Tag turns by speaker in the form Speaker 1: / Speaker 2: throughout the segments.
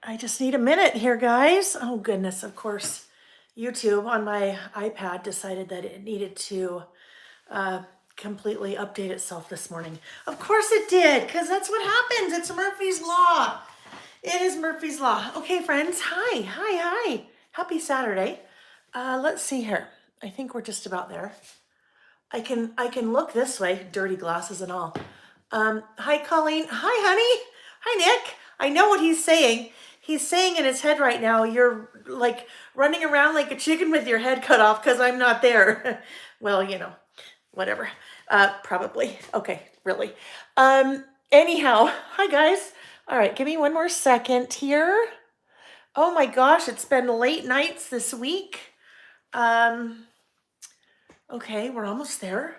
Speaker 1: I just need a minute here, guys. Oh, goodness. Of course, YouTube on my iPad decided that it needed to uh, completely update itself this morning. Of course it did, because that's what happens. It's Murphy's Law. It is Murphy's Law. Okay, friends. Hi. Happy Saturday. Let's see here. I think we're just about there. I can look this way, dirty glasses and all. Hi, Colleen. Hi, honey. Hi, Nick. I know what he's saying. He's saying in his head right now, you're like running around like a chicken with your head cut off because I'm not there. Well, whatever. Probably. Okay, really. Anyhow, hi, guys. All right, give me one more second here. Oh my gosh, it's been late nights this week. Okay, we're almost there.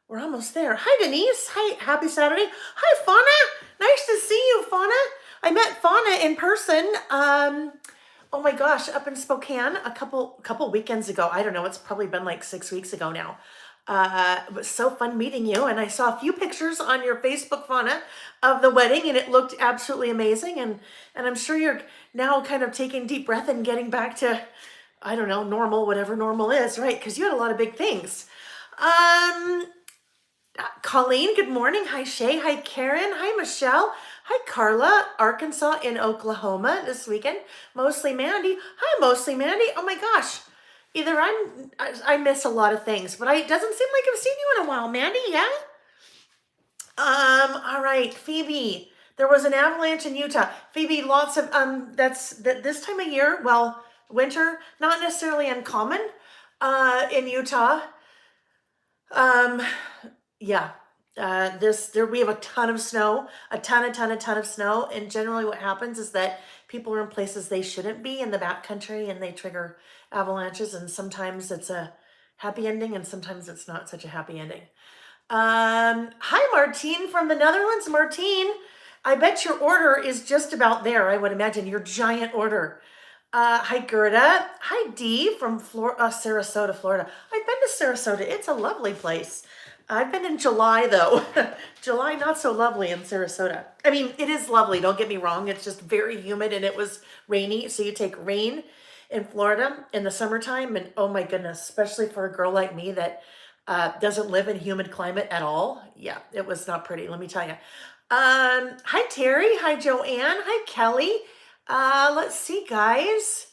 Speaker 1: We're almost there. Hi, Denise. Hi, happy Saturday. Hi, Fauna. Nice to see you, Fauna. I met Fauna in person. Oh my gosh, up in Spokane a couple weekends ago. I don't know. It's probably been like 6 weeks ago now. It was so fun meeting you, and I saw a few pictures on your Facebook, Fauna, of the wedding, and it looked absolutely amazing. And I'm sure you're now kind of taking a deep breath and getting back to, I don't know, normal, whatever normal is, right? Because you had a lot of big things. Colleen, good morning. Hi, Shay. Hi, Karen. Hi, Michelle. Hi, Carla. Arkansas in Oklahoma this weekend. Mostly Mandy. Hi, Mostly Mandy. Oh my gosh. Either I miss a lot of things, but it doesn't seem like I've seen you in a while, Mandy. Yeah. All right, Phoebe. There was an avalanche in Utah. Phoebe, lots of this time of year. Well, winter, not necessarily uncommon. In Utah. Um, yeah. We have a ton of snow, a ton of snow. And generally what happens is that people are in places they shouldn't be in the backcountry and they trigger avalanches. And sometimes it's a happy ending and sometimes it's not such a happy ending. Hi, Martine from the Netherlands. Martine, I bet your order is just about there. I would imagine your giant order. Hi, Gerda. Hi, Dee from Sarasota, Florida. I've been to Sarasota. It's a lovely place. I've been in July, though. July, not so lovely in Sarasota. I mean, it is lovely. Don't get me wrong. It's just very humid and it was rainy. So you take rain in Florida in the summertime. And oh my goodness, especially for a girl like me that doesn't live in humid climate at all. Yeah, it was not pretty, let me tell you. Hi, Terry. Hi, Joanne. Hi, Kelly. Let's see, guys.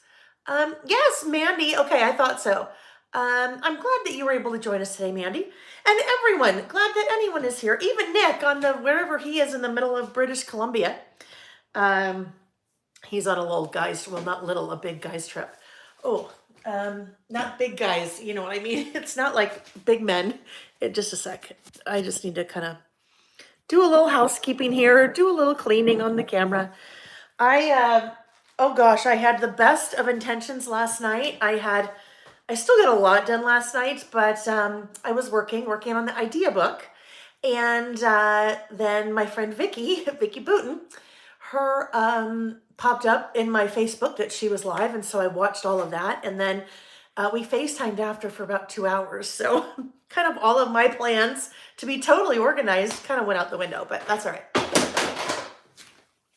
Speaker 1: Yes, Mandy. Okay, I thought so. I'm glad that you were able to join us today, Mandy. And everyone, glad that anyone is here. Even Nick on the wherever he is in the middle of British Columbia. He's on a little guys, well, not little, a big guys trip. Oh, not big guys, you know what I mean? It's not like big men. Just a sec. I just need to kind of do a little housekeeping here, do a little cleaning on the camera. Oh gosh, I had the best of intentions last night. I still got a lot done last night, but I was working on the idea book. And then my friend Vicky Booten, her popped up in my Facebook that she was live. And so I watched all of that. And then we FaceTimed after for about 2 hours. So kind of all of my plans to be totally organized kind of went out the window, but that's all right.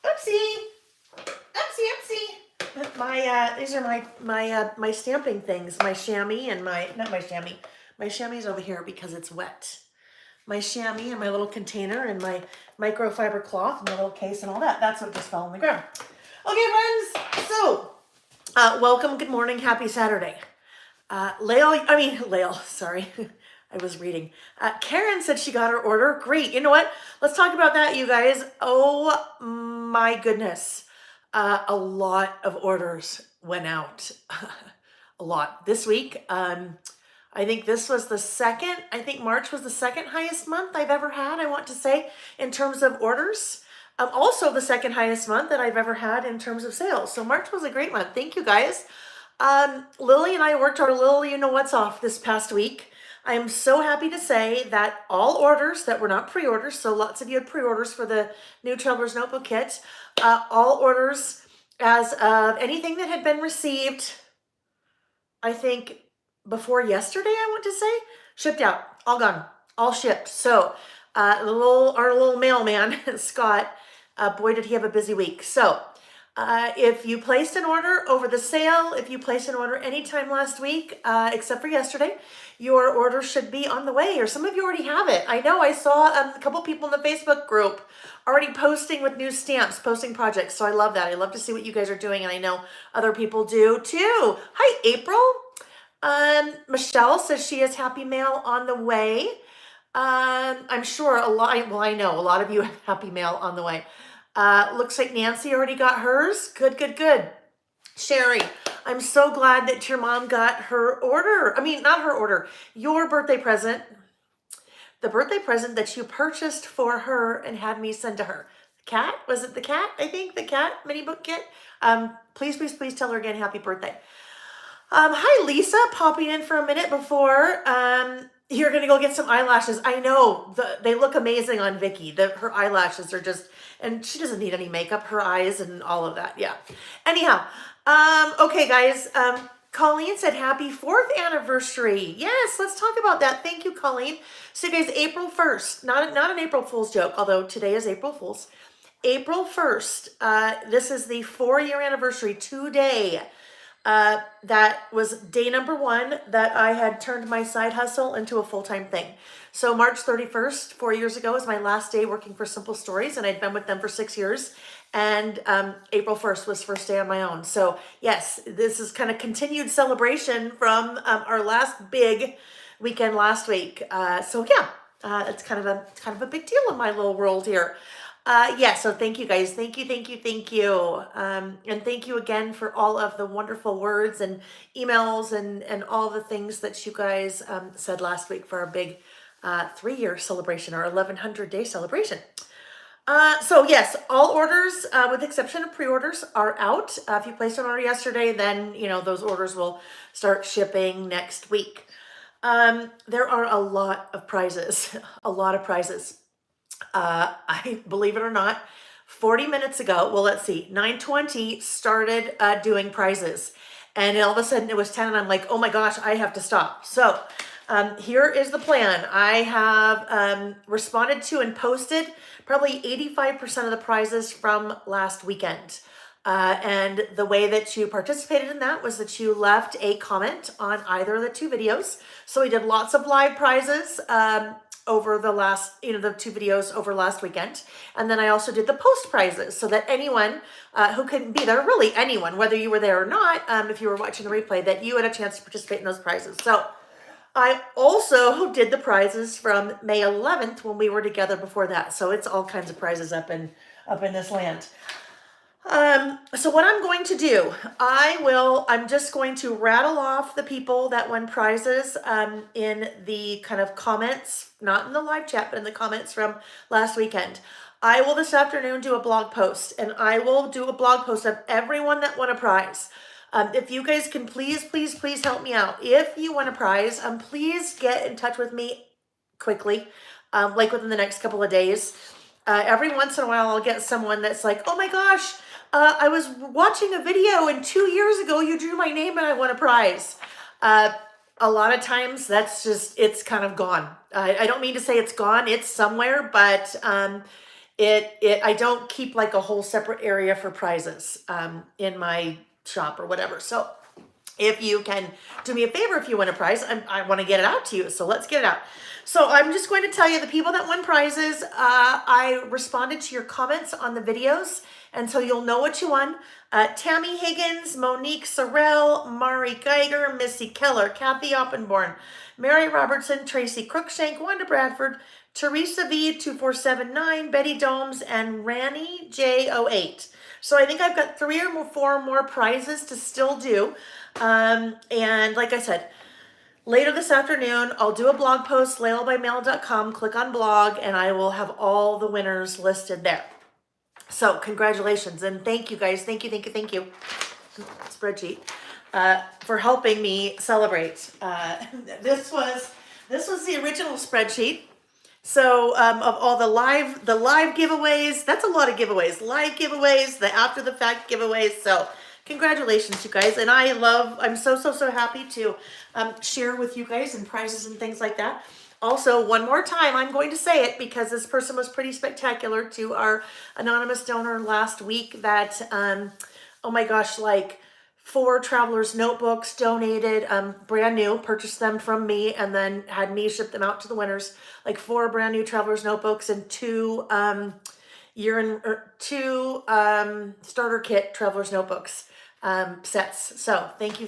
Speaker 1: Oopsie. These are my stamping things, my chamois and my chamois over here because it's wet. My chamois and my little container and my microfiber cloth and my little case and all that. That's what just fell on the ground. Okay, friends. So, welcome. Good morning. Happy Saturday. Lael, sorry. I was reading. Karen said she got her order. Great. You know what? Let's talk about that, you guys. Oh my goodness. A lot of orders went out. A lot this week. I think this was March was the second highest month I've ever had, I want to say, in terms of orders. Also the second highest month that I've ever had in terms of sales. So March was a great month. Thank you, guys. Lily and I worked our little you know what's off this past week. I am so happy to say that all orders that were not pre-orders, so lots of you had pre-orders for the new Traveler's Notebook kit, all orders as of anything that had been received, I think before yesterday, I want to say, shipped out, all gone, all shipped. So our little mailman, Scott, boy, did he have a busy week. So If you placed an order over the sale, if you placed an order anytime last week, except for yesterday, your order should be on the way, or some of you already have it. I know I saw a couple people in the Facebook group already posting with new stamps, posting projects. So I love that. I love to see what you guys are doing, and I know other people do too. Hi, April. Michelle says she has Happy Mail on the way. I'm sure a lot, well, I know a lot of you have Happy Mail on the way. Looks like Nancy already got hers. Good, good, good. Sherry, I'm so glad that your mom got her order. I mean, not her order, your birthday present. The birthday present that you purchased for her and had me send to her. Cat? Was it the cat? I think the cat mini book kit. Please, please, please tell her again happy birthday. Hi, Lisa, popping in for a minute before you're gonna go get some eyelashes. I know they look amazing on Vicky. Her eyelashes are just, and she doesn't need any makeup. Her eyes and all of that. Yeah. Anyhow, okay, guys. Colleen said happy 4th anniversary. Yes, let's talk about that. Thank you, Colleen. So, guys, April 1st, not an April Fool's joke, although today is April Fool's. April 1st. This is the 4-year anniversary today. That was day number 1 that I had turned my side hustle into a full-time thing. So March 31st, 4 years ago, was my last day working for Simple Stories, and I'd been with them for 6 years. And April 1st was first day on my own. So yes, this is kind of continued celebration from our last big weekend last week. So yeah, it's kind of a big deal in my little world here. Yeah, so thank you guys. Thank you, thank you, thank you. And thank you again for all of the wonderful words and emails and all the things that you guys said last week for our big 3-year celebration, our 1100-day celebration. So yes, all orders, with the exception of pre-orders, are out. If you placed an order yesterday, then, those orders will start shipping next week. There are a lot of prizes, a lot of prizes. I believe it or not, 40 minutes ago, well, let's see, 9:20 started doing prizes, and all of a sudden it was 10, and I'm like, oh my gosh, I have to stop. So here is the plan. I have responded to and posted probably 85% of the prizes from last weekend. And the way that you participated in that was that you left a comment on either of the 2 videos. So we did lots of live prizes over the last, the 2 videos over last weekend. And then I also did the post prizes so that anyone who couldn't be there, really anyone, whether you were there or not, if you were watching the replay, that you had a chance to participate in those prizes. So I also did the prizes from May 11th when we were together before that. So it's all kinds of prizes up in this land. So what I'm going to do, I'm just going to rattle off the people that won prizes in the kind of comments, not in the live chat, but in the comments from last weekend. I will this afternoon do a blog post, and I will do a blog post of everyone that won a prize. If you guys can please, please, please help me out. If you won a prize, please get in touch with me quickly, like within the next couple of days. Every once in a while, I'll get someone that's like, oh my gosh, I was watching a video and 2 years ago you drew my name and I won a prize. A lot of times that's just, it's kind of gone. I don't mean to say it's gone, it's somewhere, but I don't keep like a whole separate area for prizes in my shop or whatever. So if you can do me a favor, if you win a prize, I want to get it out to you. So let's get it out. So I'm just going to tell you the people that won prizes. I responded to your comments on the videos, and so you'll know what you won. Tammy Higgins, Monique Sorrell, Mari Geiger, Missy Keller, Kathy Oppenborn, Mary Robertson, Tracy Crookshank, Wanda Bradford, Teresa V 2479, Betty Domes, and Ranny J08. So I think I've got 3 or 4 more prizes to still do. And like I said, later this afternoon, I'll do a blog post, laylabymail.com, click on blog, and I will have all the winners listed there. So congratulations, and thank you guys. Thank you, thank you, thank you. Spreadsheet, for helping me celebrate. This was the original spreadsheet. So of all the live giveaways, that's a lot of giveaways, live giveaways, the after the fact giveaways. So congratulations, you guys. And I'm so happy to share with you guys and prizes and things like that. Also, one more time, I'm going to say it because this person was pretty spectacular to our anonymous donor last week that, oh my gosh, like 4 travelers notebooks donated, brand new, purchased them from me and then had me ship them out to the winners. Like 4 brand new travelers notebooks and 2, starter kit travelers notebooks, sets. So thank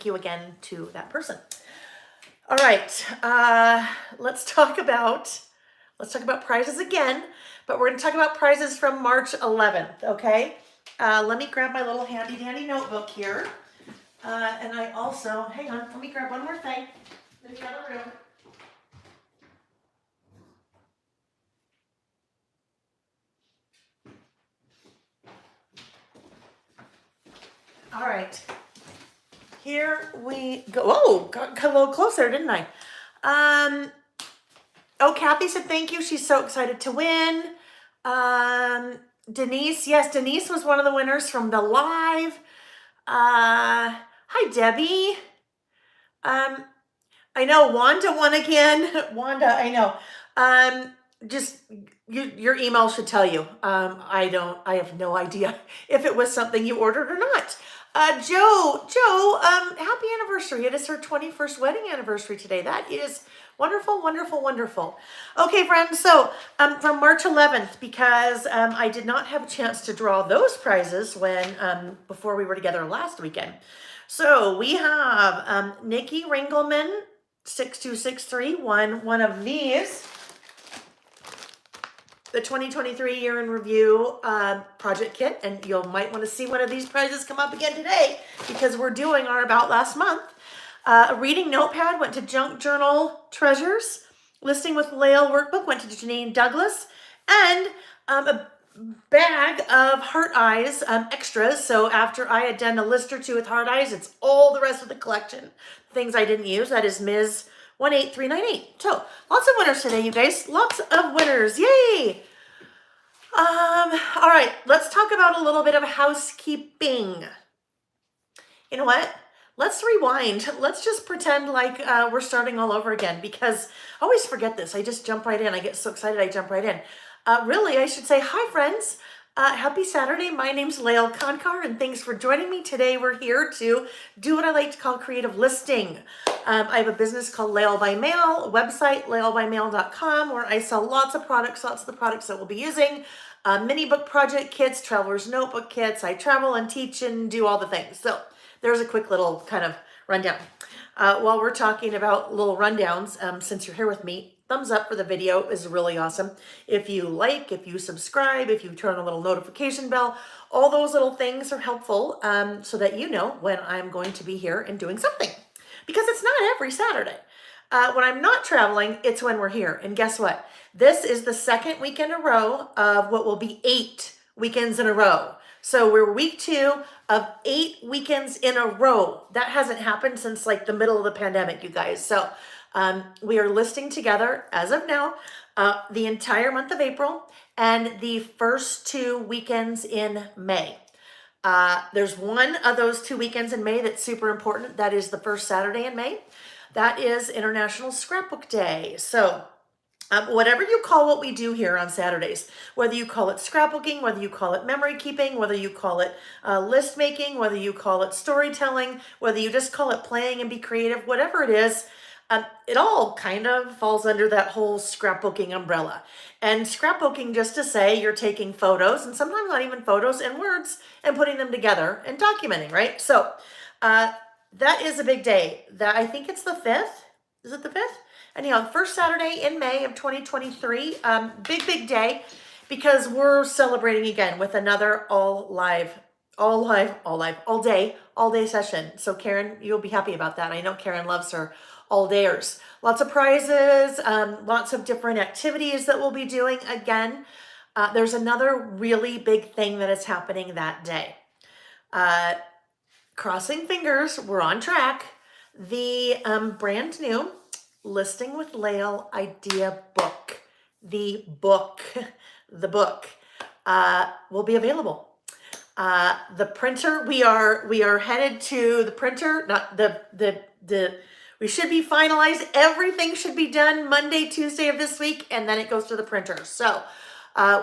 Speaker 1: you again to that person. All right, let's talk about prizes again, but we're going to talk about prizes from March 11th. Okay, let me grab my little handy dandy notebook here, and I also hang on. Let me grab one more thing in the other room. All right, here we go. Oh, got a little closer, didn't I? Oh, Kathy said thank you. She's so excited to win. Denise, yes, Denise was one of the winners from the live. Hi, Debbie. I know Wanda won again. Wanda, I know. Just your email should tell you. I have no idea if it was something you ordered or not. Joe, happy anniversary. It is her 21st wedding anniversary today. That is wonderful, wonderful, wonderful. Okay, friends, so from March 11th, because I did not have a chance to draw those prizes when before we were together last weekend. So we have Nikki Ringelman, 6263, won one of these. The 2023 Year in Review project kit, and you might want to see one of these prizes come up again today because we're doing our About Last Month. A reading notepad went to Junk Journal Treasures. Listing with Lael workbook went to Janine Douglas. And a bag of heart eyes extras. So after I had done a list or 2 with heart eyes, it's all the rest of the collection. Things I didn't use. That is Ms. 18398. So lots of winners today, you guys. Lots of winners. Yay! All right, let's talk about a little bit of housekeeping. You know what? Let's rewind. Let's just pretend like we're starting all over again because I always forget this. I just jump right in. I get so excited I jump right in. Really, I should say, hi, friends. Happy Saturday. My name's Lael Konkar, and thanks for joining me. Today, we're here to do what I like to call creative listing. I have a business called Lael by Mail, a website, laelbymail.com, where I sell lots of products, lots of the products that we'll be using. Mini book project kits, traveler's notebook kits. I travel and teach and do all the things. So there's a quick little kind of rundown. While we're talking about little rundowns, since you're here with me, thumbs up for the video is really awesome. If you like, if you subscribe, if you turn on a little notification bell, all those little things are helpful so that you know when I'm going to be here and doing something. Because it's not every Saturday. When I'm not traveling, it's when we're here. And guess what? This is the second week in a row of what will be 8 weekends in a row. So we're week 2 of 8 weekends in a row. That hasn't happened since like the middle of the pandemic, you guys. So we are listing together as of now the entire month of April and the first 2 weekends in May. There's one of those 2 weekends in May that's super important. That is the first Saturday in May. That is International Scrapbook Day. So whatever you call what we do here on Saturdays, whether you call it scrapbooking, whether you call it memory keeping, whether you call it list making, whether you call it storytelling, whether you just call it playing and be creative, whatever it is, it all kind of falls under that whole scrapbooking umbrella. And scrapbooking, just to say, you're taking photos, and sometimes not even photos, and words, and putting them together and documenting, right? So that is a big day. That I think it's the 5th. Is it the 5th? Anyhow, the first Saturday in May of 2023, big day, because we're celebrating again with another all day session. So Karen, you'll be happy about that. I know Karen loves her all dayers. Lots of prizes, lots of different activities that we'll be doing again. There's another really big thing that is happening that day. Crossing fingers, we're on track. The brand new Listing with Lael idea book, the book will be available. The printer, we are headed to the printer, not the We should be finalized. Everything should be done Monday, Tuesday of this week, and then it goes to the printer. So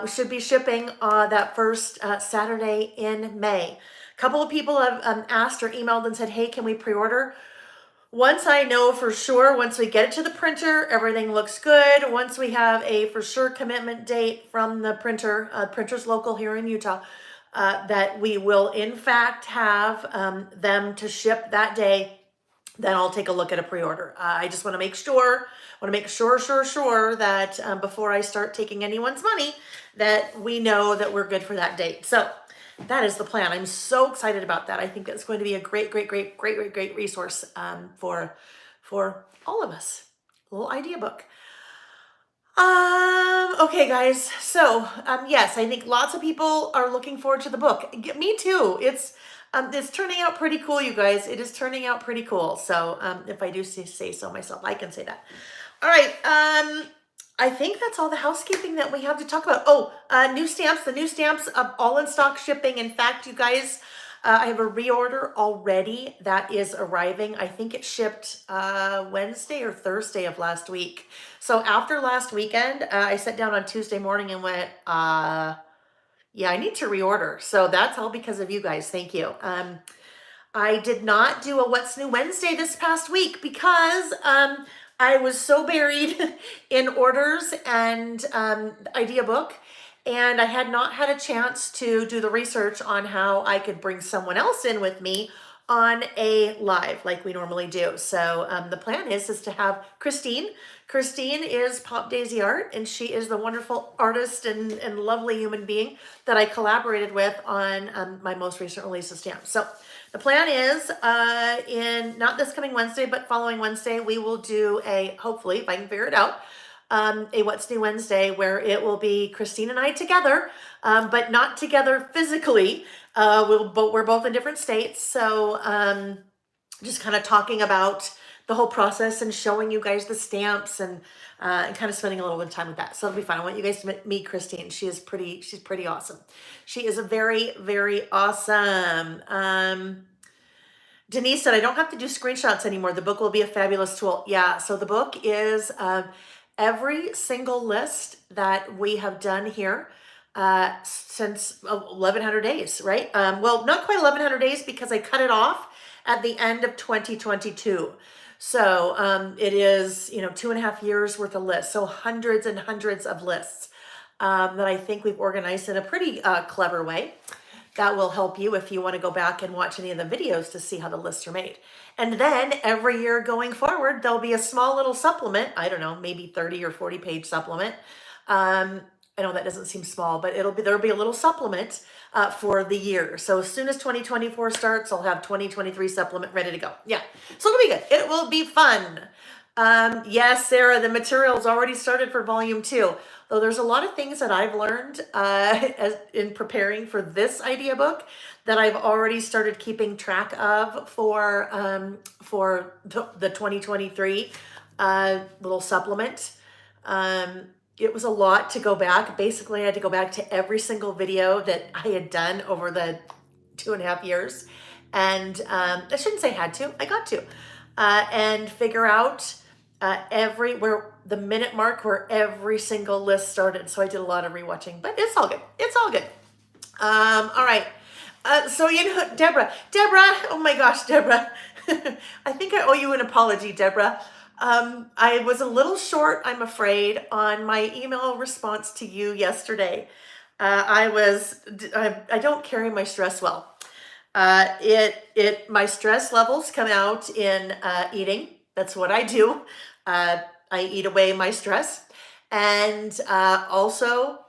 Speaker 1: we should be shipping that first Saturday in May. A couple of people have asked or emailed and said, hey, can we pre-order? Once I know for sure, once we get it to the printer, everything looks good. Once we have a for sure commitment date from the printer, printer's local here in Utah, that we will in fact have them to ship that day, then I'll take a look at a pre-order. I just want to make sure, sure that before I start taking anyone's money, that we know that we're good for that date. So that is the plan. I'm so excited about that. I think it's going to be a great resource for all of us. A little idea book. Okay, guys. So yes, I think lots of people are looking forward to the book. Me too. It's turning out pretty cool, you guys. It is turning out pretty cool. So if I do say so myself, I can say that. All right. I think that's all the housekeeping that we have to talk about. Oh, new stamps. The new stamps, all in stock shipping. In fact, you guys, I have a reorder already that is arriving. I think it shipped Wednesday or Thursday of last week. So after last weekend, I sat down on Tuesday morning and went, yeah, I need to reorder. So that's all because of you guys. Thank you. I did not do a What's New Wednesday this past week because I was so buried in orders and idea book, and I had not had a chance to do the research on how I could bring someone else in with me on a live like we normally do. So the plan is to have Christine. Christine is Pop Daisy Art, and she is the wonderful artist and lovely human being that I collaborated with on my most recent release of stamps. So the plan is in not this coming Wednesday, but following Wednesday, we will do a, hopefully, if I can figure it out, a What's New Wednesday where it will be Christine and I together, but not together physically. We're both in different states. So just kind of talking about the whole process and showing you guys the stamps and kind of spending a little bit of time with that. So it'll be fun. I want you guys to meet Christine. She's pretty awesome. She is a very awesome. Denise said, I don't have to do screenshots anymore. The book will be a fabulous tool. Yeah, so the book is every single list that we have done here since 1100 days, right? Well, not quite 1100 days because I cut it off at the end of 2022. So it is, 2.5 years worth of lists. So hundreds and hundreds of lists that I think we've organized in a pretty clever way. That will help you if you want to go back and watch any of the videos to see how the lists are made. And then every year going forward, there'll be a small little supplement. I don't know, maybe 30 or 40 page supplement. I know that doesn't seem small, but there'll be a little supplement for the year. So as soon as 2024 starts, I'll have 2023 supplement ready to go. Yeah, so it'll be good. It will be fun. Yes, Sarah, the material's already started for volume 2. Though there's a lot of things that I've learned in preparing for this idea book that I've already started keeping track of for the 2023 little supplement. It was a lot to go back. Basically, I had to go back to every single video that I had done over the 2.5 years. And I shouldn't say had to, I got to. And figure out where the minute mark where every single list started. So I did a lot of rewatching, but it's all good. It's all good. All right. So, Deborah, oh my gosh, Deborah, I think I owe you an apology, Deborah. I was a little short, I'm afraid, on my email response to you yesterday. I don't carry my stress well. My stress levels come out in eating. That's what I do. I eat away my stress. And also,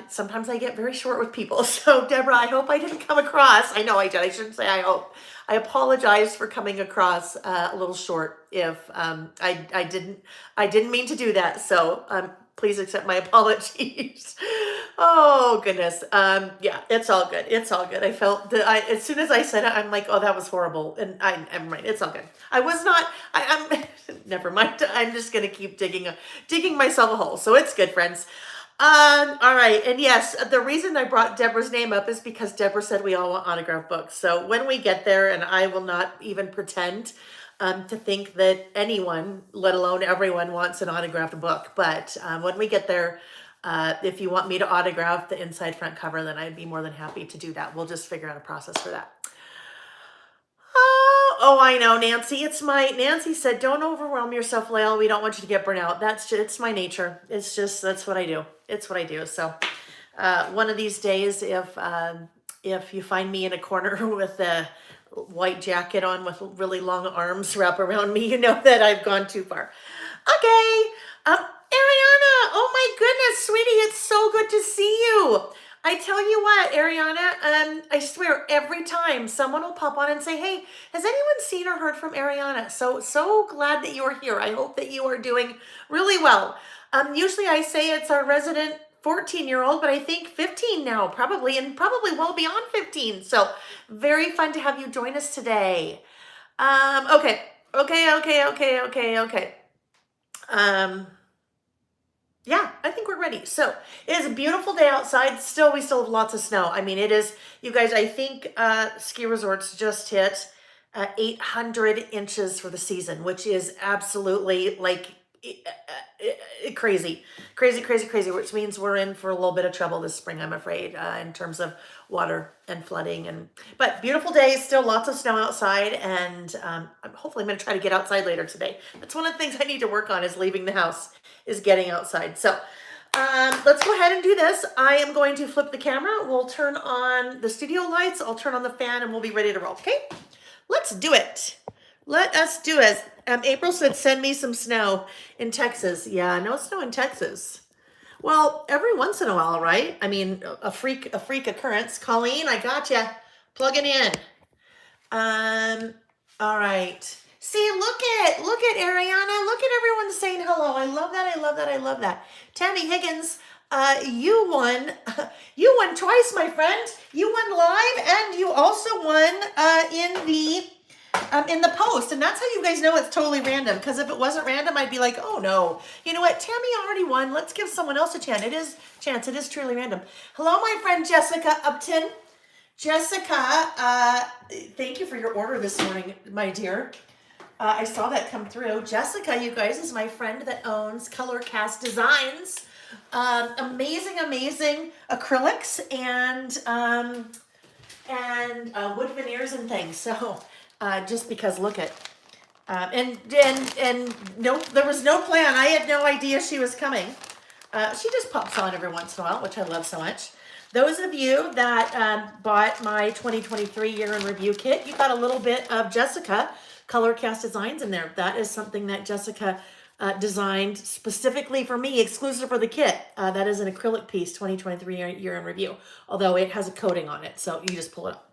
Speaker 1: sometimes I get very short with people. So Deborah, I hope I didn't come across. I know I did. I shouldn't say I hope. I apologize for coming across a little short if I didn't mean to do that. So please accept my apologies. Oh goodness. Yeah, it's all good. It's all good. I felt that as soon as I said it, I'm like, oh, that was horrible. And never mind. It's all good. I was not, I'm never mind. I'm just going to keep digging myself a hole. So it's good, friends. All right. And yes, the reason I brought Deborah's name up is because Deborah said we all want autograph books. So when we get there, and I will not even pretend to think that anyone, let alone everyone, wants an autographed book. But when we get there, if you want me to autograph the inside front cover, then I'd be more than happy to do that. We'll just figure out a process for that. Oh, I know, Nancy. Nancy said, don't overwhelm yourself, Lael. We don't want you to get burnt out. It's my nature. It's just, that's what I do. It's what I do. So, one of these days, if you find me in a corner with a white jacket on with really long arms wrap around me, you know that I've gone too far. Okay. Ariana, oh my goodness, sweetie, it's so good to see you. I tell you what, Ariana, I swear every time someone will pop on and say, hey, has anyone seen or heard from Ariana? So glad that you are here. I hope that you are doing really well. Usually I say it's our resident 14-year-old, but I think 15 now, probably, and probably well beyond 15. So very fun to have you join us today. Okay. Yeah, I think we're ready. So it is a beautiful day outside. We still have lots of snow. I mean, it is, you guys, I think ski resorts just hit 800 inches for the season, which is absolutely like crazy, which means we're in for a little bit of trouble this spring, I'm afraid, in terms of water and flooding. But beautiful days, still lots of snow outside, and hopefully I'm going to try to get outside later today. That's one of the things I need to work on, is leaving the house, is getting outside. So let's go ahead and do this. I am going to flip the camera. We'll turn on the studio lights. I'll turn on the fan, and we'll be ready to roll. Okay, let's do it. Let us do it. April said, send me some snow in Texas. Yeah, no snow in Texas. Well, every once in a while, right? I mean, a freak occurrence. Colleen, I gotcha. Plugging in. All right. See, look at Ariana. Look at everyone saying hello. I love that. Tammy Higgins, you won twice, my friend. You won live, and you also won in the post. And that's how you guys know it's totally random, because if it wasn't random, I'd be like, oh no, you know what, Tammy already won, let's give someone else a chance. It is truly random. Hello, my friend Jessica Upton. Jessica, thank you for your order this morning, my dear. I saw that come through. Jessica, you guys, is my friend that owns Kallyx Designs. Amazing acrylics and wood veneers and things. So just because, look at, and no, there was no plan. I had no idea she was coming. She just pops on every once in a while, which I love so much. Those of you that bought my 2023 year in review kit, you got a little bit of Jessica Kallyx Designs in there. That is something that Jessica designed specifically for me, exclusive for the kit. That is an acrylic piece, 2023 year in review, although it has a coating on it, so you just pull it up.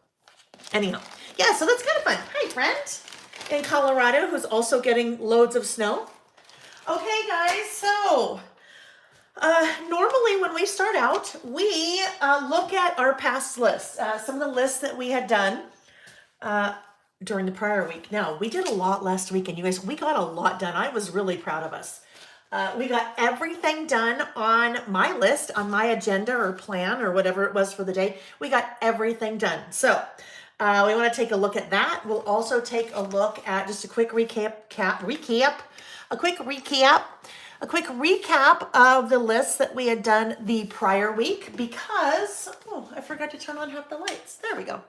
Speaker 1: Anyhow, yeah, so that's kind of fun. Hi, friend in Colorado who's also getting loads of snow. Okay, guys, so normally when we start out, we look at our past lists, some of the lists that we had done during the prior week. Now, we did a lot last week, and you guys, we got a lot done. I was really proud of us. We got everything done on my list, on my agenda or plan or whatever it was for the day. We got everything done. So we want to take a look at that. We'll also take a look at just a quick recap of the lists that we had done the prior week, because, oh, I forgot to turn on half the lights. There we go.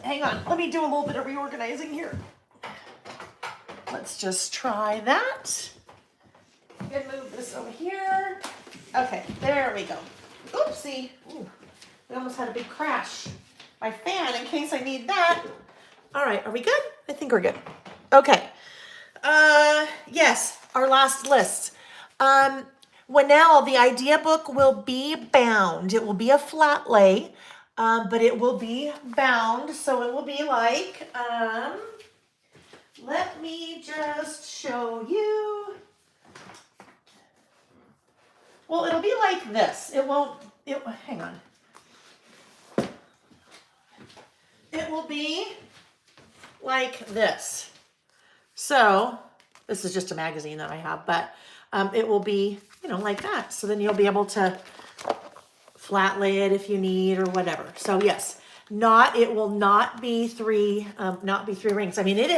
Speaker 1: Hang on, let me do a little bit of reorganizing here. Let's just try that. And move this over here. Okay, there we go. Oopsie. Ooh, we almost had a big crash. My fan, in case I need that. All right, are we good? I think we're good. Okay. Yes, our last list. Well, now the idea book will be bound. It will be a flat lay, but it will be bound. So it will be like, let me just show you. Well, it'll be like this. Hang on. It will be like this. So this is just a magazine that I have, but it will be, like that. So then you'll be able to flat lay it if you need or whatever. So yes, It will not be not be three rings. I mean, it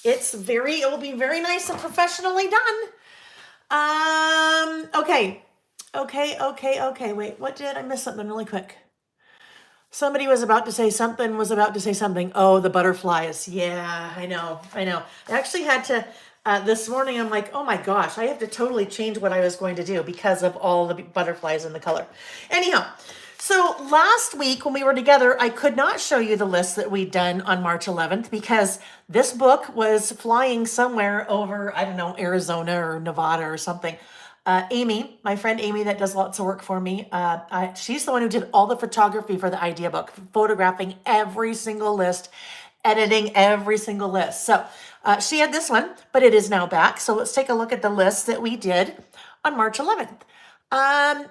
Speaker 1: will be very nice and professionally done. Okay. Wait, what did I miss something really quick? Somebody was about to say something. Oh, the butterflies. Yeah, I know. I actually had to, this morning, I'm like, oh my gosh, I have to totally change what I was going to do because of all the butterflies in the color. Anyhow, so last week when we were together, I could not show you the list that we'd done on March 11th because this book was flying somewhere over, I don't know, Arizona or Nevada or something. Amy, my friend Amy, that does lots of work for me. She's the one who did all the photography for the idea book, photographing every single list, editing every single list. So she had this one, but it is now back. So let's take a look at the list that we did on March 11th.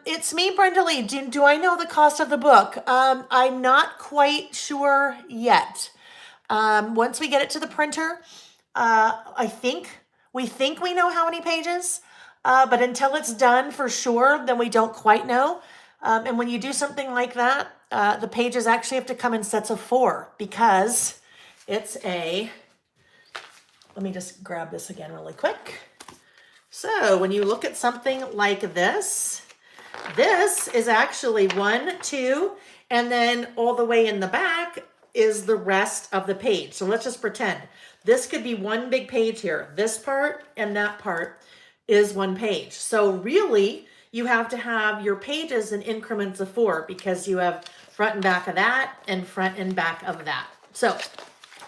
Speaker 1: It's me, Brenda Lee. Do I know the cost of the book? I'm not quite sure yet. Once we get it to the printer, we think we know how many pages. But until it's done for sure, then we don't quite know. And when you do something like that, the pages actually have to come in sets of 4 because it's let me just grab this again really quick. So when you look at something like this is actually 1, 2, and then all the way in the back is the rest of the page. So let's just pretend this could be one big page here. This part and that part is one page. So really, you have to have your pages in increments of 4 because you have front and back of that and front and back of that. So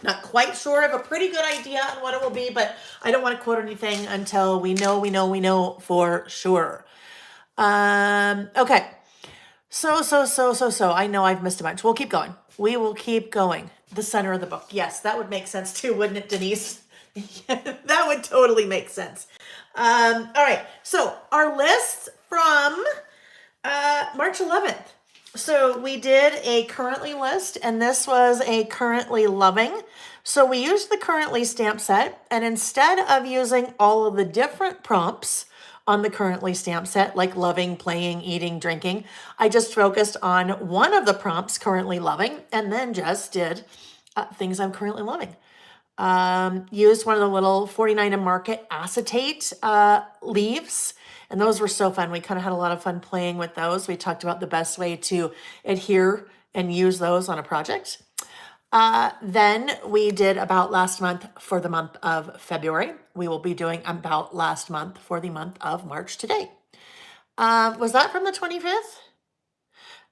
Speaker 1: not quite sure. I have a pretty good idea on what it will be, but I don't want to quote anything until we know for sure. Okay. So I know I've missed a bunch. We'll keep going. We will keep going. The center of the book. Yes, that would make sense too, wouldn't it, Denise? That would totally make sense. All right, so our list from March 11th. So we did a currently list, and this was a currently loving. So we used the currently stamp set, and instead of using all of the different prompts on the currently stamp set, like loving, playing, eating, drinking, I just focused on one of the prompts, currently loving, and then just did things I'm currently loving. Used one of the little 49 and Market acetate leaves, and those were so fun. We kind of had a lot of fun playing with those. We talked about the best way to adhere and use those on a project. Then we did about last month for the month of February. We will be doing about last month for the month of March today. Was that from the 25th?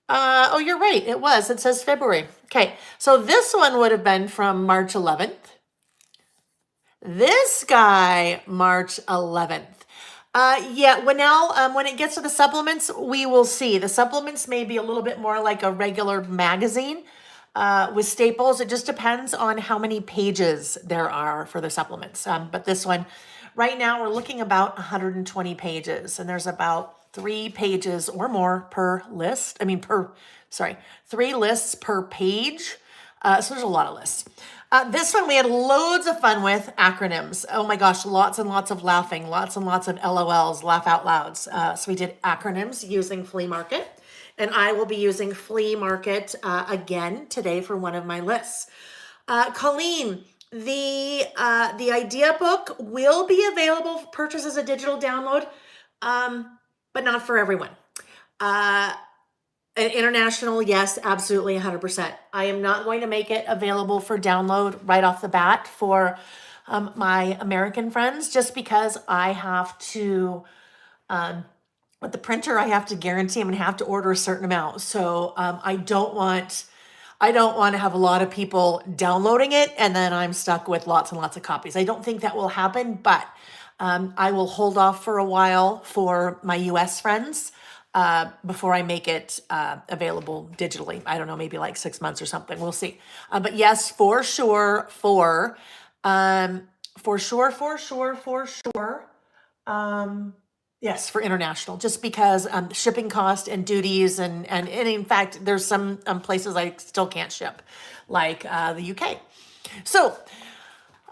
Speaker 1: Oh, you're right. It was. It says February. Okay. So this one would have been from March 11th. This guy, March 11th. Yeah, when it gets to the supplements, we will see. The supplements may be a little bit more like a regular magazine with staples. It just depends on how many pages there are for the supplements. But this one, right now, we're looking about 120 pages, and there's about 3 pages or more per list. 3 lists per page. So there's a lot of lists. This one we had loads of fun with acronyms. Oh my gosh, lots and lots of laughing, lots and lots of LOLs, laugh out louds. So we did acronyms using Flea Market, and I will be using Flea Market again today for one of my lists. Colleen, the idea book will be available for purchase as a digital download, but not for everyone. International, yes, absolutely 100%. I am not going to make it available for download right off the bat for my American friends, just because I have to, with the printer, I have to guarantee I'm going to have to order a certain amount. So I don't want to have a lot of people downloading it and then I'm stuck with lots and lots of copies. I don't think that will happen, but I will hold off for a while for my US friends before I make it available digitally. I don't know, maybe like 6 months or something. We'll see. But yes, for sure. Yes, for international, just because shipping cost and duties and in fact, there's some places I still can't ship, like the UK. So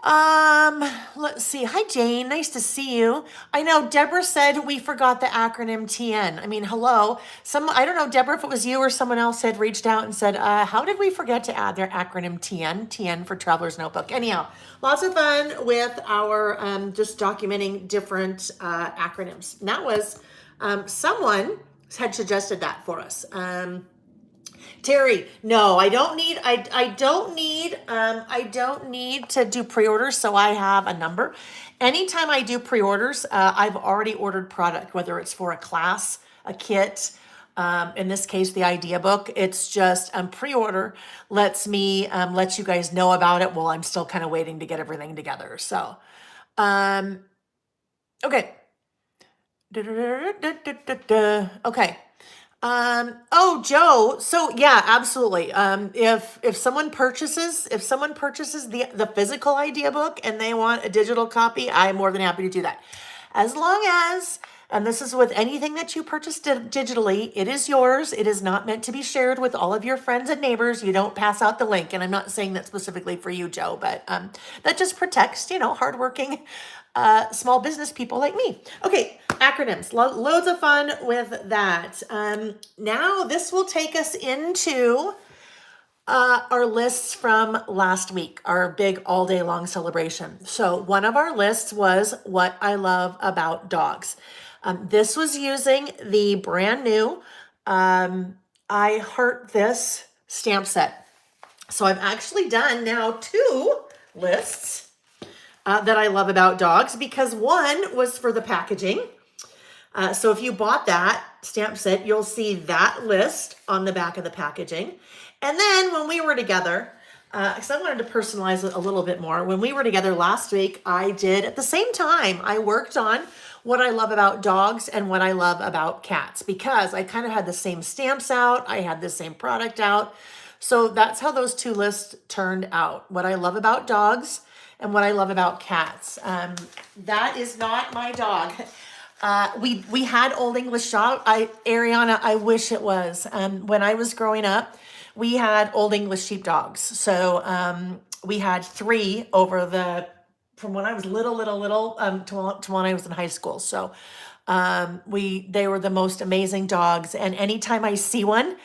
Speaker 1: Let's see. Hi, Jane. Nice to see you. I know Deborah said we forgot the acronym TN. I mean, hello. I don't know, Deborah, if it was you or someone else had reached out and said, how did we forget to add their acronym TN? TN for Traveler's Notebook. Anyhow, lots of fun with our, just documenting different, acronyms. And that was, someone had suggested that for us. Terry, no, I don't need to do pre-orders, so I have a number. Anytime I do pre-orders, I've already ordered product, whether it's for a class, a kit, in this case, the idea book. It's just pre-order lets me let you guys know about it while I'm still kind of waiting to get everything together. So, okay. Okay. Oh, Joe. So yeah, absolutely. If someone purchases the physical idea book and they want a digital copy, I'm more than happy to do that. As long as, and this is with anything that you purchase digitally, it is yours. It is not meant to be shared with all of your friends and neighbors. You don't pass out the link. And I'm not saying that specifically for you, Joe, but that just protects, hardworking small business people like me. Okay, acronyms. Loads of fun with that. Now this will take us into our lists from last week, our big all day long celebration. So one of our lists was what I love about dogs. This was using the brand new I Heart This stamp set. So I've actually done now 2 lists that I love about dogs, because one was for the packaging. So if you bought that stamp set, you'll see that list on the back of the packaging. And then when we were together, because I wanted to personalize it a little bit more, when we were together last week, I did at the same time, I worked on what I love about dogs and what I love about cats, because I kind of had the same stamps out. I had the same product out. So that's how those 2 lists turned out. What I love about dogs and what I love about cats. That is not my dog. We had Old English Shop. Ariana, I wish it was. When I was growing up, we had Old English sheepdogs. So we had 3 from when I was little, to when I was in high school. So they were the most amazing dogs. And anytime I see one,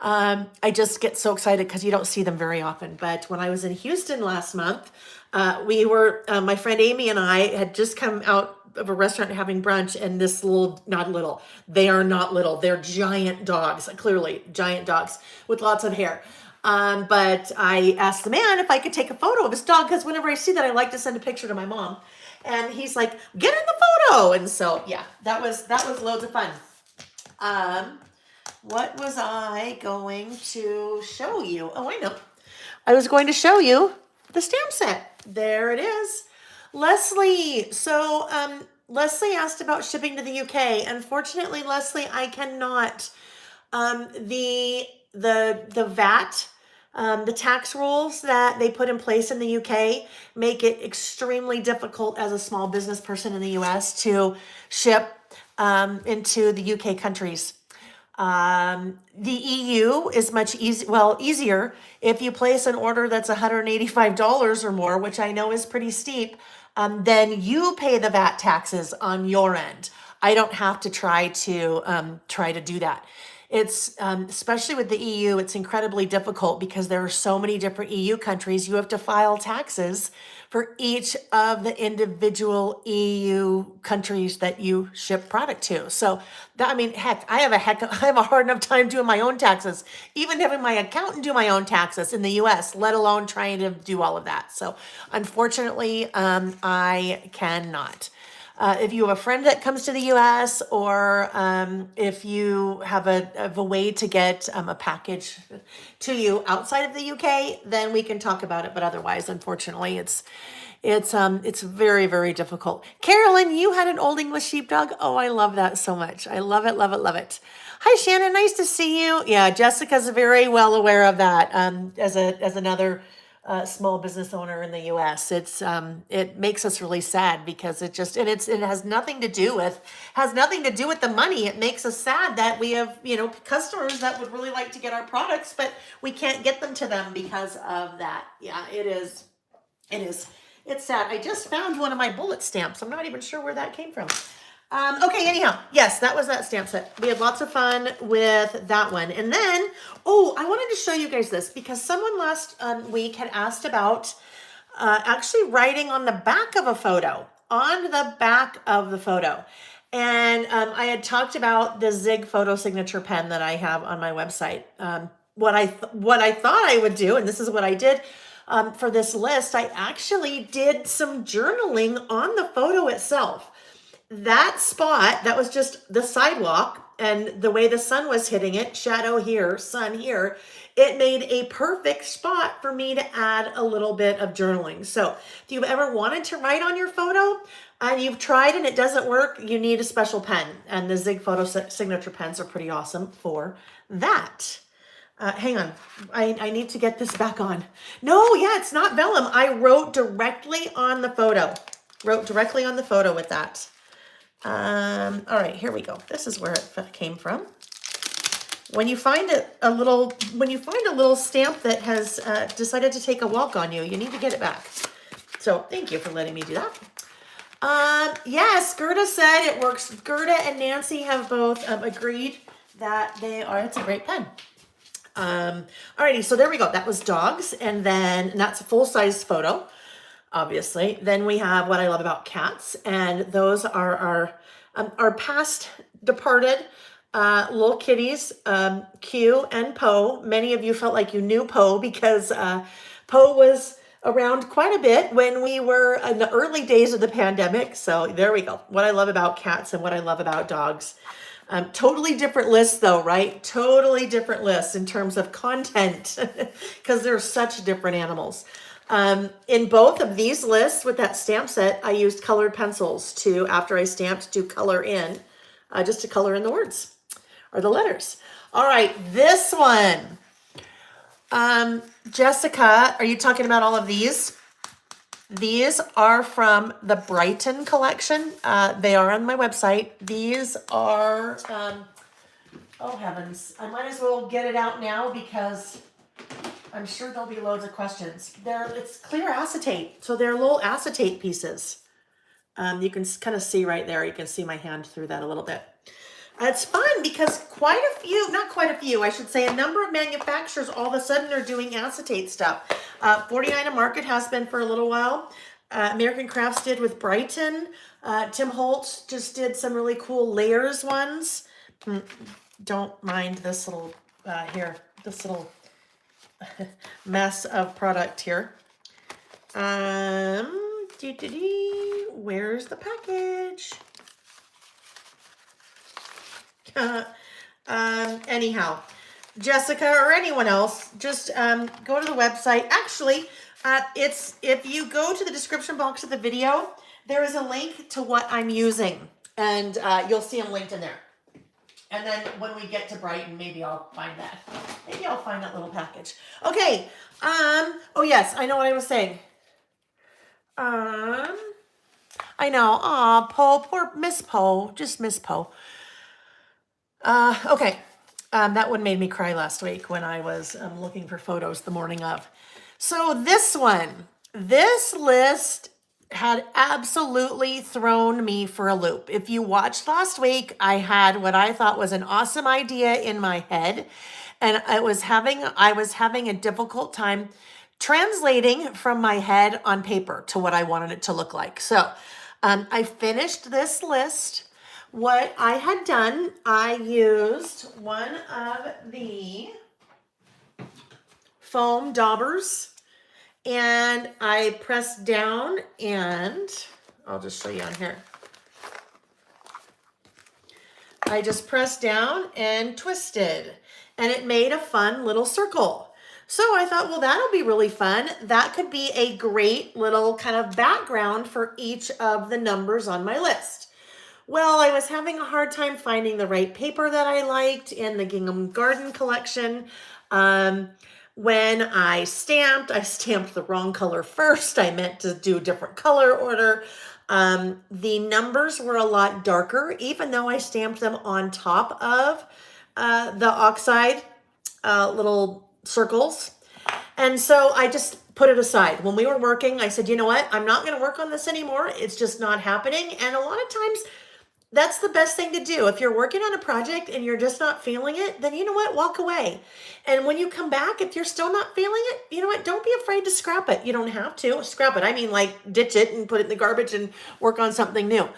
Speaker 1: I just get so excited because you don't see them very often. But when I was in Houston last month, my friend Amy and I had just come out of a restaurant having brunch, and they are not little, they're giant dogs, clearly giant dogs with lots of hair. But I asked the man if I could take a photo of his dog, because whenever I see that, I like to send a picture to my mom. And he's like, get in the photo. And so, yeah, that was loads of fun. What was I going to show you? Oh, I know. I was going to show you the stamp set. There it is. Leslie. So, Leslie asked about shipping to the UK. Unfortunately, Leslie, I cannot. The VAT, the tax rules that they put in place in the UK make it extremely difficult as a small business person in the US to ship into the UK countries. The EU is much easier if you place an order that's $185 or more, which I know is pretty steep. Then you pay the VAT taxes on your end. I don't have to try to do that. It's especially with the EU, it's incredibly difficult because there are so many different EU countries. You have to file taxes for each of the individual EU countries that you ship product to. So that, I mean, I have a hard enough time doing my own taxes, even having my accountant do my own taxes in the US, let alone trying to do all of that. So unfortunately, I cannot. If you have a friend that comes to the US, or if you have a way to get a package to you outside of the UK, then we can talk about it. But otherwise, unfortunately, it's very, very difficult. Carolyn, you had an Old English sheepdog. Oh, I love that so much. I love it, love it, love it. Hi, Shannon. Nice to see you. Yeah, Jessica's very well aware of that. As another small business owner in the U.S. It makes us really sad because it has nothing to do with the money. It makes us sad that we have customers that would really like to get our products, but we can't get them to them because of that. Yeah, it is It's sad. I just found one of my bullet stamps. I'm not even sure where that came from. Okay, anyhow, yes, that was that stamp set. We had lots of fun with that one. And then, oh, I wanted to show you guys this because someone last week had asked about actually writing on the back of a photo, on the back of the photo. And I had talked about the Zig photo signature pen that I have on my website. What I thought I would do, and this is what I did for this list, I actually did some journaling on the photo itself. That spot, that was just the sidewalk, and the way the sun was hitting it, shadow here, sun here, it made a perfect spot for me to add a little bit of journaling. So if you've ever wanted to write on your photo and you've tried and it doesn't work, you need a special pen. And the Zig Photo Signature pens are pretty awesome for that. Hang on, I need to get this back on. No, yeah, it's not vellum. I wrote directly on the photo. Wrote directly on the photo with that. All right, here we go. This is where it came from. When you find a little stamp that has decided to take a walk on you, you need to get it back. So thank you for letting me do that. Yes, Gerda said it works. Gerda and Nancy have both agreed that it's a great pen. Alrighty, so there we go. That was dogs, and then that's a full-size photo, obviously. Then we have what I love about cats, and those are our past departed little kitties, Q and Poe. Many of you felt like you knew Poe because Poe was around quite a bit when we were in the early days of the pandemic. So there we go. What I love about cats and what I love about dogs. Totally different lists though, right? Totally different lists in terms of content because they're such different animals. In both of these lists with that stamp set, I used colored pencils to, after I stamped, to color in, just to color in the words or the letters. All right, this one. Jessica, are you talking about all of these? These are from the Brighton collection. They are on my website. These are, oh heavens, I might as well get it out now because I'm sure there'll be loads of questions. It's clear acetate, so they're little acetate pieces. You can kind of see right there, you can see my hand through that a little bit. It's fun because not quite a few, I should say, a number of manufacturers all of a sudden are doing acetate stuff. 49 a Market has been for a little while. American Crafts did with Brighton. Tim Holtz just did some really cool layers ones. Don't mind this little, this little mess of product here. Where's the package? Anyhow, Jessica or anyone else, just go to the website. Actually, if you go to the description box of the video, there is a link to what I'm using, and you'll see them linked in there. And then when we get to Brighton, maybe I'll find that. Maybe I'll find that little package. Okay. Oh yes, I know what I was saying. I know. Aw, Poe, poor Miss Poe, just Miss Poe. Okay. That one made me cry last week when I was looking for photos the morning of. So this list had absolutely thrown me for a loop. If you watched last week, I had what I thought was an awesome idea in my head, and I was having a difficult time translating from my head on paper to what I wanted it to look like. So I finished this list. What I had done, I used one of the foam daubers, and I pressed down, and I'll just show you on here. I just pressed down and twisted, and it made a fun little circle. So I thought, well, that'll be really fun. That could be a great little kind of background for each of the numbers on my list. Well, I was having a hard time finding the right paper that I liked in the Gingham Garden collection. When I stamped the wrong color first. I meant to do a different color order. The numbers were a lot darker, even though I stamped them on top of the oxide little circles. And so I just put it aside. When we were working, I said, you know what? I'm not going to work on this anymore. It's just not happening. And a lot of times that's the best thing to do. If you're working on a project and you're just not feeling it, then you know what? Walk away. And when you come back, if you're still not feeling it, you know what? Don't be afraid to scrap it. You don't have to scrap it. I mean, like ditch it and put it in the garbage and work on something new.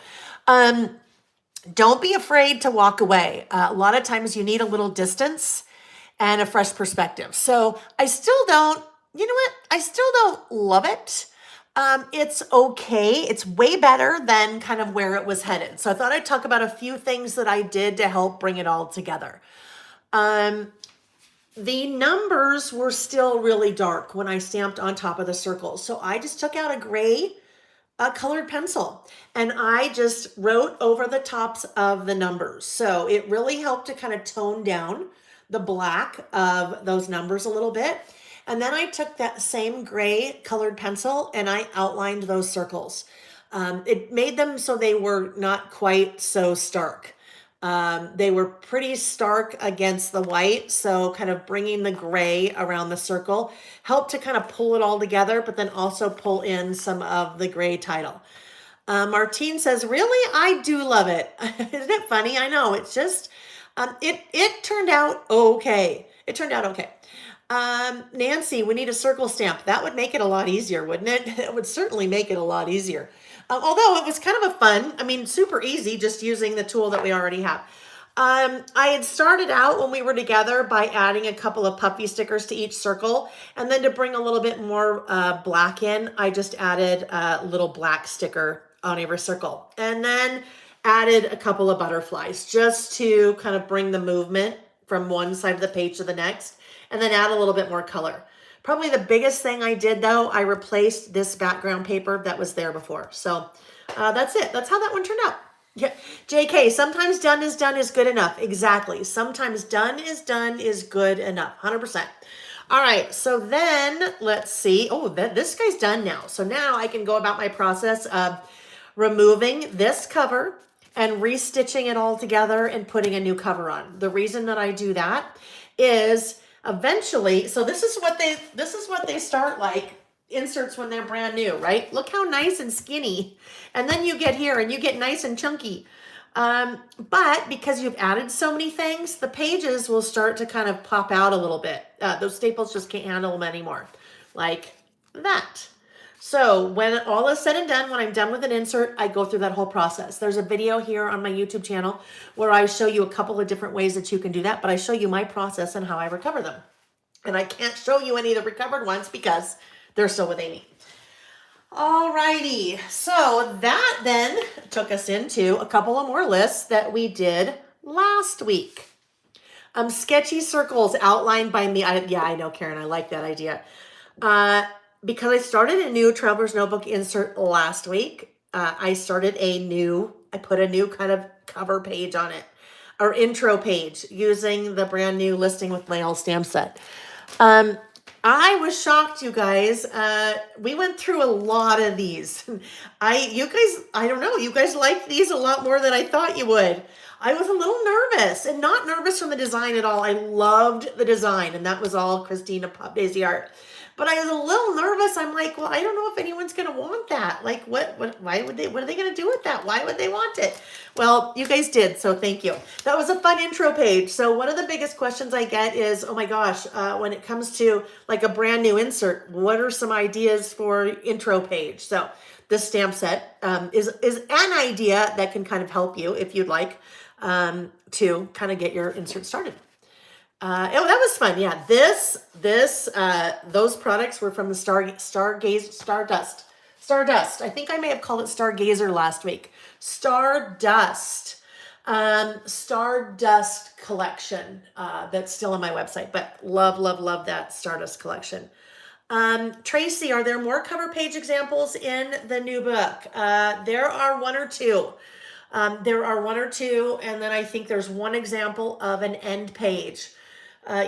Speaker 1: Don't be afraid to walk away. A lot of times you need a little distance and a fresh perspective. So I still don't, you know what? I still don't love it. It's okay. It's way better than kind of where it was headed. So I thought I'd talk about a few things that I did to help bring it all together. The numbers were still really dark when I stamped on top of the circles. So I just took out a gray colored pencil and I just wrote over the tops of the numbers. So it really helped to kind of tone down the black of those numbers a little bit. And then I took that same gray colored pencil and I outlined those circles. It made them so they were not quite so stark. They were pretty stark against the white. So kind of bringing the gray around the circle helped to kind of pull it all together, but then also pull in some of the gray title. Martine says, really? I do love it. Isn't it funny? I know. It's just, it turned out okay. It turned out okay. Nancy, we need a circle stamp. That would make it a lot easier, wouldn't it? It would certainly make it a lot easier. Although it was kind of a fun, I mean, super easy, just using the tool that we already have. I had started out when we were together by adding a couple of puffy stickers to each circle. And then to bring a little bit more black in, I just added a little black sticker on every circle. And then added a couple of butterflies just to kind of bring the movement from one side of the page to the next. And then add a little bit more color. Probably the biggest thing I did though, I replaced this background paper that was there before. So that's it. That's how that one turned out. Yeah. JK, sometimes done is good enough. Exactly. Sometimes done is good enough. 100%. All right. So then let's see. Oh, this guy's done now. So now I can go about my process of removing this cover and restitching it all together and putting a new cover on. The reason that I do that is eventually, so this is what they start like, inserts when they're brand new, right? Look how nice and skinny. And then you get here and you get nice and chunky. But because you've added so many things, the pages will start to kind of pop out a little bit. Those staples just can't handle them anymore. Like that. So when all is said and done, when I'm done with an insert, I go through that whole process. There's a video here on my YouTube channel where I show you a couple of different ways that you can do that, but I show you my process and how I recover them. And I can't show you any of the recovered ones because they're still with Amy. Alrighty, so that then took us into a couple of more lists that we did last week. Sketchy circles outlined by me. Yeah, I know, Karen, I like that idea. Because I started a new Traveler's Notebook insert last week, I put a new kind of cover page on it, or intro page, using the brand new Listing with Mail stamp set. I was shocked, you guys. We went through a lot of these. I don't know, you guys liked these a lot more than I thought you would. I was a little nervous, and not nervous from the design at all. I loved the design, and that was all Christina Pop Daisy Art. But I was a little nervous. I'm like, well, I don't know if anyone's going to want that. Like, what are they going to do with that? Why would they want it? Well, you guys did, so thank you. That was a fun intro page. So one of the biggest questions I get is, oh my gosh, when it comes to like a brand new insert, what are some ideas for intro page? So this stamp set is an idea that can kind of help you if you'd like to kind of get your insert started. Oh, that was fun. Yeah, those products were from the Stardust. I think I may have called it Stargazer last week. Stardust collection. That's still on my website, but love that Stardust collection. Tracy, are there more cover page examples in the new book? There are one or two. And then I think there's one example of an end page.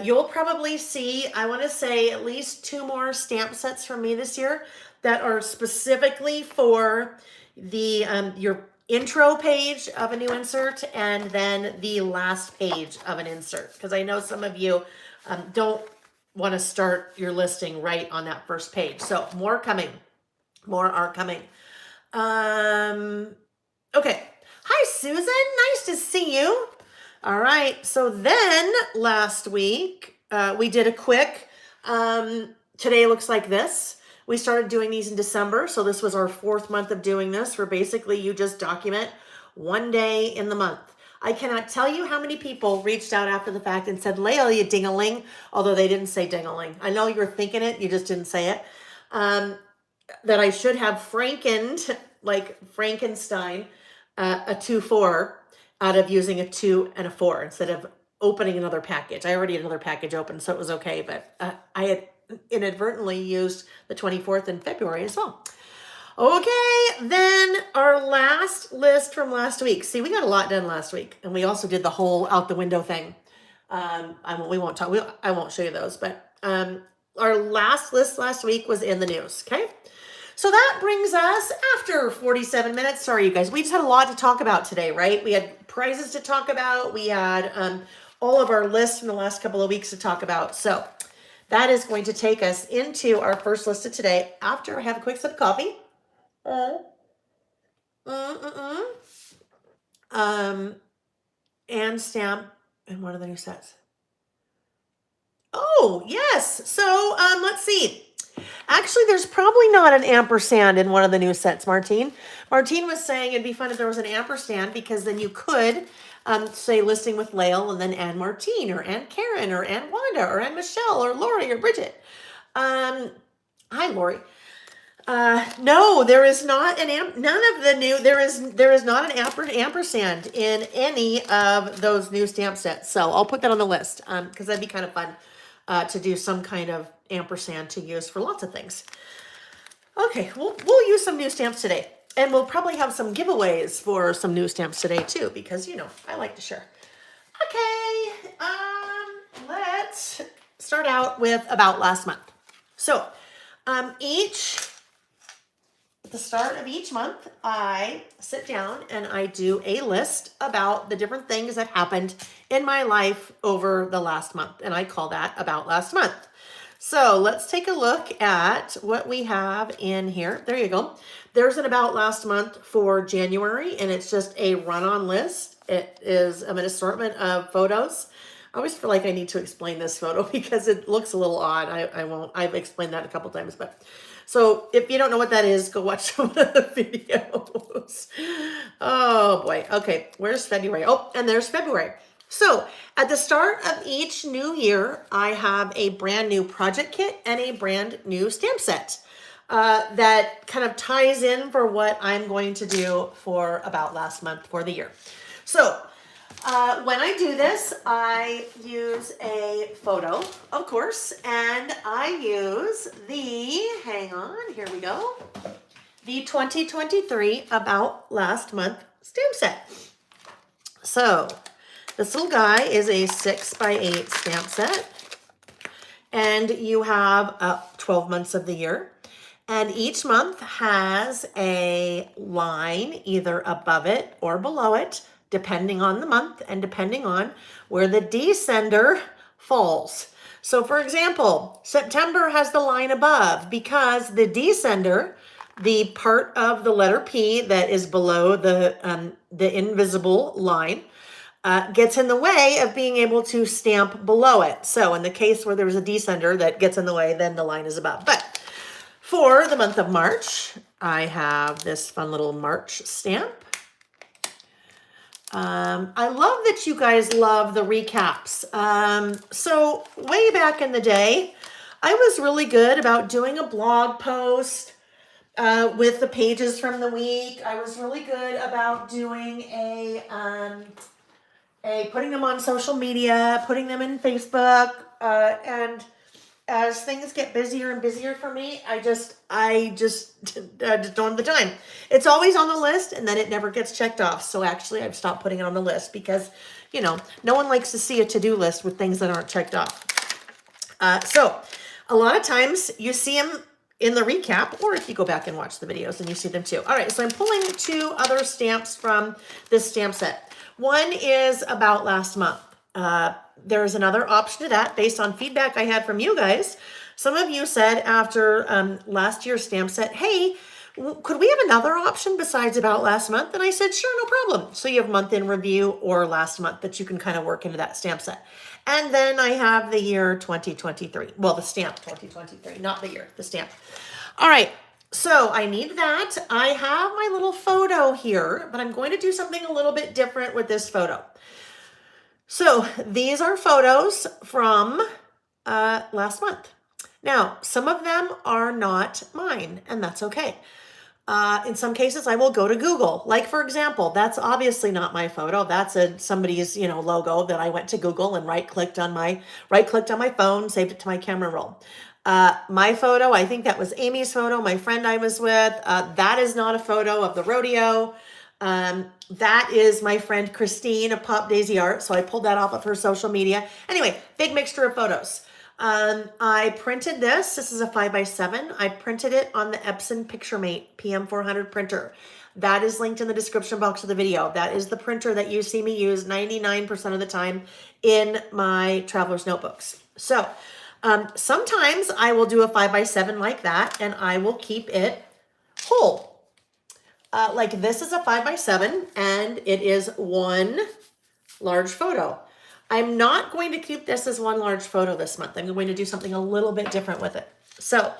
Speaker 1: You'll probably see, I want to say, at least 2 more stamp sets from me this year that are specifically for the your intro page of a new insert and then the last page of an insert. Because I know some of you don't want to start your listing right on that first page. So more coming, more are coming. Okay. Hi, Susan. Nice to see you. All right. So then last week, we did a quick, today looks like this. We started doing these in December. So this was our 4th month of doing this, where basically you just document one day in the month. I cannot tell you how many people reached out after the fact and said, Layla, you ding-a-ling, although they didn't say ding-a-ling. I know you're thinking it, you just didn't say it. That I should have frankened, like Frankenstein, a 2-4 out of using a 2 and a 4 instead of opening another package. I already had another package open, so it was okay, but I had inadvertently used the 24th in February as well. Okay, then our last list from last week. See, we got a lot done last week, and we also did the whole out the window thing. We won't talk. I won't show you those, but our last list last week was in the news. Okay, so that brings us after 47 minutes. Sorry, you guys. We just had a lot to talk about today, right? We had prizes to talk about. We had all of our lists from the last couple of weeks to talk about. So that is going to take us into our first list of today. After I have a quick sip of coffee. And stamp and one of the new sets. Oh, yes. So, let's see. Actually, there's probably not an ampersand in one of the new sets, Martine. Martine was saying it'd be fun if there was an ampersand, because then you could say listing with Lael and then Anne Martine or Anne Karen or Anne Wanda or Anne Michelle or Lori or Bridget. Hi, Lori. No, there is not none of the new, there is not an ampersand in any of those new stamp sets. So I'll put that on the list, because that'd be kind of fun, to do some kind of ampersand to use for lots of things. Okay, we'll use some new stamps today, and we'll probably have some giveaways for some new stamps today too, because I like to share. Okay, let's start out with about last month. So, at the start of each month, I sit down and I do a list about the different things that happened in my life over the last month. And I call that about last month. So let's take a look at what we have in here. There you go. There's an about last month for January, and it's just a run-on list. It is an assortment of photos. I always feel like I need to explain this photo because it looks a little odd. I won't. I've explained that a couple times, but so if you don't know what that is, go watch some of the videos. Oh boy. Okay, where's February? Oh, and there's February. So at the start of each new year, I have a brand new project kit and a brand new stamp set that kind of ties in for what I'm going to do for about last month for the year. So when I do this, I use a photo, of course, and I use hang on, here we go, the 2023 About Last Month stamp set. So this little guy is a 6x8 stamp set, and you have 12 months of the year, and each month has a line either above it or below it, depending on the month and depending on where the descender falls. So for example, September has the line above because the descender, the part of the letter P that is below the invisible line, gets in the way of being able to stamp below it. So in the case where there's a descender that gets in the way, then the line is above. But for the month of March, I have this fun little March stamp. I love that you guys love the recaps. So way back in the day, I was really good about doing a blog post with the pages from the week. I was really good about doing putting them on social media, putting them in Facebook, and as things get busier and busier for me, I just don't have the time. It's always on the list and then it never gets checked off. So actually I've stopped putting it on the list because, no one likes to see a to-do list with things that aren't checked off. So a lot of times you see them in the recap, or if you go back and watch the videos and you see them too. All right, so I'm pulling 2 other stamps from this stamp set. One is about last month. There's another option to that based on feedback I had from you guys. Some of you said after last year's stamp set, hey, could we have another option besides about last month? And I said, sure, no problem. So you have month in review or last month that you can kind of work into that stamp set. And then I have the year 2023. Well, the stamp 2023, not the year, the stamp. All right. So I need that. I have my little photo here, but I'm going to do something a little bit different with this photo. So these are photos from last month. Now, some of them are not mine, and that's okay. In some cases, I will go to Google. Like, for example, that's obviously not my photo. That's somebody's logo that I went to Google and right-clicked on my phone, saved it to my camera roll. My photo, I think that was Amy's photo, my friend I was with. That is not a photo of the rodeo. That is my friend Christine of Pop Daisy Art. So I pulled that off of her social media. Anyway, big mixture of photos. I printed this. This is a 5x7. I printed it on the Epson PictureMate PM400 printer. That is linked in the description box of the video. That is the printer that you see me use 99% of the time in my traveler's notebooks. So sometimes I will do a 5x7 like that, and I will keep it whole. Like this is a 5x7, and it is one large photo. I'm not going to keep this as one large photo this month. I'm going to do something a little bit different with it. So,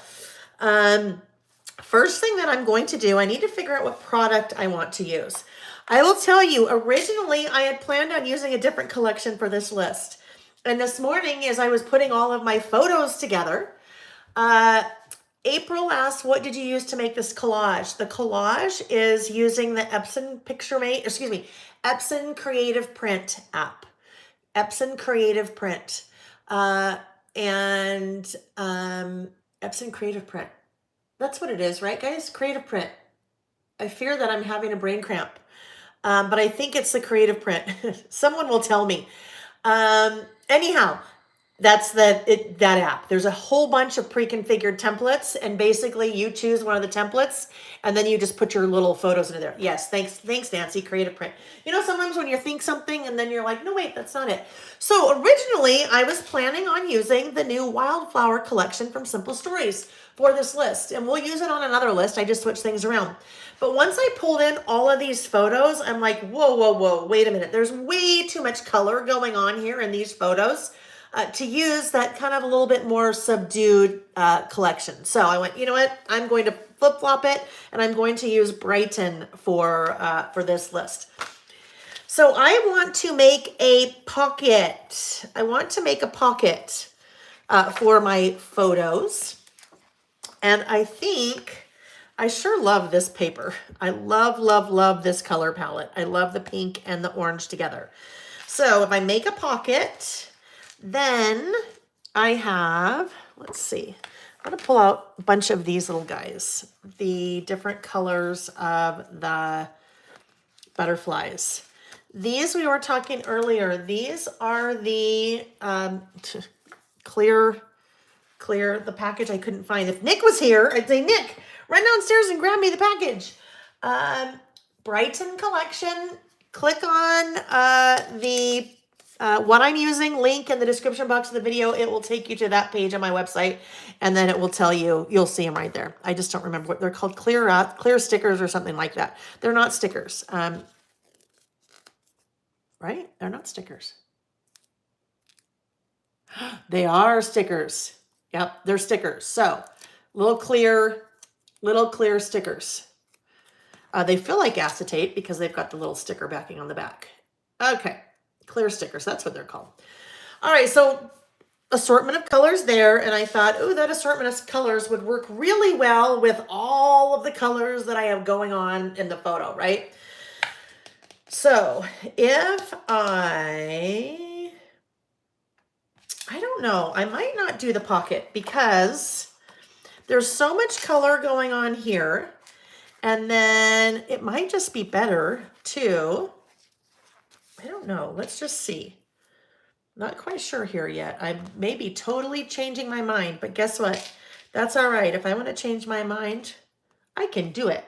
Speaker 1: first thing that I'm going to do, I need to figure out what product I want to use. I will tell you, originally I had planned on using a different collection for this list. And this morning, as I was putting all of my photos together, April asked, what did you use to make this collage? The collage is using the Epson Epson Creative Print app. Epson Creative Print. Epson Creative Print. That's what it is, right, guys? Creative Print. I fear that I'm having a brain cramp. But I think it's the Creative Print. Someone will tell me. Anyhow, that's that app. There's a whole bunch of pre-configured templates, and basically you choose one of the templates, and then you just put your little photos into there. Yes, thanks, Nancy. Creative Print. Sometimes when you think something and then you're like, no, wait, that's not it. So originally, I was planning on using the new Wildflower collection from Simple Stories for this list, and we'll use it on another list. I just switched things around. But once I pulled in all of these photos, I'm like, whoa, wait a minute. There's way too much color going on here in these photos. To use that kind of a little bit more subdued collection. So I went, you know what? I'm going to flip-flop it, and I'm going to use Brighton for this list. So I want to make a pocket. I want to make a pocket for my photos. And I think I sure love this paper. I love this color palette. I love the pink and the orange together. So if I make a pocket, then I have, let's see, I'm going to pull out a bunch of these little guys, the different colors of the butterflies. These we were talking earlier, these are the clear, the package I couldn't find. If Nick was here, I'd say, Nick, run downstairs and grab me the package. Brighton collection, click on the what I'm using, link in the description box of the video. It will take you to that page on my website, and then it will tell you, you'll see them right there. I just don't remember what they're called, clear stickers or something like that. They're not stickers. Right? They're not stickers. They are stickers. Yep, they're stickers. So, little clear stickers. They feel like acetate because they've got the little sticker backing on the back. Okay. Clear stickers, that's what they're called. All right, so assortment of colors there, and I thought, oh, that assortment of colors would work really well with all of the colors that I have going on in the photo, right? So if I don't know, I might not do the pocket because there's so much color going on here, and then it might just be better to, I don't know. Let's just see. Not quite sure here yet. I may be totally changing my mind, but guess what? That's all right. If I want to change my mind, I can do it.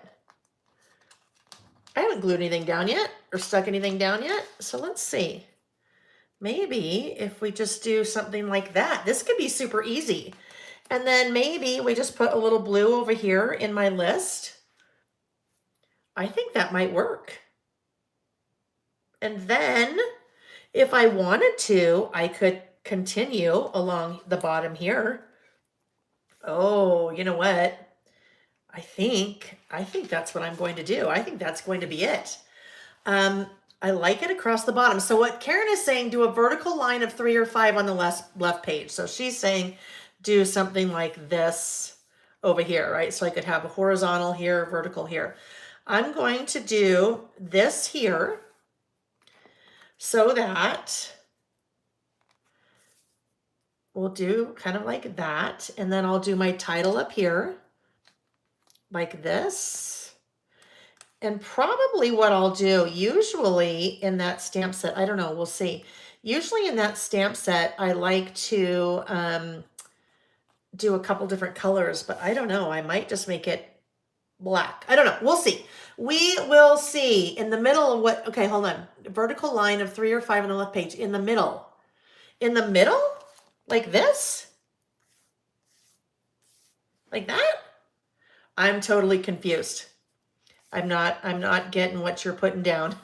Speaker 1: I haven't glued anything down yet or stuck anything down yet. So let's see. maybe if we just do something like that, this could be super easy. And then maybe we just put a little blue over here in my list. I think that might work. And then if I wanted to, I could continue along the bottom here. Oh, you know what? I think that's what I'm going to do. I think that's going to be it. I like it across the bottom. So what Karen is saying, do a vertical line of 3 or 5 on the left page. So she's saying do something like this over here, right? So I could have a horizontal here, vertical here. I'm going to do this here so that we'll do kind of like that. And then I'll do my title up here like this. And probably what I'll do, usually in that stamp set, I don't know, we'll see. Usually in that stamp set, I like to do a couple different colors, but I don't know. I might just make it black. I don't know. We'll see. We will see. In the middle of what, okay, hold on. Vertical line of 3 or 5 on the left page. In the middle. In the middle? Like this? Like that? I'm totally confused. I'm not getting what you're putting down.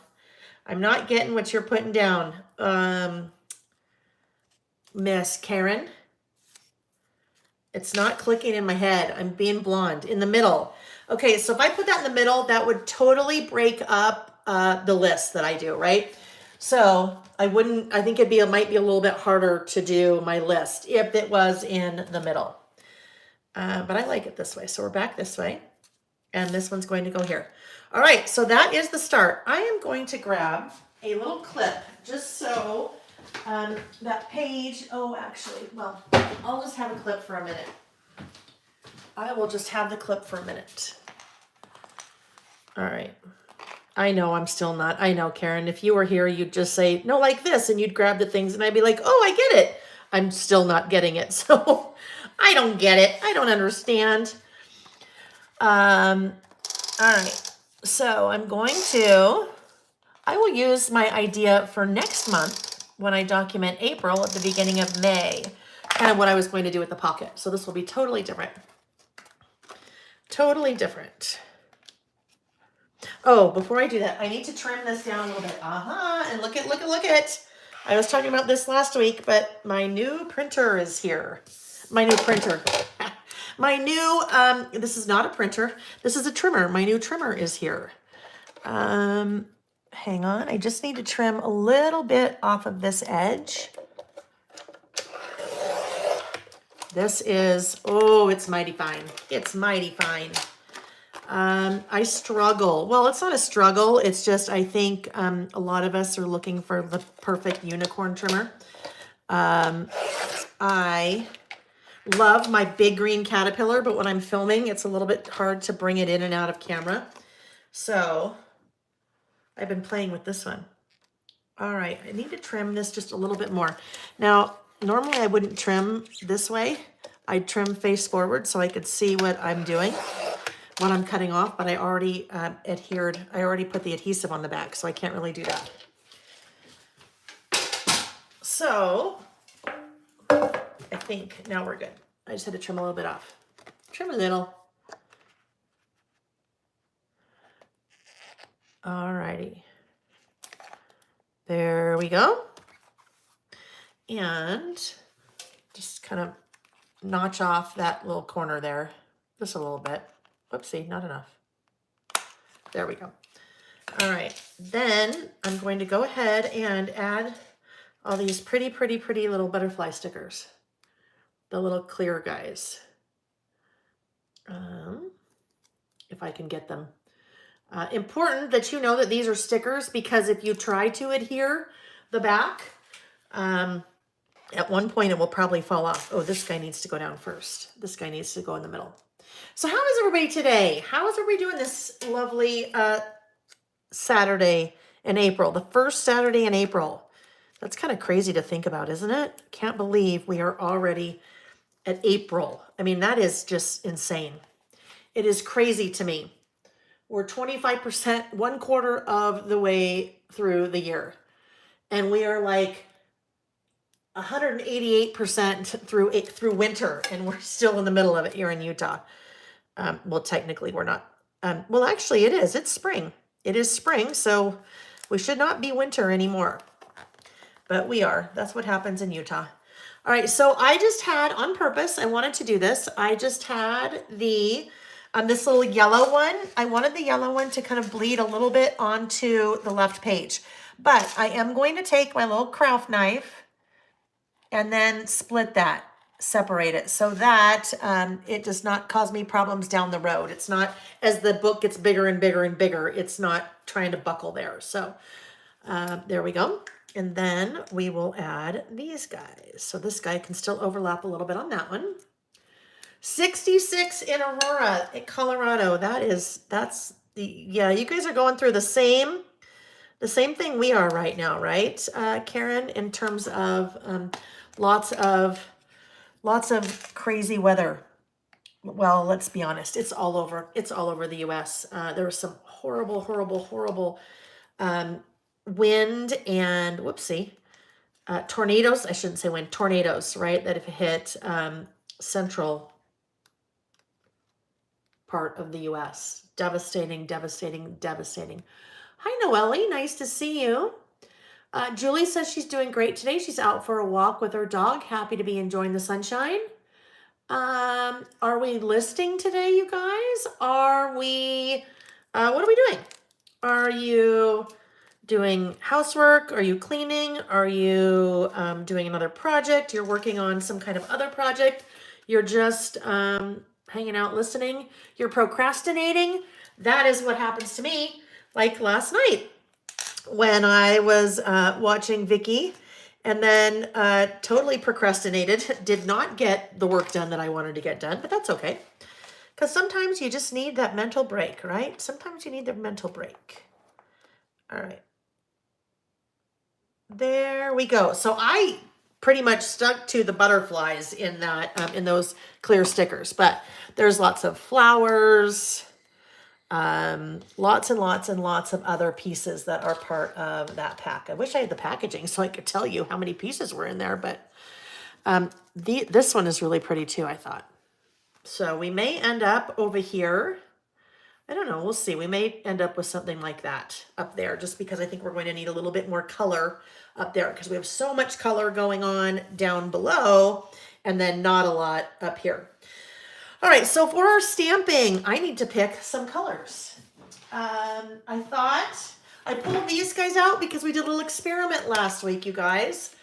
Speaker 1: I'm not getting what you're putting down. Miss Karen. It's not clicking in my head. I'm being blonde. In the middle. Okay, so if I put that in the middle, that would totally break up the list that I do, right? So I think it might be a little bit harder to do my list if it was in the middle. But I like it this way. So we're back this way. And this one's going to go here. All right, so that is the start. I am going to grab a little clip just so that page, well, I'll just have a clip for a minute. I will just have the clip for a minute. All right. I know I'm still not. I know, Karen, if you were here, you'd just say, no, like this, and you'd grab the things, and I'd be like, oh, I get it. I'm still not getting it. So I don't get it. I don't understand. All right. So I will use my idea for next month when I document April at the beginning of May, kind of what I was going to do with the pocket. So this will be totally different. Totally different. Oh, before I do that, I need to trim this down a little bit. And look at. I was talking about this last week, but my new printer is here. My new printer. My new, this is not a printer. This is a trimmer. My new trimmer is here. Hang on. I just need to trim a little bit off of this edge. This is, oh, it's mighty fine. It's mighty fine. I struggle. Well, it's not a struggle. It's just, I think a lot of us are looking for the perfect unicorn trimmer. I love my big green Caterpillar, but when I'm filming, it's a little bit hard to bring it in and out of camera. So I've been playing with this one. All right, I need to trim this just a little bit more. Now, normally I wouldn't trim this way. I'd trim face forward so I could see what I'm doing, what I'm cutting off, but I already I already put the adhesive on the back, so I can't really do that. So I think now we're good. I just had to trim a little bit off. Trim a little. All righty. There we go. And just kind of notch off that little corner there. Just a little bit. Whoopsie, not enough. There we go. All right. Then I'm going to go ahead and add all these pretty little butterfly stickers. The little clear guys. If I can get them. Important that you know that these are stickers, because if you try to adhere the back, at one point it will probably fall off. Oh, this guy needs to go down first. This guy needs to go in the middle. So how is everybody today? How is everybody doing this lovely Saturday in April? The first Saturday in April. That's kind of crazy to think about, isn't it? Can't believe we are already at April. I mean, that is just insane. It is crazy to me. We're 25%, 1/4 of the way through the year. And we are like 188% through winter, and we're still in the middle of it here in Utah. Well, technically we're not. Well, actually it is. It's spring. It is spring, so we should not be winter anymore. But we are. That's what happens in Utah. All right, so I just had, on purpose, I wanted to do this. I just had this little yellow one. I wanted the yellow one to kind of bleed a little bit onto the left page. But I am going to take my little craft knife and then split that, separate it, so that it does not cause me problems down the road. It's not, as the book gets bigger and bigger and bigger, it's not trying to buckle there. So there we go. And then we will add these guys. So this guy can still overlap a little bit on that one. 66 in Aurora, in Colorado. That's yeah, you guys are going through the same thing we are right now, right, Karen, in terms of lots of crazy weather. Well, let's be honest, it's all over the US. There was some horrible wind and tornadoes. I shouldn't say wind, tornadoes, right, that have hit central part of the US. Devastating. Hi, Noelle, nice to see you. Julie says she's doing great today. She's out for a walk with her dog. Happy to be enjoying the sunshine. Are we listing today, you guys? Are we, what are we doing? Are you doing housework? Are you cleaning? Are you doing another project? You're working on some kind of other project? You're just hanging out, listening? You're procrastinating? That is what happens to me, like last night when I was watching Vicky, and then totally procrastinated, did not get the work done that I wanted to get done, but that's okay. Because sometimes you just need that mental break, right? Sometimes you need the mental break. All right. There we go. So I pretty much stuck to the butterflies in that, in those clear stickers, but there's lots of flowers, lots and lots of other pieces that are part of that pack. I wish I had the packaging so I could tell you how many pieces were in there, but this one is really pretty too, I thought. So we may end up over here. I don't know, we'll see. We may end up with something like that up there, just because I think we're going to need a little bit more color up there, because we have so much color going on down below and then not a lot up here. All right, so for our stamping, I need to pick some colors. I thought I pulled these guys out because we did a little experiment last week, you guys.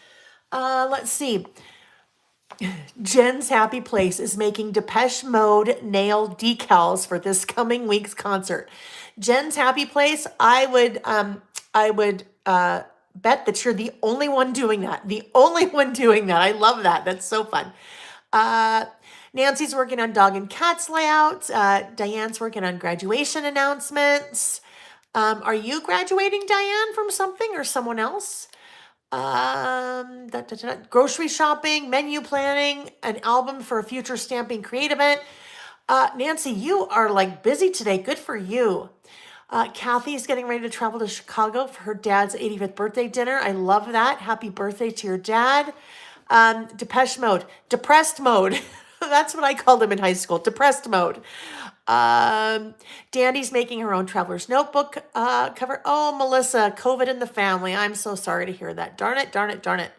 Speaker 1: Let's see. Jen's Happy Place is making Depeche Mode nail decals for this coming week's concert. Jen's Happy Place, I would bet that you're the only one doing that. The only one doing that. I love that. That's so fun. Nancy's working on dog and cats layouts. Diane's working on graduation announcements. Are you graduating, Diane, from something or someone else? Grocery shopping, menu planning, an album for a future stamping create event. Nancy, you are like busy today. Good for you. Kathy's getting ready to travel to Chicago for her dad's 85th birthday dinner. I love that. Happy birthday to your dad. Depeche Mode, depressed mode. That's what I called him in high school, depressed mode. Dandy's making her own traveler's notebook cover. Oh, Melissa, COVID in the family. I'm so sorry to hear that. Darn it.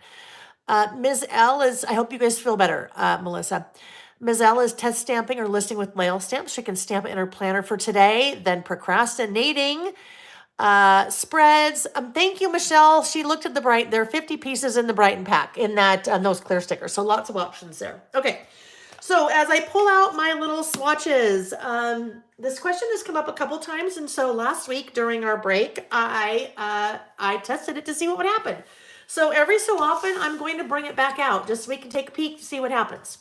Speaker 1: Ms. L is, I hope you guys feel better, Melissa. Ms. L is test stamping or listing with mail stamps. She can stamp it in her planner for today, then procrastinating. Spreads. Thank you, Michelle. She looked at the Bright. There are 50 pieces in the Brighton pack in that, those clear stickers. So lots of options there. Okay. So as I pull out my little swatches, this question has come up a couple times, and so last week during our break, I tested it to see what would happen. So every so often, I'm going to bring it back out just so we can take a peek to see what happens.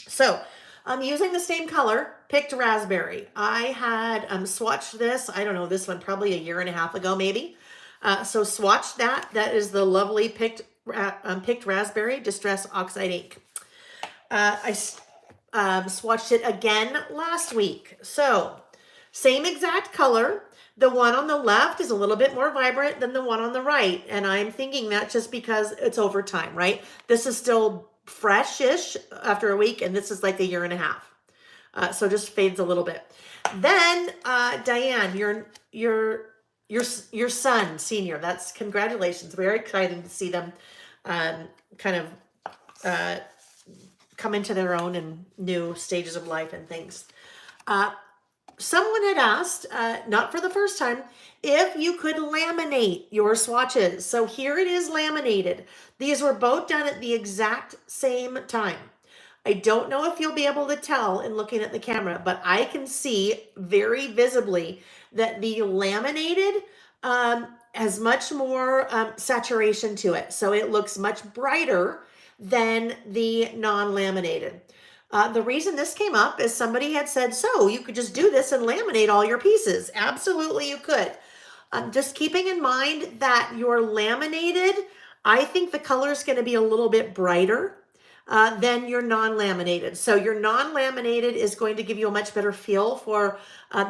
Speaker 1: So I'm using the same color, picked raspberry. I had swatched this, I don't know, this one probably a year and a half ago maybe. So swatched that. That is the lovely picked raspberry Distress Oxide ink. I swatched it again last week. So Same exact color. The one on the left is a little bit more vibrant than the one on the right. And I'm thinking that just because it's over time, right? This is still fresh-ish after a week, and this is like a year and a half. So just fades a little bit. Then Diane, your son, senior. That's congratulations. Very exciting to see them kind of come into their own and new stages of life and things. Someone had asked, not for the first time, if you could laminate your swatches. So here it is laminated. These were both done at the exact same time. I don't know if you'll be able to tell in looking at the camera, but I can see very visibly that the laminated has much more saturation to it. So it looks much brighter than the non-laminated. The reason this came up is somebody had said, so you could just do this and laminate all your pieces. Absolutely, you could. Just keeping in mind that your laminated, I think the color is going to be a little bit brighter than your non-laminated. So your non-laminated is going to give you a much better feel for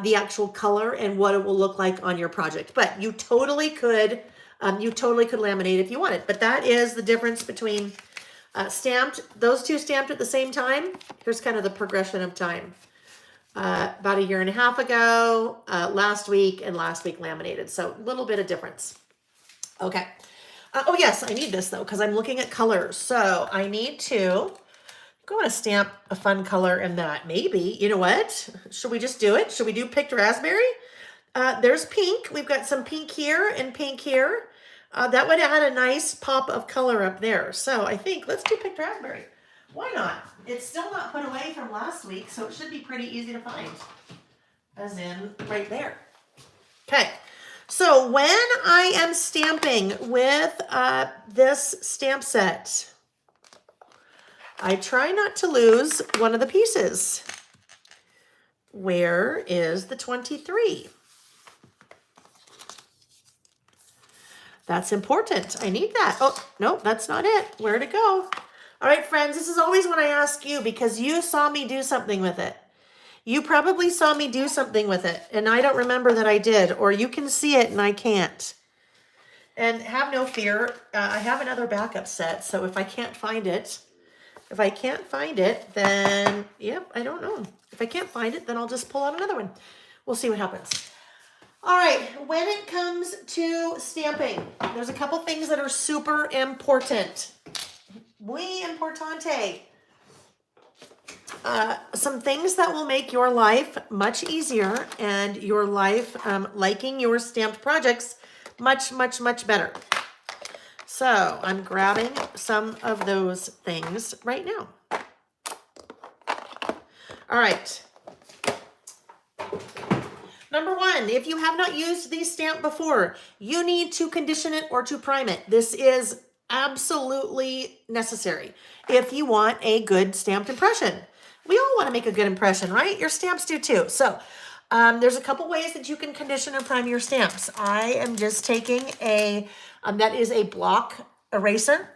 Speaker 1: the actual color and what it will look like on your project. But you totally could laminate if you wanted. But that is the difference between stamped, those two stamped at the same time. Here's kind of the progression of time. About a year and a half ago, last week, and last week laminated. So a little bit of difference. Okay. Oh yes, I need this though, because I'm looking at colors. So I need to go and stamp a fun color in that. Maybe, you know what? Should we just do it? Should we do picked raspberry? There's pink. We've got some pink here and pink here. That would add a nice pop of color up there. So I think let's do picked raspberry. Why not? It's still not put away from last week, so it should be pretty easy to find. As in right there. Okay. So when I am stamping with this stamp set, I try not to lose one of the pieces. Where is the 23? That's important. I need that. Oh, no, that's not it. Where'd it go? All right, friends, this is always when I ask you because you saw me do something with it. You probably saw me do something with it, and I don't remember that I did, or you can see it and I can't. And have no fear, I have another backup set, so if I can't find it, then, yep, I don't know. If I can't find it, then I'll just pull out another one. We'll see what happens. All right, when it comes to stamping, there's a couple things that are super important. Muy importante. Some things that will make your life much easier and your life liking your stamped projects much, much, much better. So I'm grabbing some of those things right now. All right. Number one, if you have not used the stamp before, you need to condition it or to prime it. This is absolutely necessary if you want a good stamped impression. We all want to make a good impression, right? Your stamps do too. So there's a couple ways that you can condition or prime your stamps. I am just taking that is a block eraser,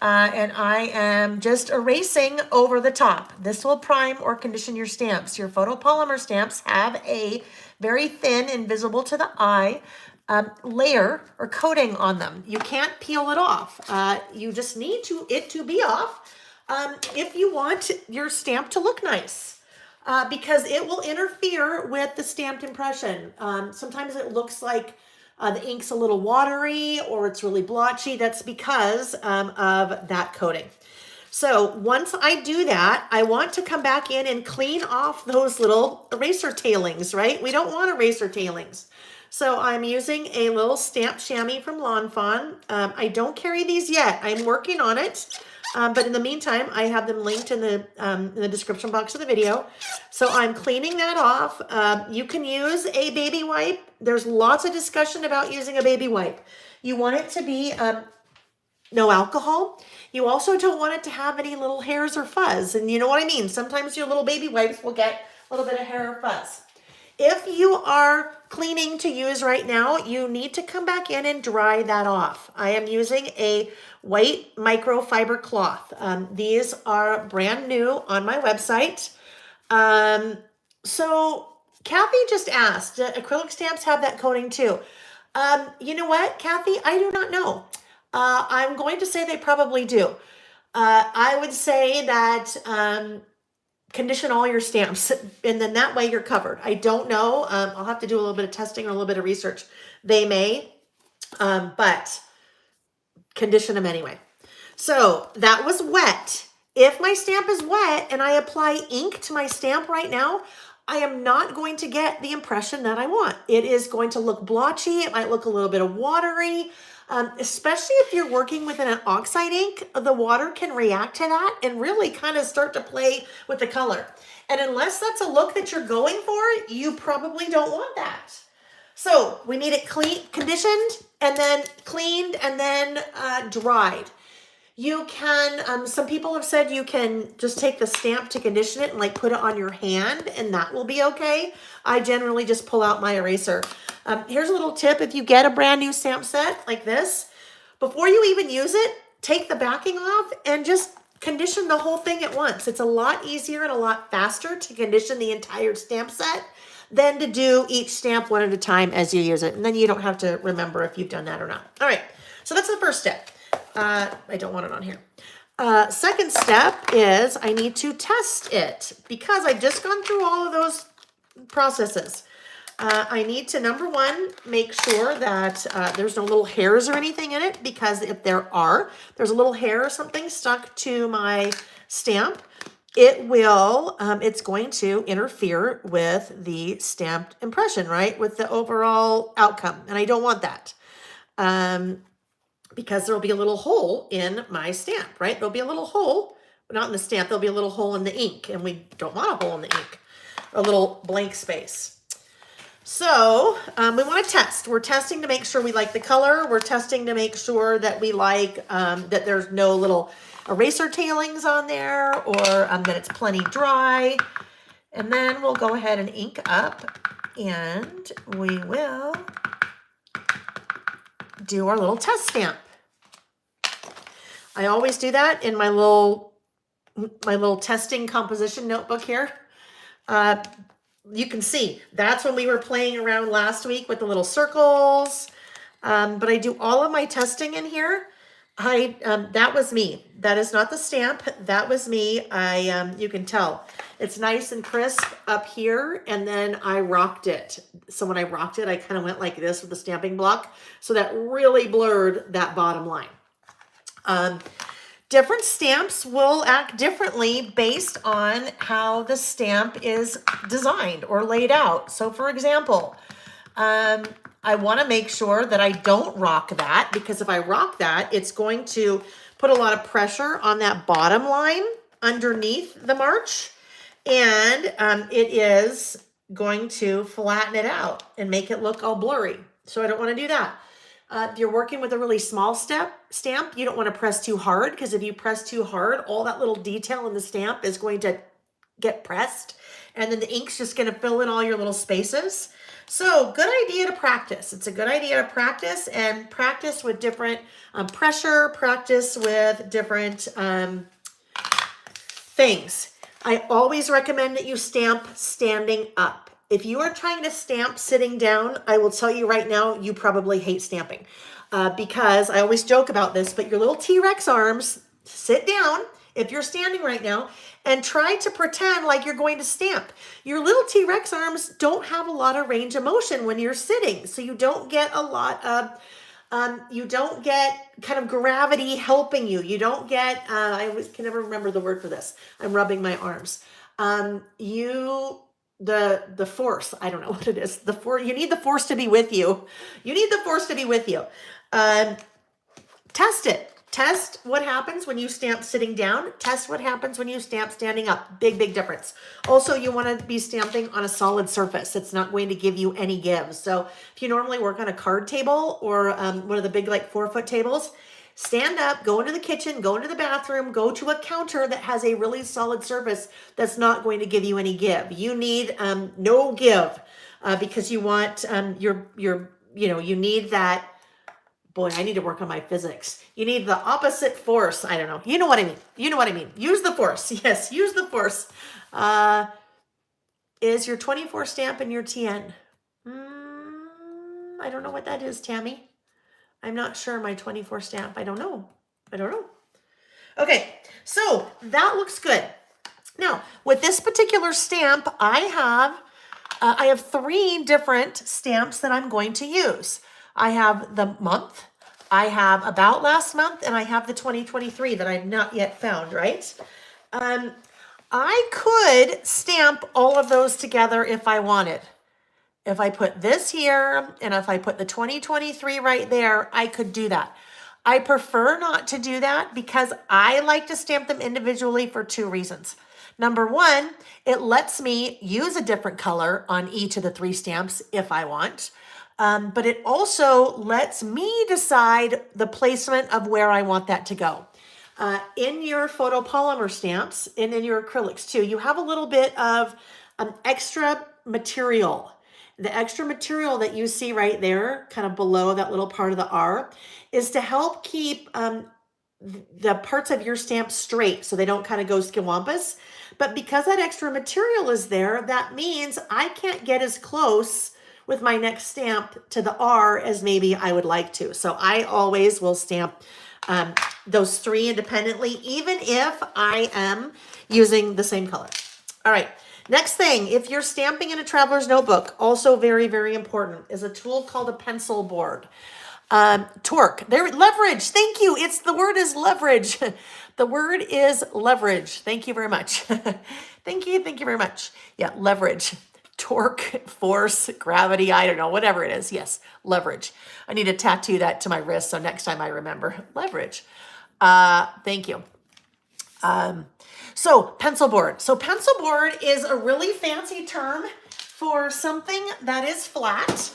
Speaker 1: and I am just erasing over the top. This will prime or condition your stamps. Your photopolymer stamps have a very thin and visible to the eye layer or coating on them. You can't peel it off. You just need it to be off if you want your stamp to look nice, because it will interfere with the stamped impression. Sometimes it looks like the ink's a little watery or it's really blotchy. That's because of that coating. So once I do that, I want to come back in and clean off those little eraser tailings, right? We don't want eraser tailings. So I'm using a little stamped chamois from Lawn Fawn. I don't carry these yet. I'm working on it. But in the meantime, I have them linked in the description box of the video. So I'm cleaning that off. You can use a baby wipe. There's lots of discussion about using a baby wipe. You want it to be no alcohol. You also don't want it to have any little hairs or fuzz. And you know what I mean? Sometimes your little baby wipes will get a little bit of hair or fuzz. If you are cleaning to use right now, you need to come back in and dry that off. I am using a white microfiber cloth. These are brand new on my website. So Kathy just asked, do acrylic stamps have that coating too? You know what, Kathy? I do not know. I'm going to say they probably do. I would say that condition all your stamps, and then that way you're covered. I don't know. I'll have to do a little bit of testing or a little bit of research. They may, but condition them anyway. So that was wet. If my stamp is wet and I apply ink to my stamp right now, I am not going to get the impression that I want. It is going to look blotchy. It might look a little bit of watery, especially if you're working with an oxide ink. The water can react to that and really kind of start to play with the color. And unless that's a look that you're going for, you probably don't want that. So we need it clean, conditioned, and then cleaned, and then dried. You can, some people have said you can just take the stamp to condition it and like put it on your hand, and that will be okay. I generally just pull out my eraser. Here's a little tip. If you get a brand new stamp set like this, before you even use it, take the backing off and just condition the whole thing at once. It's a lot easier and a lot faster to condition the entire stamp set than to do each stamp one at a time as you use it. And then you don't have to remember if you've done that or not. All right, so that's the first step. I don't want it on here. Second step is I need to test it because I've just gone through all of those processes. I need to, number one, make sure that there's no little hairs or anything in it, because if there's a little hair or something stuck to my stamp, it's going to interfere with the stamped impression, right? With the overall outcome. And I don't want that. Because there'll be a little hole in my stamp, right? There'll be a little hole, but not in the stamp. There'll be a little hole in the ink, and we don't want a hole in the ink, a little blank space. So we want to test. We're testing to make sure we like the color. We're testing to make sure that we like that there's no little eraser tailings on there, or that it's plenty dry. And then we'll go ahead and ink up, and we will do our little test stamp. I always do that in my little testing composition notebook here. You can see that's when we were playing around last week with the little circles. But I do all of my testing in here. That was me. That is not the stamp. That was me. You can tell it's nice and crisp up here, and then I rocked it. So when I rocked it, I kind of went like this with the stamping block. So that really blurred that bottom line. Different stamps will act differently based on how the stamp is designed or laid out. So for example, I want to make sure that I don't rock that, because if I rock that, it's going to put a lot of pressure on that bottom line underneath the march, and it is going to flatten it out and make it look all blurry. So I don't want to do that. If you're working with a really small stamp, you don't want to press too hard, because if you press too hard, all that little detail in the stamp is going to get pressed, and then the ink's just going to fill in all your little spaces. So good idea to practice. It's a good idea to practice, and practice with different pressure, practice with different things. I always recommend that you stamp standing up. If you are trying to stamp sitting down, I will tell you right now, you probably hate stamping, because I always joke about this, but your little T-Rex arms, sit down if you're standing right now and try to pretend like you're going to stamp. Your little T-Rex arms don't have a lot of range of motion when you're sitting, so you don't get a lot of you don't get kind of gravity helping you. You don't get, I always can never remember the word for this. I'm rubbing my arms. The force, I don't know what it is. You need the force to be with you. You need the force to be with you. Test it. Test what happens when you stamp sitting down. Test what happens when you stamp standing up. Big, big difference. Also, you want to be stamping on a solid surface. It's not going to give you any give. So if you normally work on a card table or one of the big like 4-foot tables, stand up, go into the kitchen, go into the bathroom, go to a counter that has a really solid surface that's not going to give you any give. You need no give because you want you need that. Boy, I need to work on my physics. You need the opposite force. I don't know. You know what I mean. You know what I mean. Use the force. Yes, use the force. is your 24 stamp and your TN. I don't know what that is, Tammy. I'm not sure my 24 stamp. I don't know. Okay, so that looks good. Now, with this particular stamp, I have 3 different stamps that I'm going to use. I have the month, I have about last month, and I have the 2023 that I've not yet found, right? I could stamp all of those together if I wanted. If I put this here and if I put the 2023 right there, I could do that. I prefer not to do that because I like to stamp them individually for 2 reasons. Number 1, it lets me use a different color on each of the 3 stamps if I want. But it also lets me decide the placement of where I want that to go. In your photopolymer stamps and in your acrylics too, you have a little bit of extra material. The extra material that you see right there, kind of below that little part of the R, is to help keep the parts of your stamp straight so they don't kind of go skiwampus. But because that extra material is there, that means I can't get as close with my next stamp to the R as maybe I would like to. So I always will stamp those 3 independently, even if I am using the same color. All right. Next thing, if you're stamping in a traveler's notebook, also very, very important, is a tool called a pencil board. Torque. There, leverage. Thank you. The word is leverage. The word is leverage. Thank you very much. Thank you very much. Yeah, leverage. Torque, force, gravity, I don't know, whatever it is. Yes, leverage. I need to tattoo that to my wrist so next time I remember. Leverage. Thank you. So pencil board. So pencil board is a really fancy term for something that is flat.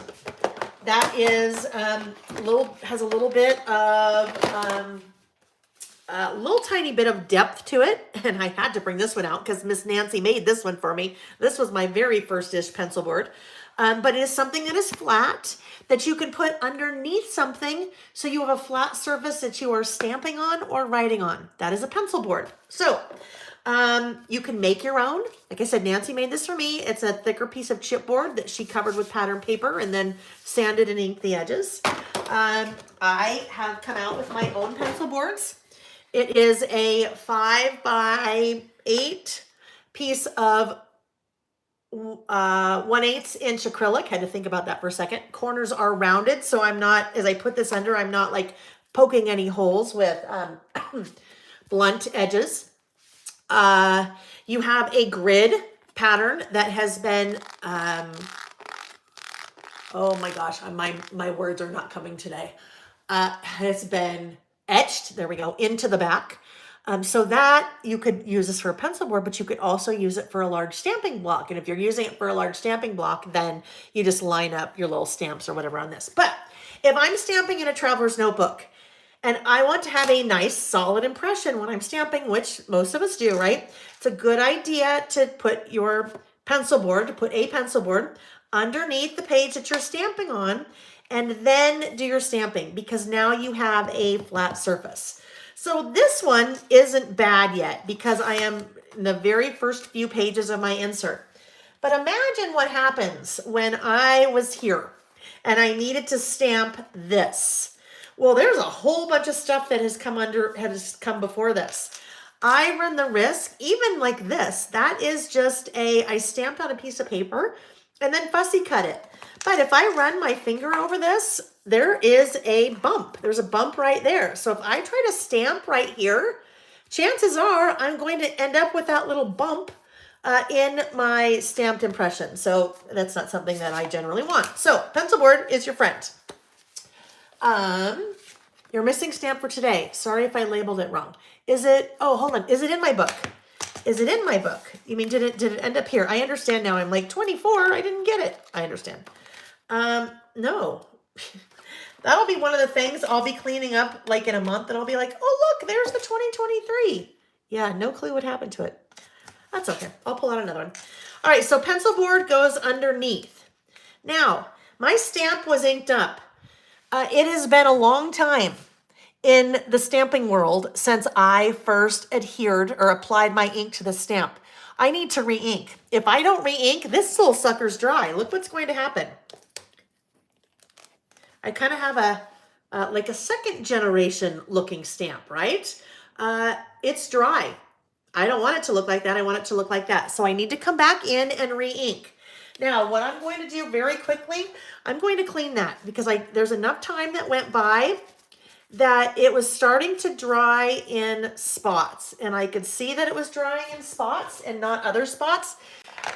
Speaker 1: That is has a little bit of a little tiny bit of depth to it. And I had to bring this one out because Miss Nancy made this one for me. This was my very first-ish pencil board. But it is something that is flat that you can put underneath something so you have a flat surface that you are stamping on or writing on. That is a pencil board. So you can make your own. Like I said, Nancy made this for me. It's a thicker piece of chipboard that she covered with pattern paper and then sanded and inked the edges. I have come out with my own pencil boards. It is a 5x8 piece of 1/8 inch acrylic. Had to think about that for a second. Corners are rounded, so I'm not, as I put this under, I'm not like poking any holes with blunt edges. You have a grid pattern that has been, oh my gosh, my words are not coming today. Has been etched, there we go, into the back. So that you could use this for a pencil board, but you could also use it for a large stamping block. And if you're using it for a large stamping block, then you just line up your little stamps or whatever on this. But if I'm stamping in a traveler's notebook and I want to have a nice solid impression when I'm stamping, which most of us do, right? It's a good idea to put your pencil board, to put a pencil board underneath the page that you're stamping on, and then do your stamping, because now you have a flat surface. So this one isn't bad yet because I am in the very first few pages of my insert. But imagine what happens when I was here and I needed to stamp this. Well, there's a whole bunch of stuff that has come before this. I run the risk, even like this, that is just I stamped on a piece of paper and then fussy cut it. But if I run my finger over this, there is a bump. There's a bump right there. So if I try to stamp right here, chances are I'm going to end up with that little bump in my stamped impression. So that's not something that I generally want. So pencil board is your friend. Your missing stamp for today. Sorry if I labeled it wrong. Is it, oh, hold on. Is it in my book? Is it in my book? You mean, did it end up here? I understand now. I'm like 24. I didn't get it. I understand. No. That'll be one of the things I'll be cleaning up like in a month, and I'll be like, oh, look, there's the 2023. Yeah, no clue what happened to it. That's okay. I'll pull out another one. All right, so pencil board goes underneath. Now, my stamp was inked up. It has been a long time in the stamping world since I first adhered or applied my ink to the stamp. I need to re-ink. If I don't re-ink, this little sucker's dry. Look what's going to happen. I kind of have like a second generation looking stamp, right? It's dry. I don't want it to look like that. I want it to look like that. So I need to come back in and re-ink. Now, what I'm going to do very quickly, I'm going to clean that because there's enough time that went by that it was starting to dry in spots. And I could see that it was drying in spots and not other spots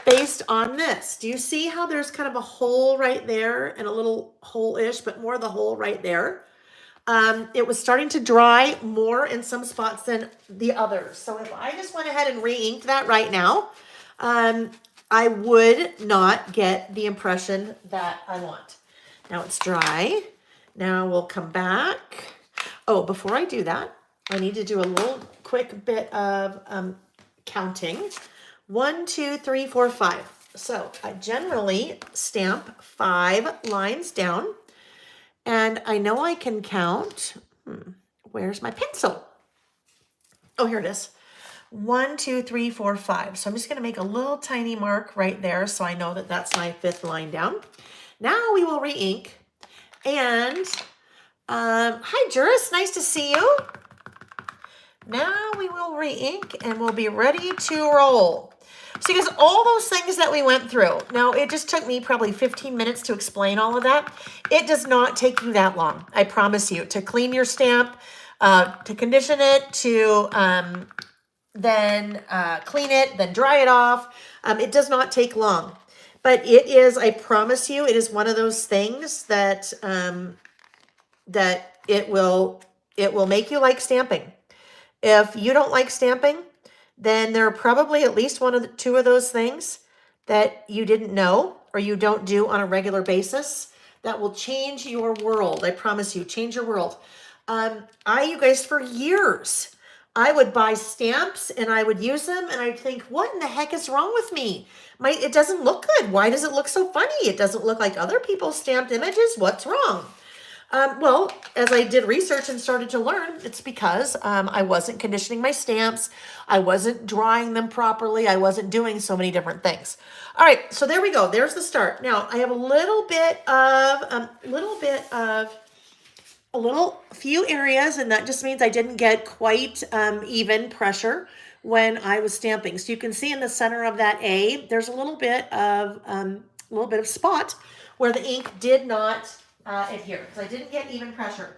Speaker 1: based on this. Do you see how there's kind of a hole right there and a little hole-ish, but more the hole right there? It was starting to dry more in some spots than the others. So if I just went ahead and re-inked that right now, I would not get the impression that I want. Now it's dry. Now we'll come back. Oh, before I do that, I need to do a little quick bit of counting. 1, 2, 3, 4, 5. So I generally stamp 5 lines down. And I know I can count. Where's my pencil? Oh, here it is. 1, 2, 3, 4, 5. So I'm just going to make a little tiny mark right there so I know that that's my 5th line down. Now we will re-ink. And hi, Juris. Nice to see you. Now we will re-ink and we'll be ready to roll. So because all those things that we went through, now it just took me probably 15 minutes to explain all of that. It does not take you that long, I promise you, to clean your stamp, to condition it, to then clean it, then dry it off. It does not take long. But it is, I promise you, it is one of those things that that it will make you like stamping. If you don't like stamping, then there are probably at least one of the 2 of those things that you didn't know or you don't do on a regular basis that will change your world. I promise you, change your world. You guys, for years, I would buy stamps and I would use them and I'd think, what in the heck is wrong with me? It doesn't look good. Why does it look so funny? It doesn't look like other people's stamped images. What's wrong? Well, as I did research and started to learn, it's because I wasn't conditioning my stamps. I wasn't drying them properly. I wasn't doing so many different things. All right, so there we go. There's the start. Now, I have a few areas, and that just means I didn't get quite even pressure when I was stamping. So you can see in the center of that A, there's a little bit of spot where the ink did not adhere, because I didn't get even pressure.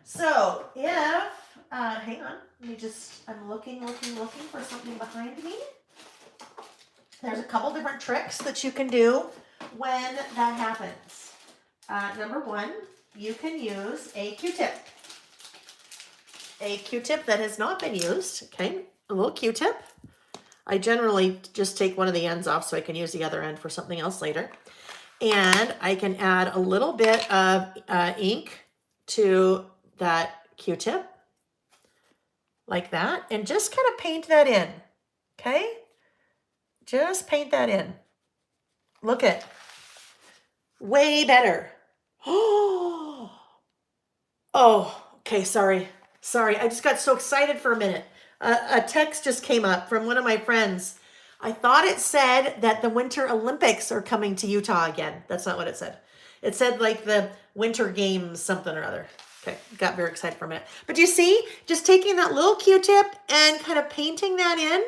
Speaker 1: So if, hang on, I'm looking for something behind me. There's a couple different tricks that you can do when that happens. Number 1, you can use a Q-tip. A Q-tip that has not been used, okay? A little Q-tip. I generally just take one of the ends off so I can use the other end for something else later. And I can add a little bit of ink to that Q-tip, like that, and just kind of paint that in, okay? Just paint that in. Look at, way better. Oh, okay, sorry. I just got so excited for a minute. A text just came up from one of my friends. I thought it said that the Winter Olympics are coming to Utah again. That's not what it said. It said like the Winter Games something or other. Okay, got very excited for a minute. But you see, just taking that little Q-tip and kind of painting that in,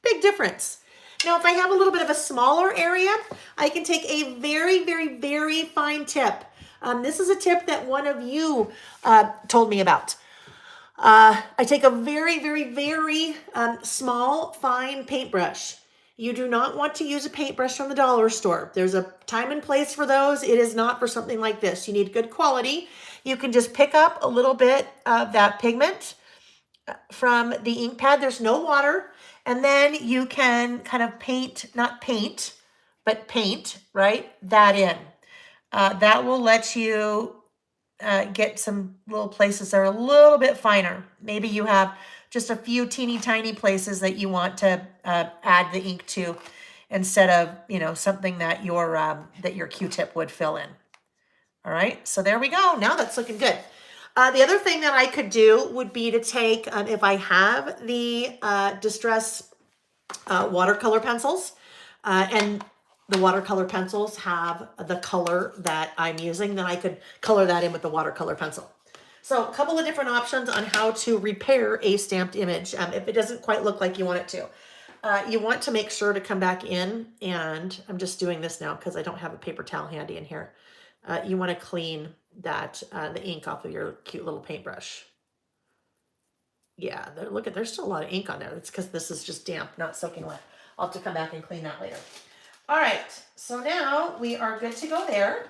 Speaker 1: big difference. Now, if I have a little bit of a smaller area, I can take a very, very, very fine tip. This is a tip that one of you told me about. I take a very, very, very small, fine paintbrush. You do not want to use a paintbrush from the dollar store. There's a time and place for those. It is not for something like this. You need good quality. You can just pick up a little bit of that pigment from the ink pad. There's no water. And then you can kind of paint, right, that in. That will let you get some little places that are a little bit finer. Maybe you have just a few teeny tiny places that you want to add the ink to instead of, something that your Q-tip would fill in. All right, so there we go. Now that's looking good. The other thing that I could do would be to take, if I have the Distress watercolor pencils. And the watercolor pencils have the color that I'm using. Then I could color that in with the watercolor pencil. So a couple of different options on how to repair a stamped image if it doesn't quite look like you want it to. You want to make sure to come back in, and I'm just doing this now because I don't have a paper towel handy in here. You want to clean that the ink off of your cute little paintbrush. Yeah, look at, there's still a lot of ink on there. It's because this is just damp, not soaking wet. I'll have to come back and clean that later. All right, so now we are good to go there.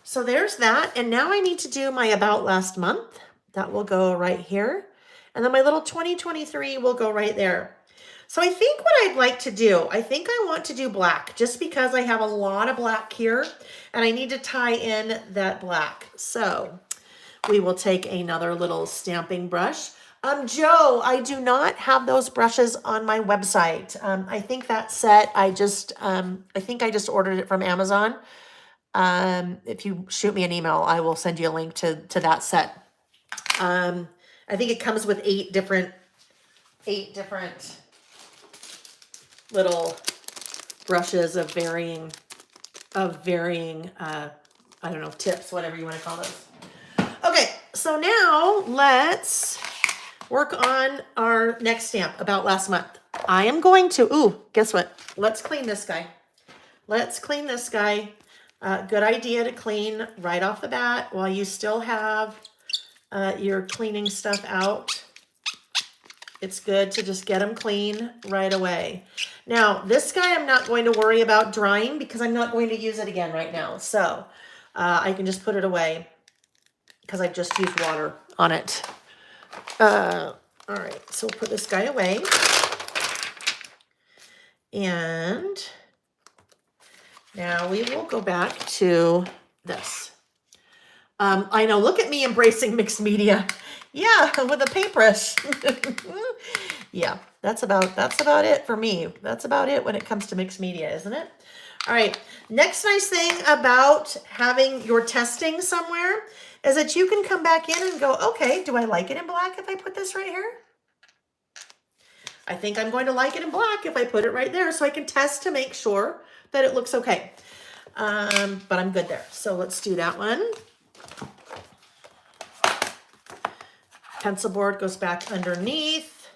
Speaker 1: So there's that, and now I need to do my about last month. That will go right here. And then my little 2023 will go right there. So I think what I'd like to do, I think I want to do black just because I have a lot of black here and I need to tie in that black. So we will take another little stamping brush. Joe, I do not have those brushes on my website. I think that set, I think I just ordered it from Amazon. If you shoot me an email, I will send you a link to that set. I think it comes with eight different little brushes of varying, I don't know, tips, whatever you want to call those. Okay, so now let's work on our next stamp about last month. I am going to, guess what? Let's clean this guy. Let's clean this guy. Good idea to clean right off the bat while you still have your cleaning stuff out. It's good to just get them clean right away. Now, this guy I'm not going to worry about drying because I'm not going to use it again right now. So I can just put it away because I just used water on it. All right, so we'll put this guy away. And now we will go back to this. I know, look at me embracing mixed media. Yeah, with a paintbrush. Yeah, that's about it for me. That's about it when it comes to mixed media, isn't it? All right, next nice thing about having your testing somewhere is that you can come back in and go, okay, do I like it in black if I put this right here? I think I'm going to like it in black if I put it right there so I can test to make sure that it looks okay. But I'm good there. So let's do that one. Pencil board goes back underneath.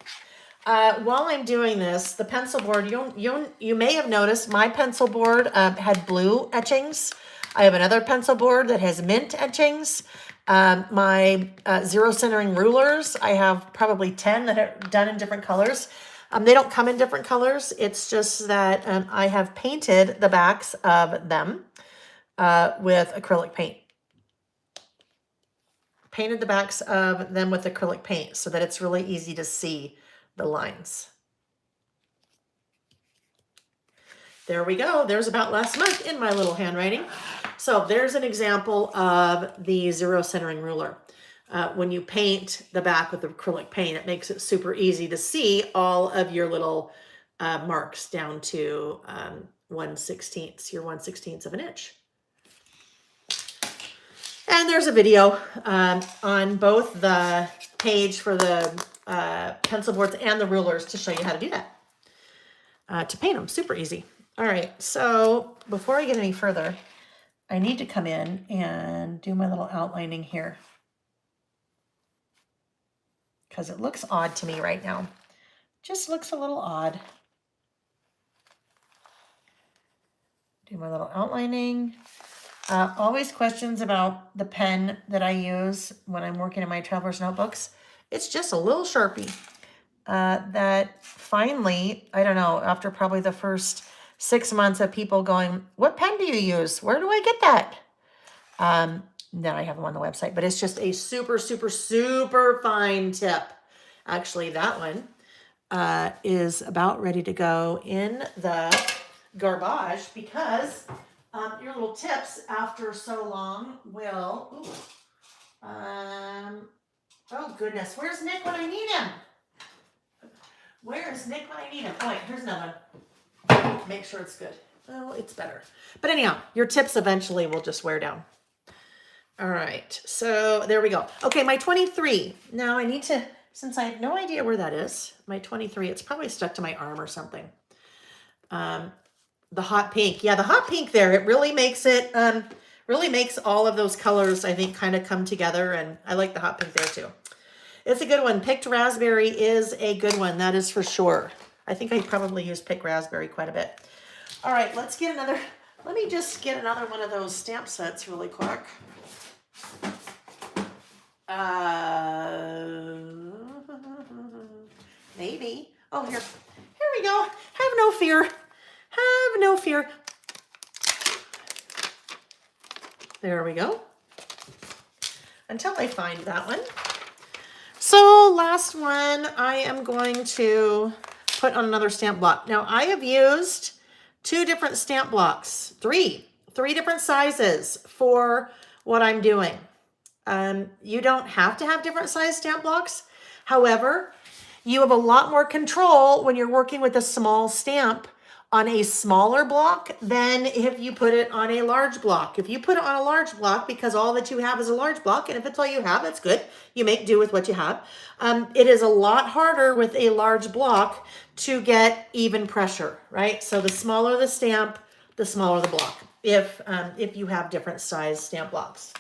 Speaker 1: While I'm doing this, the pencil board, you may have noticed my pencil board had blue etchings. I have another pencil board that has mint etchings. My zero centering rulers, I have probably 10 that are done in different colors. They don't come in different colors. It's just that I have painted the backs of them with acrylic paint. Painted the backs of them with acrylic paint so that it's really easy to see the lines. There we go. There's about last month in my little handwriting. So there's an example of the zero centering ruler. When you paint the back with acrylic paint, it makes it super easy to see all of your little marks down to 1/16, your 1/16 of an inch. And there's a video on both the page for the pencil boards and the rulers to show you how to do that. To paint them, super easy. All right, so before I get any further, I need to come in and do my little outlining here because it looks odd to me right now. Just looks a little odd. Do my little outlining. Always questions about the pen that I use when I'm working in my traveler's notebooks. It's just a little Sharpie that finally, I don't know, after probably the first 6 months of people going, what pen do you use? Where do I get that? Then I have them on the website, but it's just a super, super, super fine tip. Actually, that one is about ready to go in the garbage because your little tips after so long will, oh goodness, where's Nick when I need him? Where is Nick when I need him? Oh wait, here's another one. Make sure it's good. Oh, it's better. But anyhow, your tips eventually will just wear down. All right, so there we go. Okay, my 23. Now I need to since I have no idea where that is, my 23, it's probably stuck to my arm or something. The hot pink. Yeah, the hot pink there, it really makes it, really makes all of those colors, I think, kind of come together. And I like the hot pink there too. It's a good one. Picked Raspberry is a good one. That is for sure. I think I probably use Picked Raspberry quite a bit. All right, let's get another, let me just get another one of those stamp sets really quick. Maybe. Oh, here we go. Have no fear. Have no fear. There we go. Until I find that one. So last one, I am going to put on another stamp block. Now I have used 2 different stamp blocks, three different sizes for what I'm doing. You don't have to have different size stamp blocks. However, you have a lot more control when you're working with a small stamp on a smaller block than if you put it on a large block. If you put it on a large block, because all that you have is a large block, and if it's all you have, that's good. You make do with what you have. It is a lot harder with a large block to get even pressure, right? So the smaller the stamp, the smaller the block, if you have different size stamp blocks.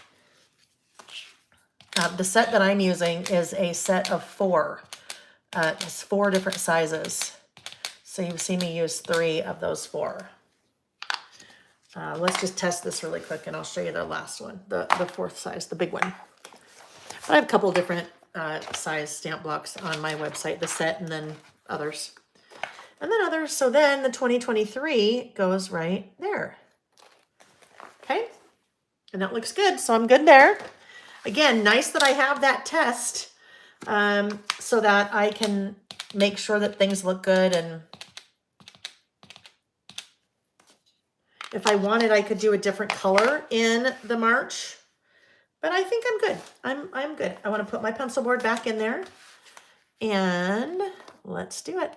Speaker 1: The set that I'm using is a set of 4. It's 4 different sizes. So you've seen me use 3 of those 4. Let's just test this really quick and I'll show you the last one, the 4th size, the big one. But I have a couple different size stamp blocks on my website, the set and then others. And then others, so then the 2023 goes right there. Okay, and that looks good, so I'm good there. Again, nice that I have that test so that I can make sure that things look good. And if I wanted, I could do a different color in the March, but I think I'm good. I'm good. I want to put my pencil board back in there and let's do it.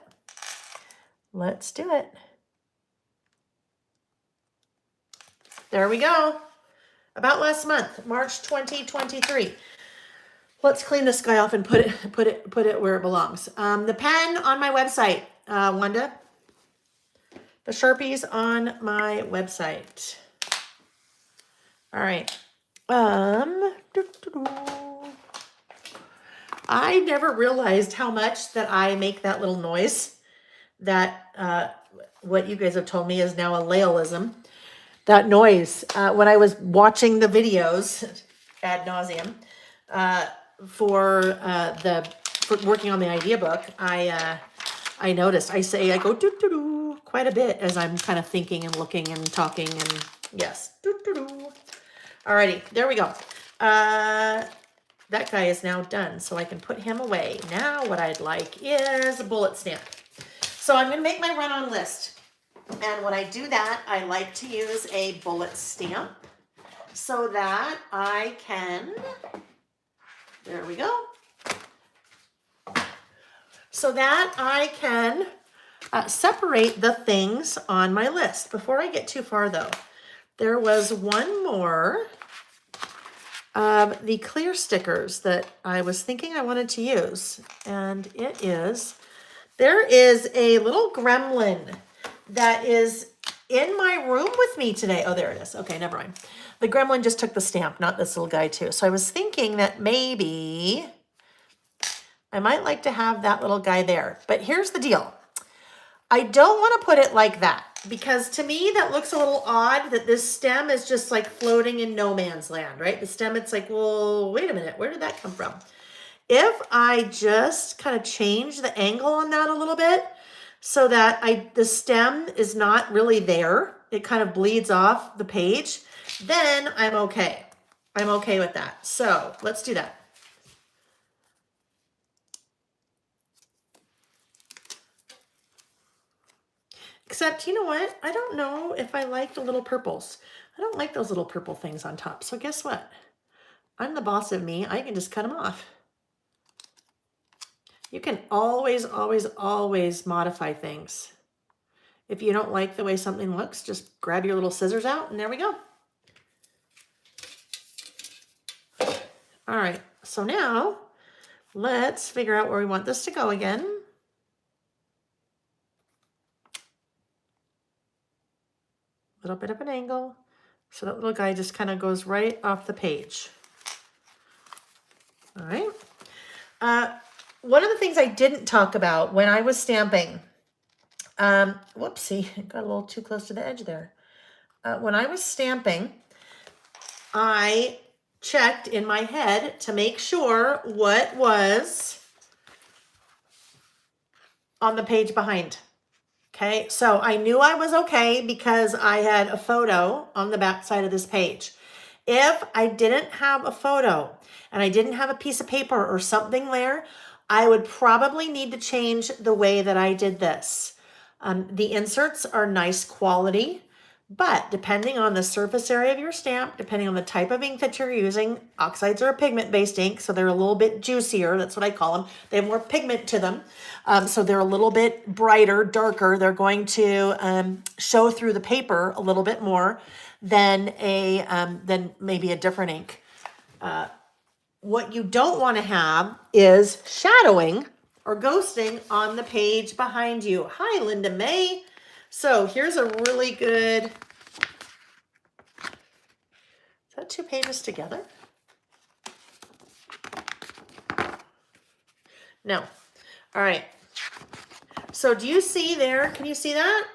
Speaker 1: Let's do it. There we go. About last month, March 2023. Let's clean this guy off and put it where it belongs. The pen on my website, Wanda. The Sharpies on my website. All right. I never realized how much that I make that little noise. That what you guys have told me is now a Laelism. That noise when I was watching the videos ad nauseum for working on the idea book, I noticed I go doo doo doo quite a bit as I'm kind of thinking and looking and talking and yes doo doo doo. Alrighty, there we go. That guy is now done, so I can put him away. Now what I'd like is a bullet stamp. So I'm going to make my run-on list. And when I do that, I like to use a bullet stamp so that I can, there we go, so that I can separate the things on my list. Before I get too far though, there was one more of the clear stickers that I was thinking I wanted to use. And it is, there is a little gremlin that is in my room with me today. Oh, there it is. Okay, never mind. The gremlin just took the stamp, not this little guy too. So I was thinking that maybe I might like to have that little guy there. But here's the deal. I don't want to put it like that because to me that looks a little odd that this stem is just like floating in no man's land, right? The stem, it's like, well, wait a minute. Where did that come from? If I just kind of change the angle on that a little bit so that the stem is not really there, it kind of bleeds off the page, then I'm okay. I'm okay with that. So let's do that. Except, you know what? I don't know if I like the little purples. I don't like those little purple things on top. So guess what? I'm the boss of me. I can just cut them off. You can always, always, always modify things. If you don't like the way something looks, just grab your little scissors out and there we go. All right, so now Let's figure out where we want this to go again. A little bit of an angle. So that little guy just kind of goes right off the page. All right. One of the things I didn't talk about when I was stamping, whoopsie, got a little too close to the edge there. When I was stamping, I checked in my head to make sure what was on the page behind. Okay, so I knew I was okay because I had a photo on the back side of this page. If I didn't have a photo and I didn't have a piece of paper or something there, I would probably need to change the way that I did this. The inserts are nice quality, but depending on the surface area of your stamp, depending on the type of ink that you're using, oxides are a pigment-based ink, so they're a little bit juicier. That's what I call them. They have more pigment to them, so they're a little bit brighter, darker. They're going to show through the paper a little bit more than maybe a different ink. What you don't want to have is shadowing or ghosting on the page behind you. Hi, Linda May. So here's a really good, is that 2 pages together? No. All right. So do you see there, can you see that?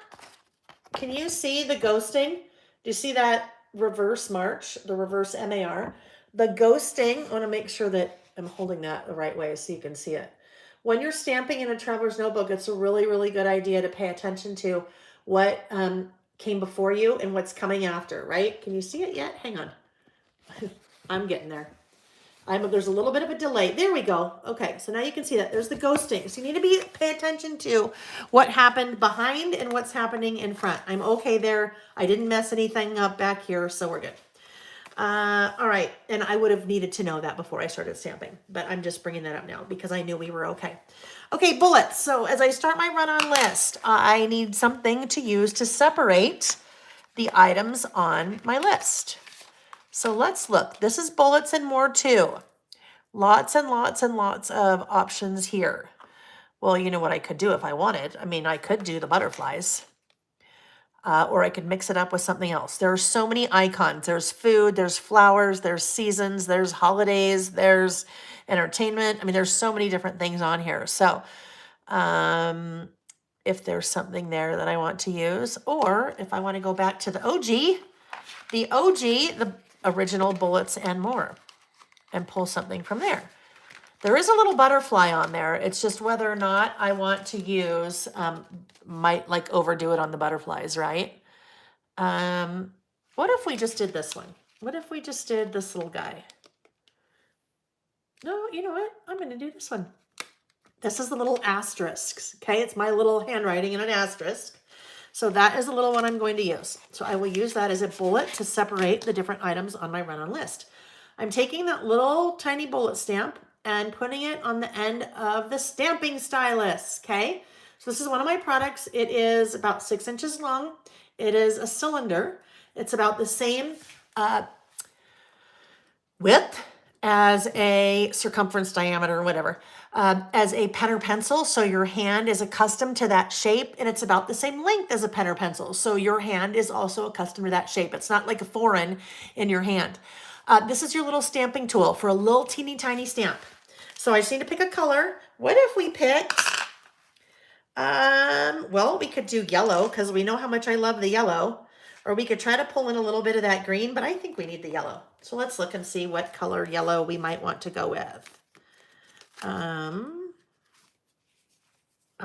Speaker 1: Can you see the ghosting? Do you see that reverse march, the reverse MAR? The ghosting, I want to make sure that I'm holding that the right way so you can see it. When you're stamping in a traveler's notebook, it's a really, really good idea to pay attention to what came before you and what's coming after, right? Can you see it yet? Hang on. I'm getting there. There's a little bit of a delay. There we go. Okay, so now you can see that. There's the ghosting. So you need to pay attention to what happened behind and what's happening in front. I'm okay there. I didn't mess anything up back here, so we're good. All right, and I would have needed to know that before I started stamping, but I'm just bringing that up now because I knew we were okay. Okay, bullets. So as I start my run-on list, I need something to use to separate the items on my list. So let's look. This is bullets and more too. Lots and lots and lots of options here. Well, you know what I could do if I wanted. I mean, I could do the butterflies. Or I could mix it up with something else. There are so many icons. There's food, there's flowers, there's seasons, there's holidays, there's entertainment. I mean, there's so many different things on here. So if there's something there that I want to use, or if I want to go back to the OG, the original bullets and more, and pull something from there. There is a little butterfly on there. It's just whether or not I want to use, might like overdo it on the butterflies, right? What if we just did this one? What if we just did this little guy? No, you know what? I'm going to do this one. This is the little asterisks, okay? It's my little handwriting in an asterisk. So that is the little one I'm going to use. So I will use that as a bullet to separate the different items on my run-on list. I'm taking that little tiny bullet stamp and putting it on the end of the stamping stylus, okay? So this is one of my products. It is about 6 inches long. It is a cylinder. It's about the same width as a circumference diameter or whatever, as a pen or pencil. So your hand is accustomed to that shape, and it's about the same length as a pen or pencil. So your hand is also accustomed to that shape. It's not like a foreign in your hand. This is your little stamping tool for a little teeny tiny stamp. So I just need to pick a color. What if we picked, well, we could do yellow because we know how much I love the yellow, or we could try to pull in a little bit of that green, but I think we need the yellow. So let's look and see what color yellow we might want to go with. A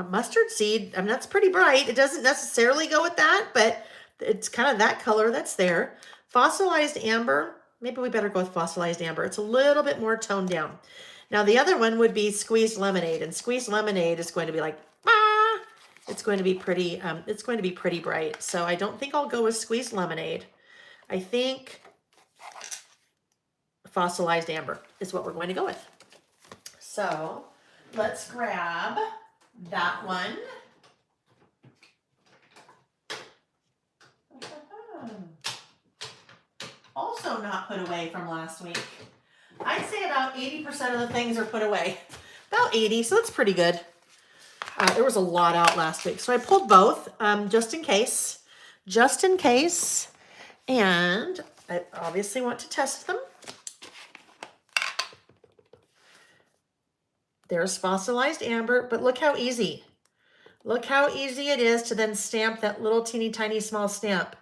Speaker 1: mustard seed, I mean, that's pretty bright. It doesn't necessarily go with that, but it's kind of that color that's there. Fossilized amber, maybe we better go with fossilized amber. It's a little bit more toned down. Now the other one would be squeezed lemonade, and squeezed lemonade is going to be like, ah! It's going to be pretty, bright. So I don't think I'll go with squeezed lemonade. I think fossilized amber is what we're going to go with. So let's grab that one. Also not put away from last week. I'd say about 80% of the things are put away. about 80, so that's pretty good. There was a lot out last week, so I pulled both just in case. And I obviously want to test them. There's fossilized amber, but look how easy. Look how easy it is to then stamp that little teeny tiny small stamp.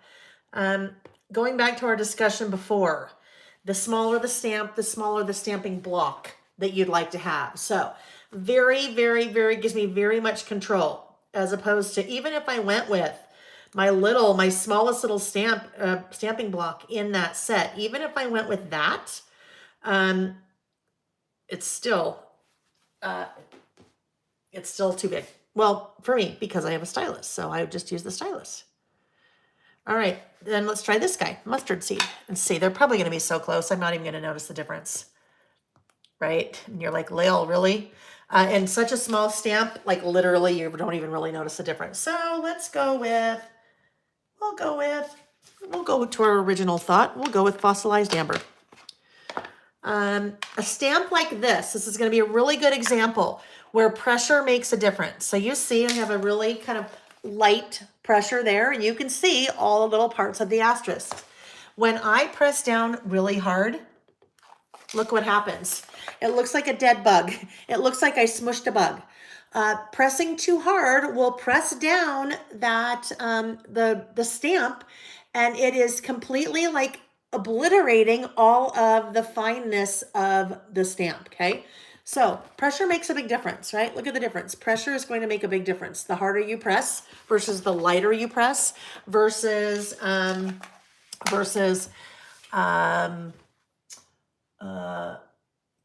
Speaker 1: Going back to our discussion before, the smaller the stamp, the smaller the stamping block that you'd like to have. So very, very, very, gives me very much control, as opposed to, even if I went with my smallest little stamping block in that set, even if I went with that, it's still too big. Well, for me, because I have a stylus, so I would just use the stylus. All right, then let's try this guy, mustard seed, and see. They're probably going to be so close, I'm not even going to notice the difference, right? And you're like, Lael, really? And such a small stamp, like literally, you don't even really notice the difference. So let's go with, we'll go to our original thought. We'll go with fossilized amber. A stamp like this is going to be a really good example where pressure makes a difference. So you see I have a really kind of light pressure there, and you can see all the little parts of the asterisk. When I press down really hard, look what happens. It looks like a dead bug. It looks like I smushed a bug. Pressing too hard will press down that the stamp, and it is completely like obliterating all of the fineness of the stamp, okay? So pressure makes a big difference, right? Look at the difference. Pressure is going to make a big difference. The harder you press versus the lighter you press versus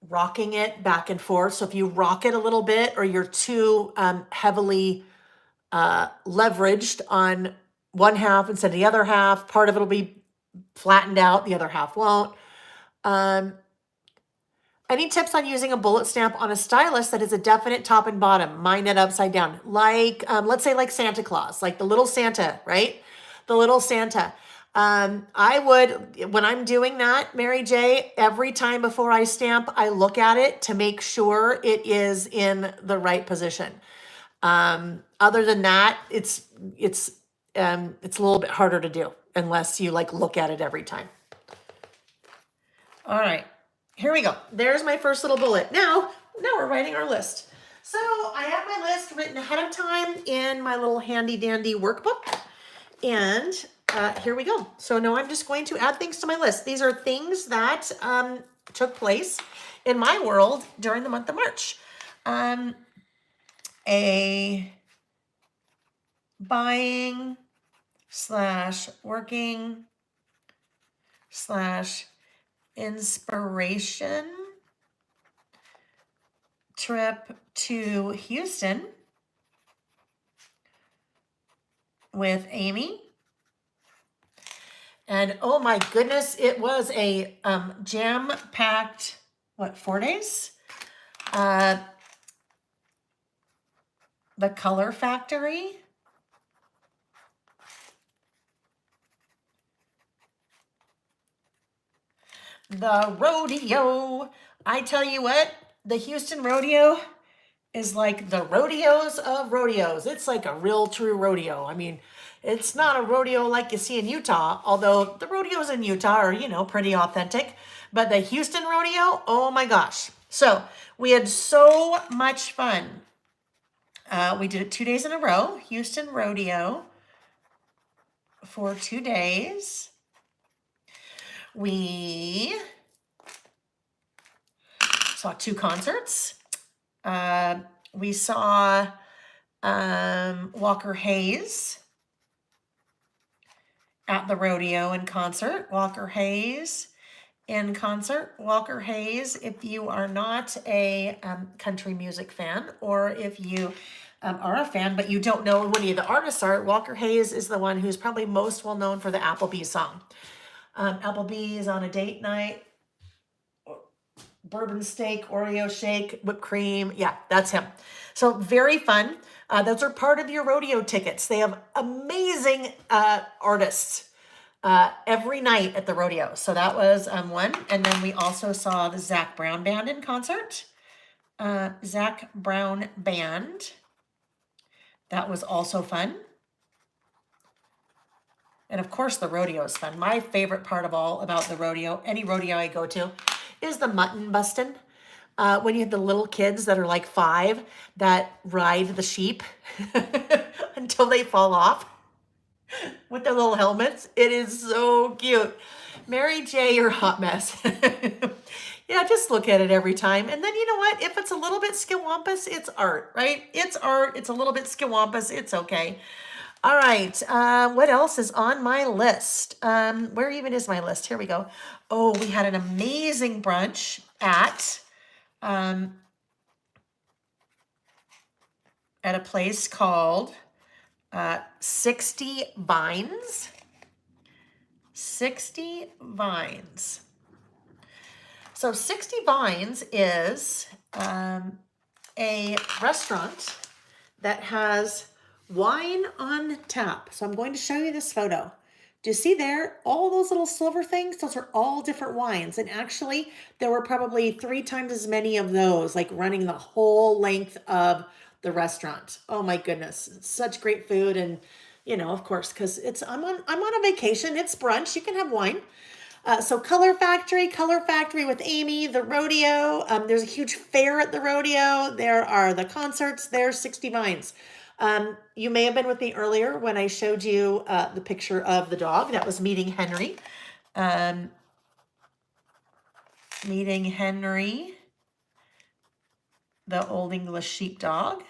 Speaker 1: rocking it back and forth. So if you rock it a little bit, or you're too heavily leveraged on one half instead of the other half, part of it will be flattened out, the other half won't. Any tips on using a bullet stamp on a stylus that is a definite top and bottom, mine it upside down? Like, let's say like Santa Claus, like the little Santa, right? The little Santa. I would, when I'm doing that, Mary J, every time before I stamp, I look at it to make sure it is in the right position. Other than that, it's a little bit harder to do unless you like look at it every time. All right, here we go. There's my first little bullet. Now we're writing our list. So I have my list written ahead of time in my little handy dandy workbook. And here we go. So now I'm just going to add things to my list. These are things that took place in my world during the month of March. A buying / working / inspiration trip to Houston with Amy. And oh my goodness, it was a jam-packed, 4 days? The Color Factory. The rodeo. I tell you what, the Houston rodeo is like the rodeos of rodeos. It's like a real true rodeo. I mean, it's not a rodeo like you see in Utah, although the rodeos in Utah are, pretty authentic. But the Houston rodeo, oh my gosh. So we had so much fun. We did it 2 days in a row, Houston rodeo for 2 days. We saw 2 concerts. We saw Walker Hayes at the rodeo in concert. Walker Hayes in concert. Walker Hayes, if you are not a country music fan, or if you are a fan but you don't know who any of the artists are, Walker Hayes is the one who's probably most well known for the Applebee's song. Applebee's on a date night, bourbon steak, Oreo shake, whipped cream. Yeah, that's him. So very fun. Those are part of your rodeo tickets. They have amazing artists every night at the rodeo. So that was one. And then we also saw the Zac Brown Band in concert. Zac Brown Band. That was also fun. And of course, the rodeo is fun. My favorite part of all about the rodeo, any rodeo I go to, is the mutton busting. When you have the little kids that are like 5 that ride the sheep until they fall off with their little helmets. It is so cute. Mary J, you're a hot mess. Yeah, just look at it every time. And then you know what? If it's a little bit skiwampus, it's art, right? It's art. It's a little bit skiwampus. It's okay. All right. What else is on my list? Where even is my list? Here we go. Oh, we had an amazing brunch at a place called 60 Vines. 60 Vines. So 60 Vines is a restaurant that has wine on tap. So I'm going to show you this photo. Do you see there all those little silver things? Those are all different wines. And actually, there were probably 3 times as many of those, like running the whole length of the restaurant. Oh my goodness, such great food. And you know, of course, because I'm on a vacation. It's brunch. You can have wine. So Color Factory with Amy, the rodeo. There's a huge fair at the rodeo. There are the concerts. There's 60 Vines. You may have been with me earlier when I showed you the picture of the dog. That was Meeting Henry. Meeting Henry, the Old English sheepdog.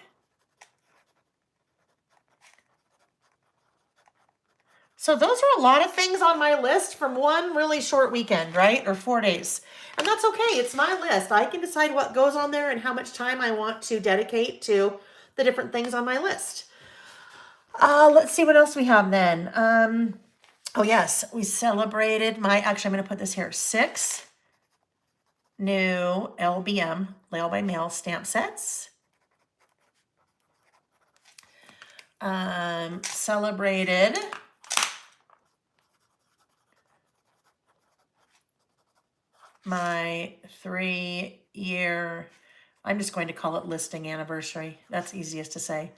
Speaker 1: So those are a lot of things on my list from one really short weekend, right? Or 4 days. And that's okay. It's my list. I can decide what goes on there and how much time I want to dedicate to the different things on my list. Let's see what else we have then. Oh yes, we celebrated actually I'm going to put this here, 6 new LBM, Mail by Mail stamp sets. Celebrated my 3-year, I'm just going to call it listing anniversary. That's easiest to say.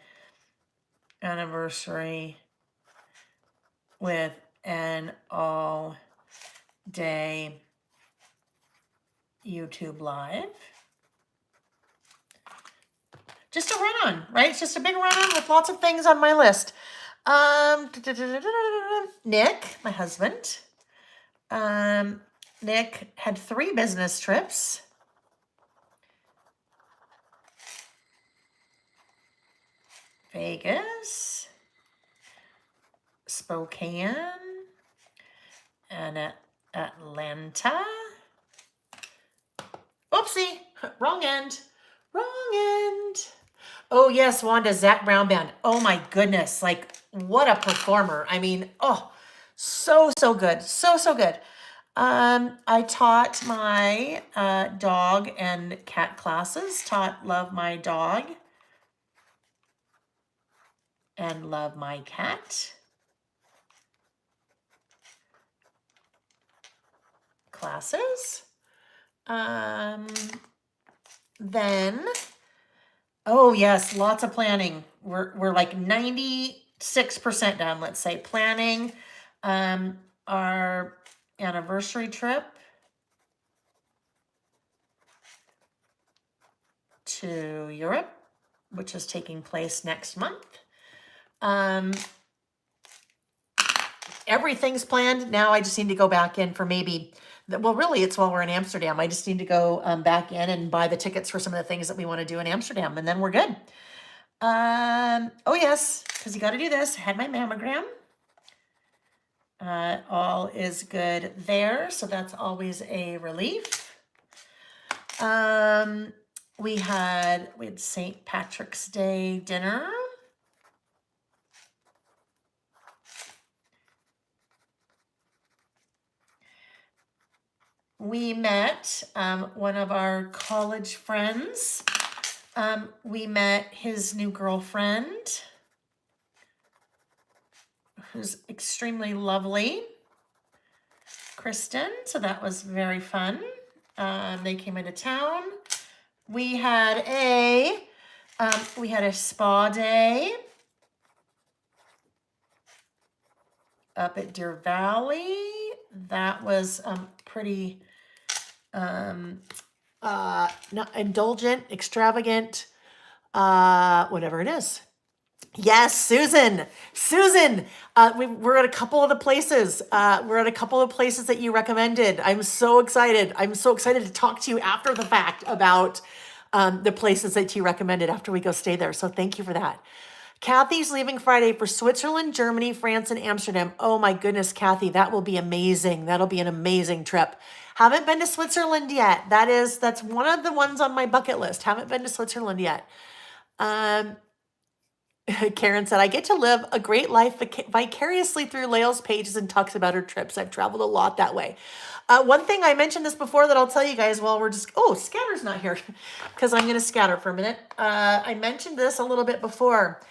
Speaker 1: Anniversary with an all-day YouTube live. Just a run-on, right? It's just a big run-on with lots of things on my list. Nick, my husband, Nick had 3 business trips. Vegas, Spokane, and Atlanta. Oopsie, wrong end. Oh yes, Wanda, Zac Brown Band. Oh my goodness, like what a performer. I mean, oh, so good, so good. I taught my dog and cat classes, taught Love My Dog and Love My Cat classes. Then, oh yes, lots of planning. We're like 96% done, let's say, planning our anniversary trip to Europe, which is taking place next month. Everything's planned. Now I just need to go back in for maybe, well, really it's while we're in Amsterdam. I just need to go back in and buy the tickets for some of the things that we want to do in Amsterdam, and then we're good. Oh yes, because you got to do this. I had my mammogram. All is good there, so that's always a relief. We had St. Patrick's Day dinner. We met one of our college friends. We met his new girlfriend, who's extremely lovely, Kristen. So that was very fun. They came into town. We had a spa day up at Deer Valley. That was pretty not indulgent, extravagant, whatever it is. Yes, Susan. Susan, we're at a couple of the places. We're at a couple of places that you recommended. I'm so excited. I'm so excited to talk to you after the fact about the places that you recommended after we go stay there. So thank you for that. Kathy's leaving Friday for Switzerland, Germany, France, and Amsterdam. Oh my goodness, Kathy, that will be amazing. That'll be an amazing trip. Haven't been to Switzerland yet. That's one of the ones on my bucket list. Haven't been to Switzerland yet. Karen said, I get to live a great life vicariously through Lael's pages and talks about her trips. I've traveled a lot that way. One thing I mentioned this before that I'll tell you guys while we're just, Scatter's not here because I'm going to scatter for a minute. I mentioned this a little bit before.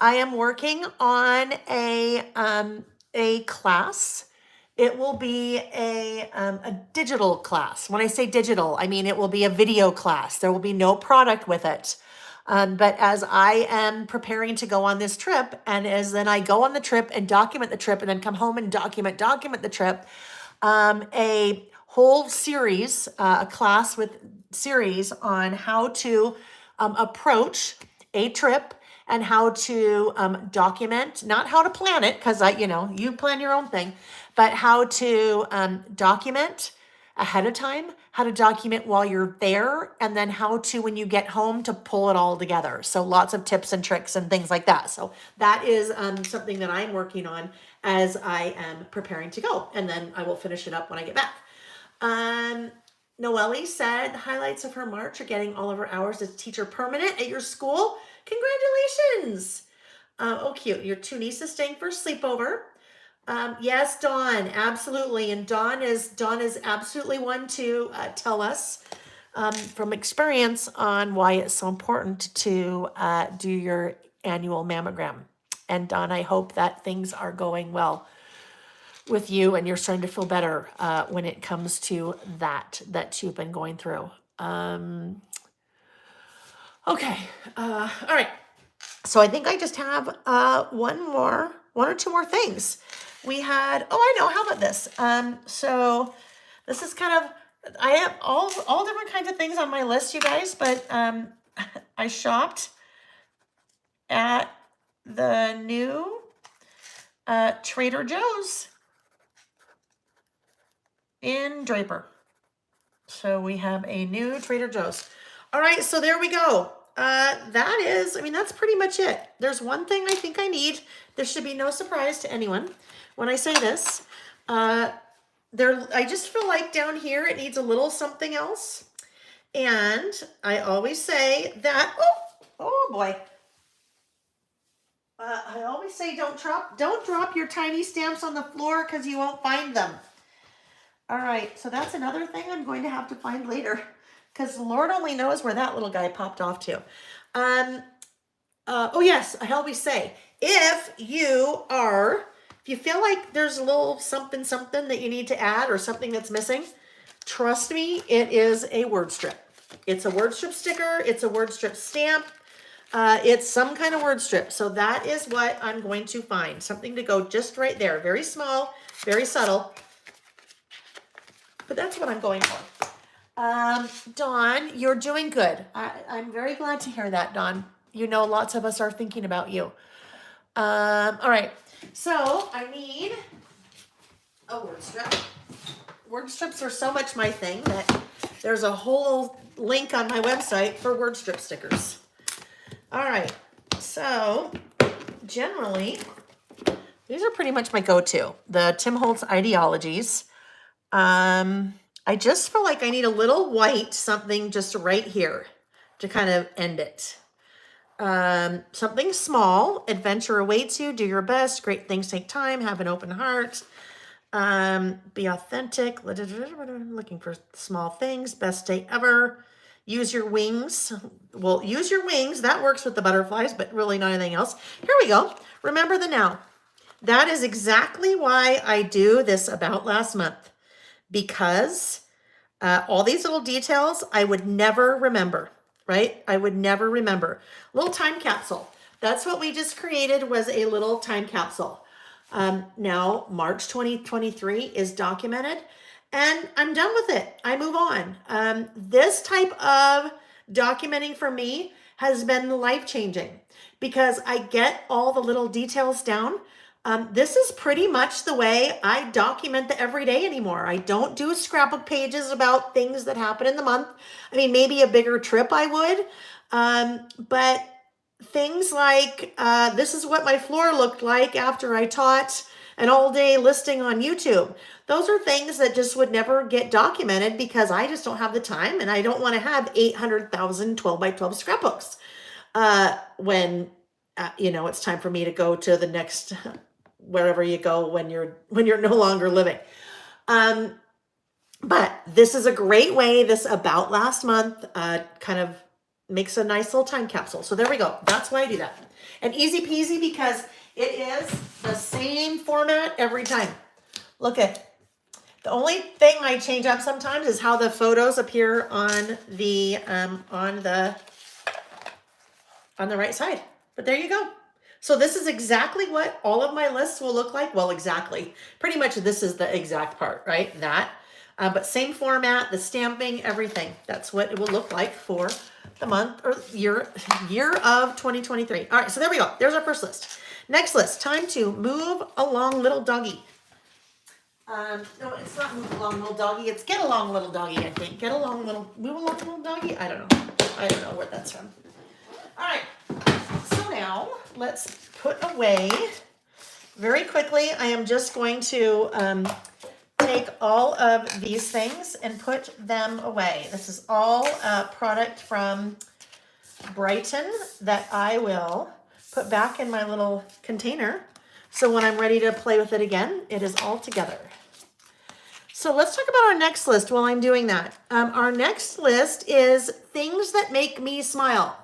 Speaker 1: I am working on a class. It will be a digital class. When I say digital, I mean it will be a video class. There will be no product with it. But as I am preparing to go on this trip, and as then I go on the trip and document the trip, and then come home and document the trip, a whole series, a class with series on how to approach a trip and how to document, not how to plan it, because you plan your own thing, but how to document ahead of time, how to document while you're there, and then how to, when you get home, to pull it all together. So lots of tips and tricks and things like that. So that is something that I'm working on as I am preparing to go. And then I will finish it up when I get back. Noelle said the highlights of her March are getting all of her hours as teacher permanent at your school. Congratulations. Cute. Your two nieces staying for a sleepover. Yes, Dawn, absolutely. And Dawn is absolutely one to tell us from experience on why it's so important to do your annual mammogram. And Dawn, I hope that things are going well with you and you're starting to feel better when it comes to that you've been going through. Okay. All right. So I think I just have one or two more things. We had, I know, how about this? So this is kind of, I have all different kinds of things on my list, you guys, but I shopped at the new Trader Joe's in Draper. So we have a new Trader Joe's. All right, so there we go. That's pretty much it. There's one thing I think I need. There should be no surprise to anyone when I say this. I just feel like down here it needs a little something else. And I always say that, oh boy. I always say don't drop your tiny stamps on the floor because you won't find them. All right, so that's another thing I'm going to have to find later because Lord only knows where that little guy popped off to. Yes, I always say, if you feel like there's a little something that you need to add or something that's missing, trust me, it is a word strip. It's a word strip sticker. It's a word strip stamp. It's some kind of word strip. So that is what I'm going to find. Something to go just right there. Very small, very subtle. But that's what I'm going for. Dawn, you're doing good. I'm very glad to hear that, Dawn. You know, lots of us are thinking about you. All right. So I need a word strip. Word strips are so much my thing that there's a whole link on my website for word strip stickers. All right. So generally, these are pretty much my go-to. The Tim Holtz Ideologies. I just feel like I need a little white something just right here to kind of end it. Something small. Adventure awaits you. Do your best. Great things take time. Have an open heart. Be authentic. Looking for small things. Best day ever. Use your wings. Well, use your wings. That works with the butterflies, but really not anything else. Here we go. Remember the now. That is exactly why I do this about last month. Because all these little details I would never remember. right? I would never remember. Little time capsule. That's what we just created, was a little time capsule. Now March 2023 is documented and I'm done with it. I move on. This type of documenting for me has been life-changing because I get all the little details down. This is pretty much the way I document the everyday anymore. I don't do scrapbook pages about things that happen in the month. I mean, maybe a bigger trip I would, but things like this is what my floor looked like after I taught an all-day listing on YouTube. Those are things that just would never get documented because I just don't have the time and I don't want to have 800,000 12 by 12 scrapbooks when it's time for me to go to the next wherever you go when you're no longer living. But this is a great way. This about last month kind of makes a nice little time capsule. So there we go. That's why I do that. And easy peasy because it is the same format every time. Look at the only thing I change up sometimes is how the photos appear on the right side. But there you go. So this is exactly what all of my lists will look like. Well, exactly. Pretty much this is the exact part, right? That. But same format, the stamping, everything. That's what it will look like for the month or year of 2023. All right, so there we go. There's our first list. Next list, time to move along, little doggy. No, it's not move along, little doggy. It's get along, little doggy, I think. Get along, move along, little doggy. I don't know where that's from. All right, so now let's put away very quickly. I am just going to take all of these things and put them away. This is all product from Brighton that I will put back in my little container. So when I'm ready to play with it again, it is all together. So let's talk about our next list while I'm doing that. Our next list is things that make me smile.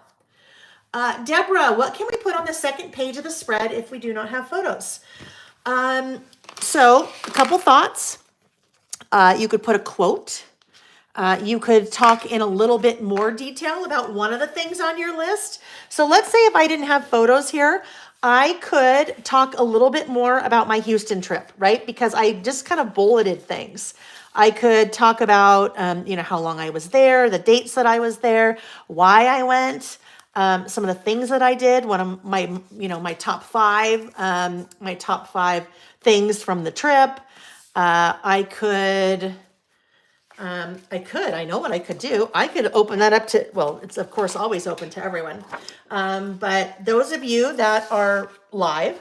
Speaker 1: Deborah, what can we put on the second page of the spread if we do not have photos? So a couple thoughts. You could put a quote. You could talk in a little bit more detail about one of the things on your list. So let's say if I didn't have photos here, I could talk a little bit more about my Houston trip, right? Because I just kind of bulleted things. I could talk about, how long I was there, the dates that I was there, why I went, some of the things that I did, one of my, my top five things from the trip. I know what I could do. I could open that up to, well, it's of course always open to everyone. But those of you that are live,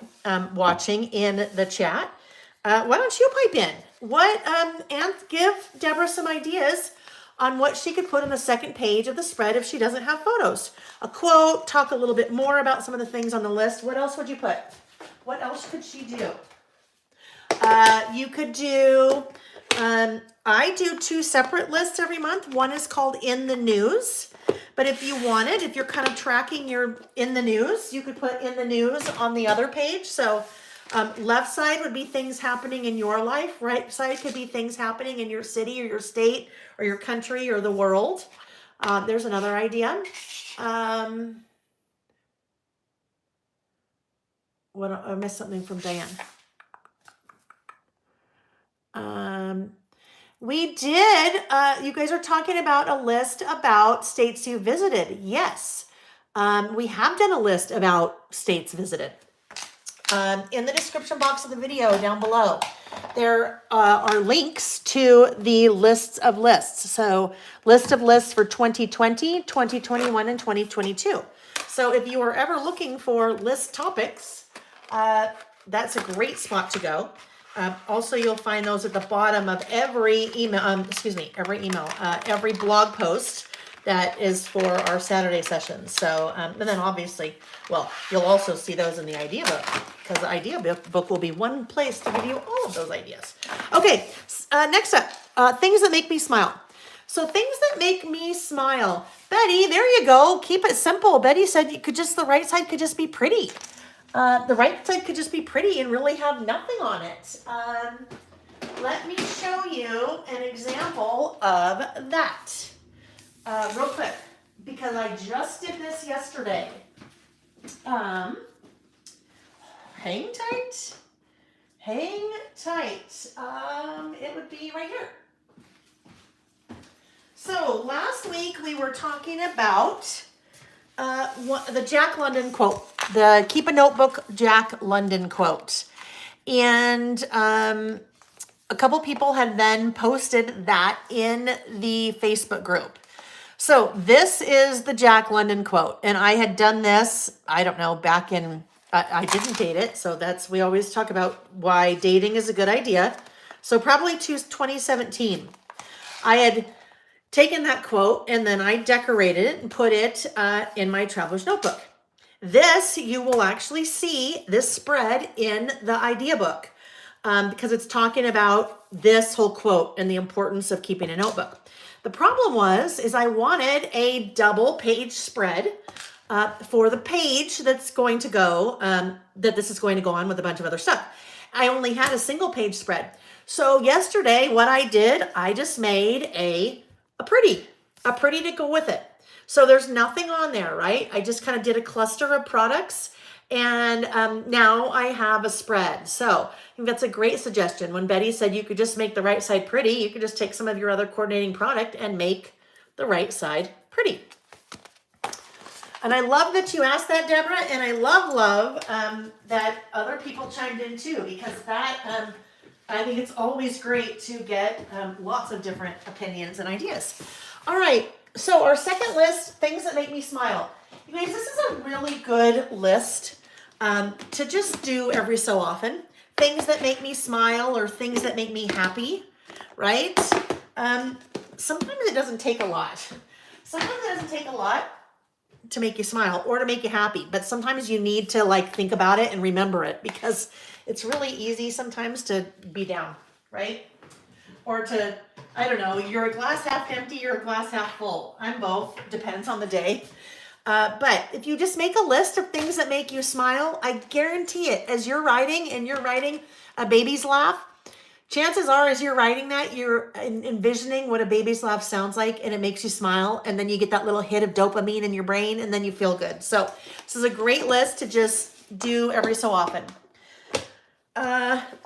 Speaker 1: watching in the chat, why don't you pipe in? And give Deborah some ideas on what she could put on the second page of the spread if she doesn't have photos. A quote, talk a little bit more about some of the things on the list. What else would you put? What else could she do? You could do, I do 2 separate lists every month. One is called In the News. But if you wanted, if you're kind of tracking your In the News, you could put In the News on the other page. So left side would be things happening in your life. Right side could be things happening in your city or your state or your country or the world. There's another idea. I missed something from Diane. We did, you guys are talking about a list about states you visited. Yes, we have done a list about states visited. In the description box of the video down below, there are links to the lists of lists. So list of lists for 2020, 2021, and 2022. So if you are ever looking for list topics, that's a great spot to go. Also, you'll find those at the bottom of every email, every blog post that is for our Saturday sessions. So, and then obviously, well, you'll also see those in the idea book, because the idea book will be one place to give you all of those ideas. Okay, next up, things that make me smile. So things that make me smile. Betty, there you go. Keep it simple. Betty said you could just, the right side could just be pretty. The right side could just be pretty and really have nothing on it. Let me show you an example of that real quick. because I just did this yesterday. Hang tight. Hang tight. It would be right here. So last week we were talking about the Jack London quote, the Keep a Notebook Jack London quote. And a couple people had then posted that in the Facebook group. So this is the Jack London quote. And I had done this, I don't know, back in, I didn't date it. So we always talk about why dating is a good idea. So probably 2017. I had taken that quote and then I decorated it and put it in my traveler's notebook. This, you will actually see this spread in the idea book because it's talking about this whole quote and the importance of keeping a notebook. The problem is I wanted a double page spread for the page that's going to go, that this is going to go on with a bunch of other stuff. I only had a single page spread. So yesterday, what I did, I just made a pretty to go with it. So there's nothing on there, right? I just kind of did a cluster of products and now I have a spread. So I think that's a great suggestion. When Betty said you could just make the right side pretty, you could just take some of your other coordinating product and make the right side pretty. And I love that you asked that, Deborah, and I love that other people chimed in too, because that, I think it's always great to get lots of different opinions and ideas. All right, so our second list, things that make me smile. You guys, this is a really good list to just do every so often. Things that make me smile or things that make me happy, right? Sometimes it doesn't take a lot. Sometimes it doesn't take a lot to make you smile or to make you happy, but sometimes you need to like think about it and remember it because it's really easy sometimes to be down, right? Or to, I don't know, you're a glass half empty or a glass half full. I'm both, depends on the day. But if you just make a list of things that make you smile, I guarantee it, as you're writing and you're writing a baby's laugh, chances are as you're writing that, you're envisioning what a baby's laugh sounds like and it makes you smile. And then you get that little hit of dopamine in your brain and then you feel good. So this is a great list to just do every so often.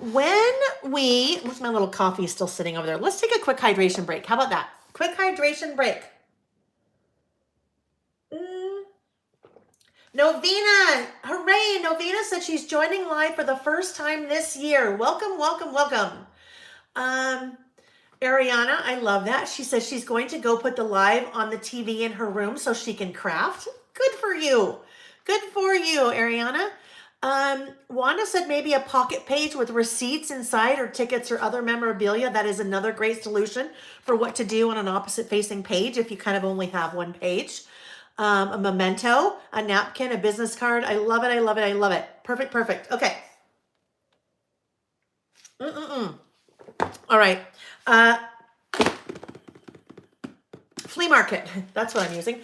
Speaker 1: Where's my little coffee still sitting over there? Let's take a quick hydration break. How about that? Quick hydration break. Novena, hooray. Novena said she's joining live for the first time this year. Welcome, welcome, welcome. Ariana, I love that. She says she's going to go put the live on the TV in her room so she can craft. Good for you. Good for you, Ariana. Wanda said maybe a pocket page with receipts inside or tickets or other memorabilia. That is another great solution for what to do on an opposite facing page if you kind of only have one page. A memento, a napkin, a business card. I love it. I love it. I love it. Perfect. Perfect. Okay. All right. Flea market. That's what I'm using.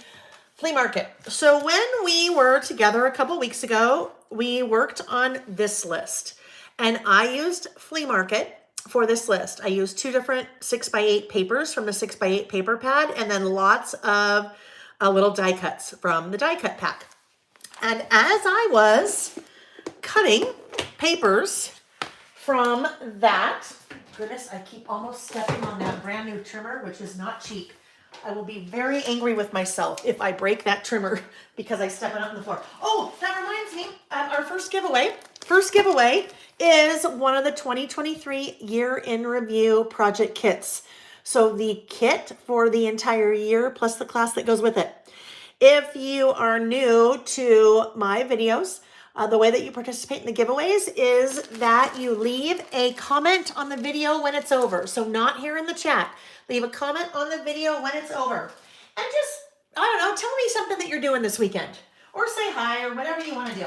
Speaker 1: Flea market. So when we were together a couple weeks ago, we worked on this list and I used flea market for this list. I used 2 different 6x8 papers from the 6x8 paper pad and then lots of little die cuts from the die cut pack. And as I was cutting papers from that, goodness, I keep almost stepping on that brand new trimmer, which is not cheap. I will be very angry with myself if I break that trimmer because I step it up on the floor. Oh, that reminds me, our first giveaway. First giveaway is one of the 2023 year in review project kits. So the kit for the entire year plus the class that goes with it. If you are new to my videos, the way that you participate in the giveaways is that you leave a comment on the video when it's over. So not here in the chat. Leave a comment on the video when it's over. And just, I don't know, tell me something that you're doing this weekend. Or say hi or whatever you want to do.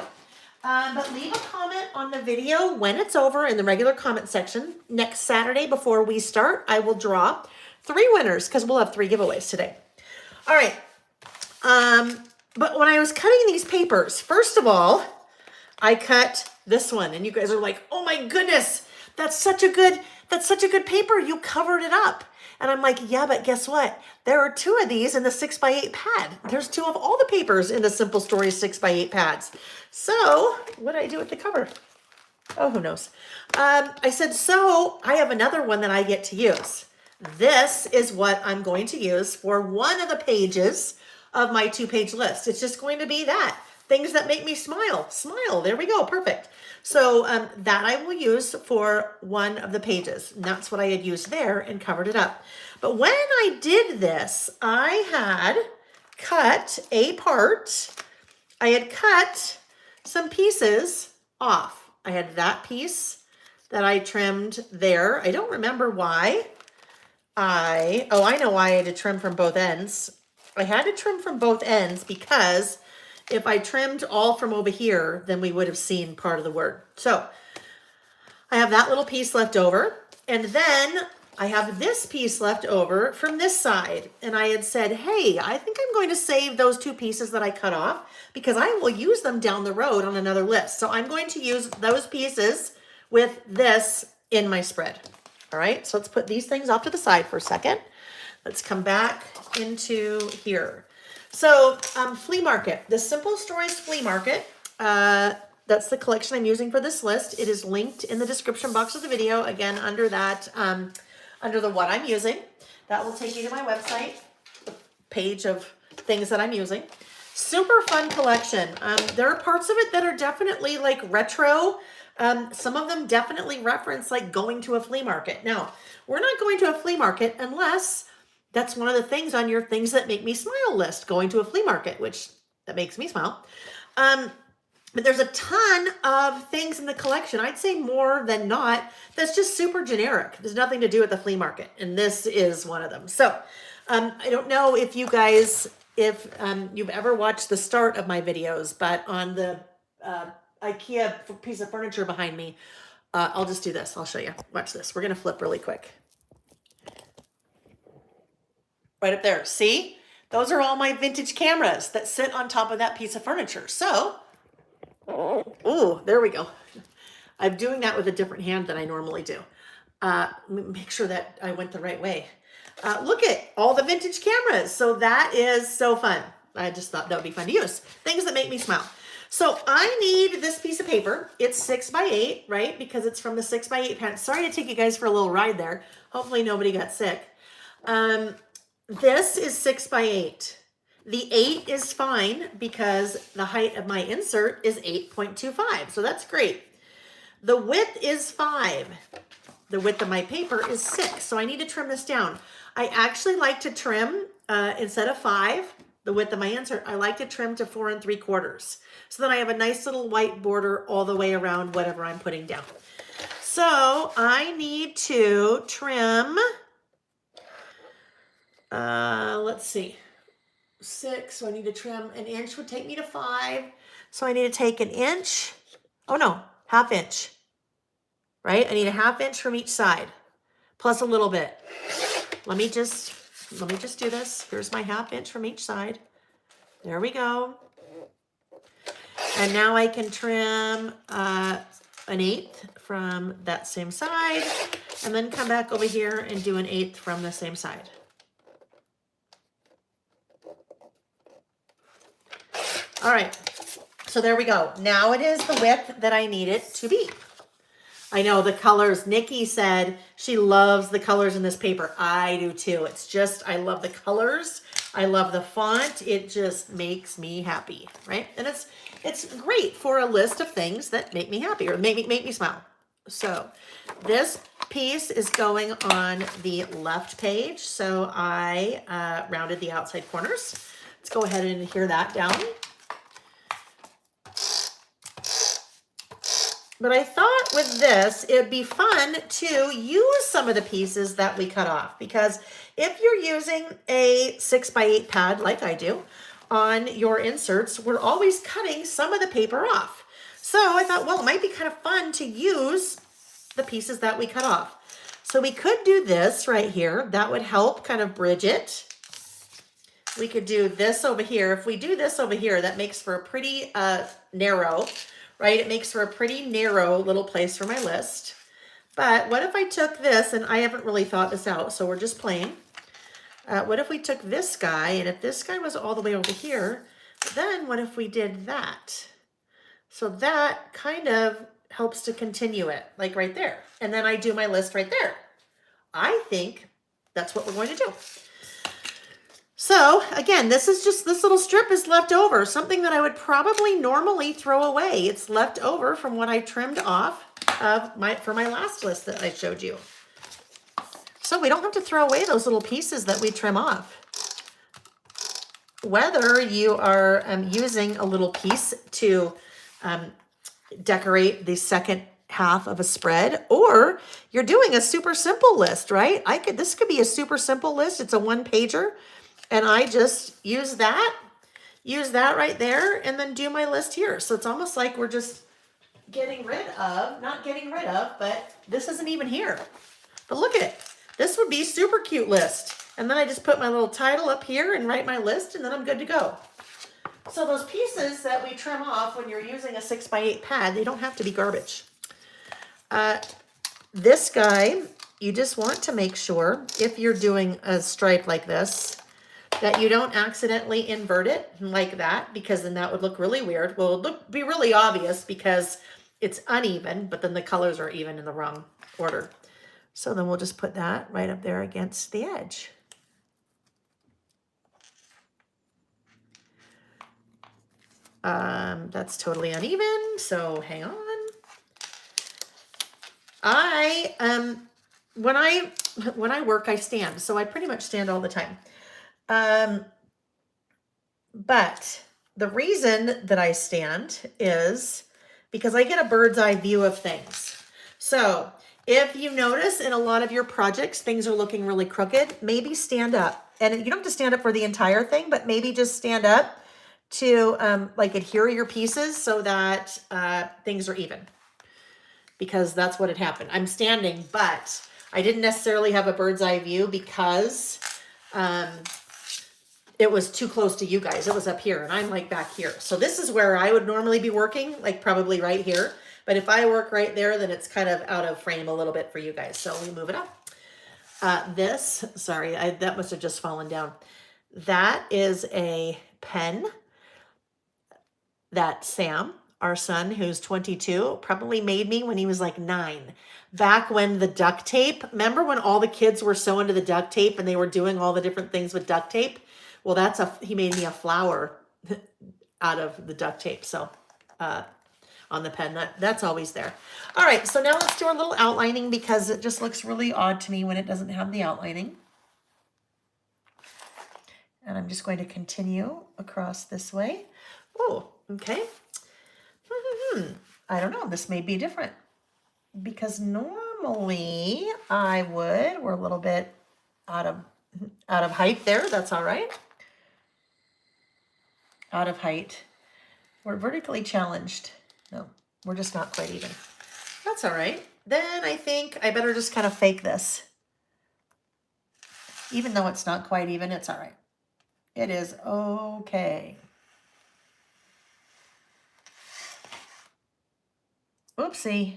Speaker 1: But leave a comment on the video when it's over in the regular comment section. Next Saturday before we start, I will draw 3 winners because we'll have 3 giveaways today. All right. But when I was cutting these papers, first of all, I cut this one. And you guys are like, oh my goodness, that's such a good that's such a good paper. You covered it up. And I'm like, yeah, but guess what? There are 2 of these in the 6x8 pad. There's 2 of all the papers in the Simple Stories 6x8 pads. So what did I do with the cover? Oh, who knows? I said, so I have another one that I get to use. This is what I'm going to use for one of the pages of my 2-page list. It's just going to be that. Things that make me smile. Smile. There we go. Perfect. So that I will use for one of the pages. And that's what I had used there and covered it up. But when I did this, I had cut a part. I had cut some pieces off. I had that piece that I trimmed there. I don't remember why. I know why I had to trim from both ends. I had to trim from both ends because if I trimmed all from over here, then we would have seen part of the word. So I have that little piece left over. And then I have this piece left over from this side. And I had said, hey, I think I'm going to save those 2 pieces that I cut off because I will use them down the road on another list. So I'm going to use those pieces with this in my spread. All right, so let's put these things off to the side for a second. Let's come back into here. So flea market, the Simple Stories flea market, that's the collection I'm using for this list. It is linked in the description box of the video, again, under that, under the what I'm using. That will take you to my website, the page of things that I'm using. Super fun collection. There are parts of it that are definitely like retro. Some of them definitely reference like going to a flea market. Now, we're not going to a flea market unless that's one of the things on your things that make me smile list, going to a flea market, which that makes me smile. But there's a ton of things in the collection. I'd say more than not, that's just super generic. There's nothing to do with the flea market. And this is one of them. So I don't know if you guys, if you've ever watched the start of my videos, but on the Ikea piece of furniture behind me, I'll just do this. I'll show you. Watch this. We're going to flip really quick. Right up there. See? Those are all my vintage cameras that sit on top of that piece of furniture. So, oh, there we go. I'm doing that with a different hand than I normally do. Make sure that I went the right way. Look at all the vintage cameras. So that is so fun. I just thought that would be fun to use. Things that make me smile. So I need this piece of paper. It's 6x8, right? Because it's from the 6x8 pen. Sorry to take you guys for a little ride there. Hopefully nobody got sick. This is 6x8. The 8 is fine because the height of my insert is 8.25. So that's great. The width is 5. The width of my paper is 6. So I need to trim this down. I actually like to trim, instead of 5, the width of my insert, I like to trim to 4 3/4. So then I have a nice little white border all the way around whatever I'm putting down. So I need to trim, let's see, 6. So I need to trim an inch would take me to 5. So I need to take an inch. Oh no, ½ inch, right? I need a ½ inch from each side, plus a little bit. Let me just do this. Here's my ½ inch from each side. There we go. And now I can trim an 1/8 from that same side, and then come back over here and do an 1/8 from the same side. All right, so there we go. Now it is the width that I need it to be. I know the colors. Nikki said she loves the colors in this paper. I do too. It's just, I love the colors. I love the font. It just makes me happy, right? And it's great for a list of things that make me happy or make me smile. So this piece is going on the left page. So I rounded the outside corners. Let's go ahead and adhere that down. But I thought with this, it'd be fun to use some of the pieces that we cut off, because if you're using a 6x8 pad like I do on your inserts, we're always cutting some of the paper off. So I thought, well, it might be kind of fun to use the pieces that we cut off. So we could do this right here. That would help kind of bridge it. We could do this over here. If we do this over here, that makes for a pretty narrow, right? It makes for a pretty narrow little place for my list. But what if I took this, and I haven't really thought this out, so we're just playing. What if we took this guy, and if this guy was all the way over here, then what if we did that? So that kind of helps to continue it, like right there. And then I do my list right there. I think that's what we're going to do. So again, this little strip is left over, something that I would probably normally throw away. It's left over from what I trimmed off for my last list that I showed you. So we don't have to throw away those little pieces that we trim off. Whether you are using a little piece to decorate the second half of a spread, or you're doing a super simple list, right? This could be a super simple list. It's a one pager, and I just use that right there, and then do my list here. So it's almost like we're just not getting rid of, but this isn't even here. But look at it. This would be super cute list. And then I just put my little title up here and write my list, and then I'm good to go. So those pieces that we trim off when you're using a 6x8 pad, they don't have to be garbage. This guy, you just want to make sure, if you're doing a stripe like this, that you don't accidentally invert it like that, because then that would look really weird. Well, it would be really obvious because it's uneven, but then the colors are even in the wrong order. So then we'll just put that right up there against the edge. That's totally uneven, so hang on. When I work, I stand, so I pretty much stand all the time. But the reason that I stand is because I get a bird's eye view of things. So if you notice in a lot of your projects, things are looking really crooked, maybe stand up. And you don't have to stand up for the entire thing, but maybe just stand up to like adhere your pieces so that things are even, because that's what had happened. I'm standing, but I didn't necessarily have a bird's eye view because it was too close to you guys. It was up here and I'm like back here. So this is where I would normally be working, like probably right here. But if I work right there, then it's kind of out of frame a little bit for you guys. So we move it up. That must have just fallen down. That is a pen that Sam, our son, who's 22, probably made me when he was like 9. Back when the duct tape, remember when all the kids were so into the duct tape and they were doing all the different things with duct tape? Well, he made me a flower out of the duct tape. So on the pen, that's always there. All right, so now let's do our little outlining, because it just looks really odd to me when it doesn't have the outlining. And I'm just going to continue across this way. Oh, okay. I don't know, this may be different, because normally we're a little bit out of height there. That's all right. Out of height. We're vertically challenged. No, we're just not quite even. That's all right. Then I think I better just kind of fake this. Even though it's not quite even, it's all right. It is okay. Oopsie.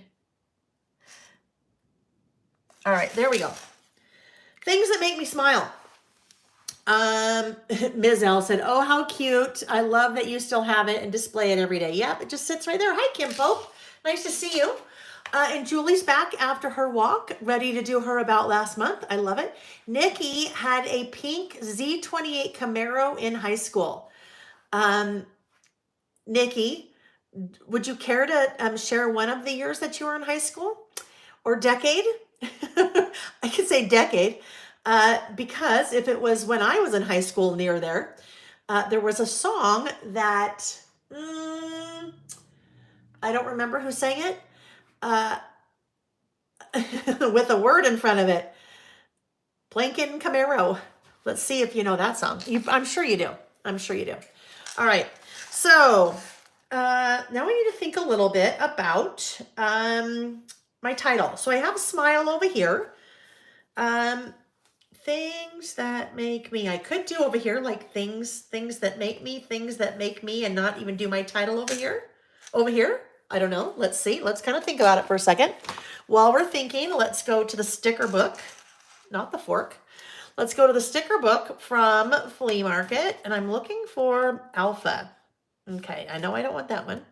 Speaker 1: All right, there we go. Things that make me smile. Ms. L said, oh, how cute. I love that you still have it and display it every day. Yep, it just sits right there. Hi, Kim Pope. Nice to see you. And Julie's back after her walk, ready to do her about last month. I love it. Nikki had a pink Z28 Camaro in high school. Nikki, would you care to share one of the years that you were in high school or decade? I could say decade. Because if it was when I was in high school near there was a song that, I don't remember who sang it, with a word in front of it. Blankin' Camaro. Let's see if you know that song. I'm sure you do. I'm sure you do. All right. So now we need to think a little bit about my title. So I have smile over here. Things that make me. I could do over here like things that make me, and not even do my title over here. I don't know. Let's see. Let's kind of think about it for a second. while we're thinking, let's go to the sticker book, not the fork. Let's go to the sticker book from Flea Market, and I'm looking for alpha. Okay, I know I don't want that one.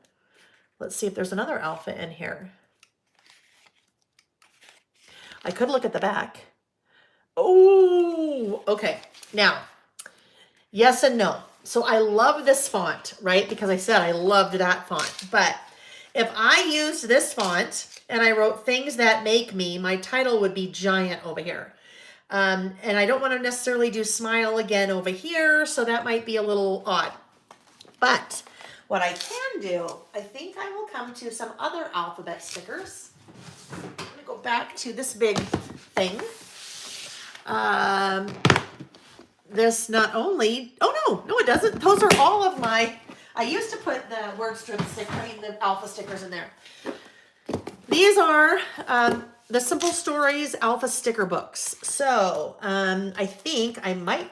Speaker 1: Let's see if there's another alpha in here. I could look at the back. Oh, okay. Now, yes and no. So I love this font, right? Because I said I loved that font. But if I used this font and I wrote things that make me, my title would be giant over here. And I don't want to necessarily do smile again over here, so that might be a little odd. But what I can do, I think I will come to some other alphabet stickers. I'm going to go back to this big thing. This not only, oh no, it doesn't. Those are all of my, I used to put the word strip stick, the alpha stickers in there. These are the Simple Stories alpha sticker books. So I think I might,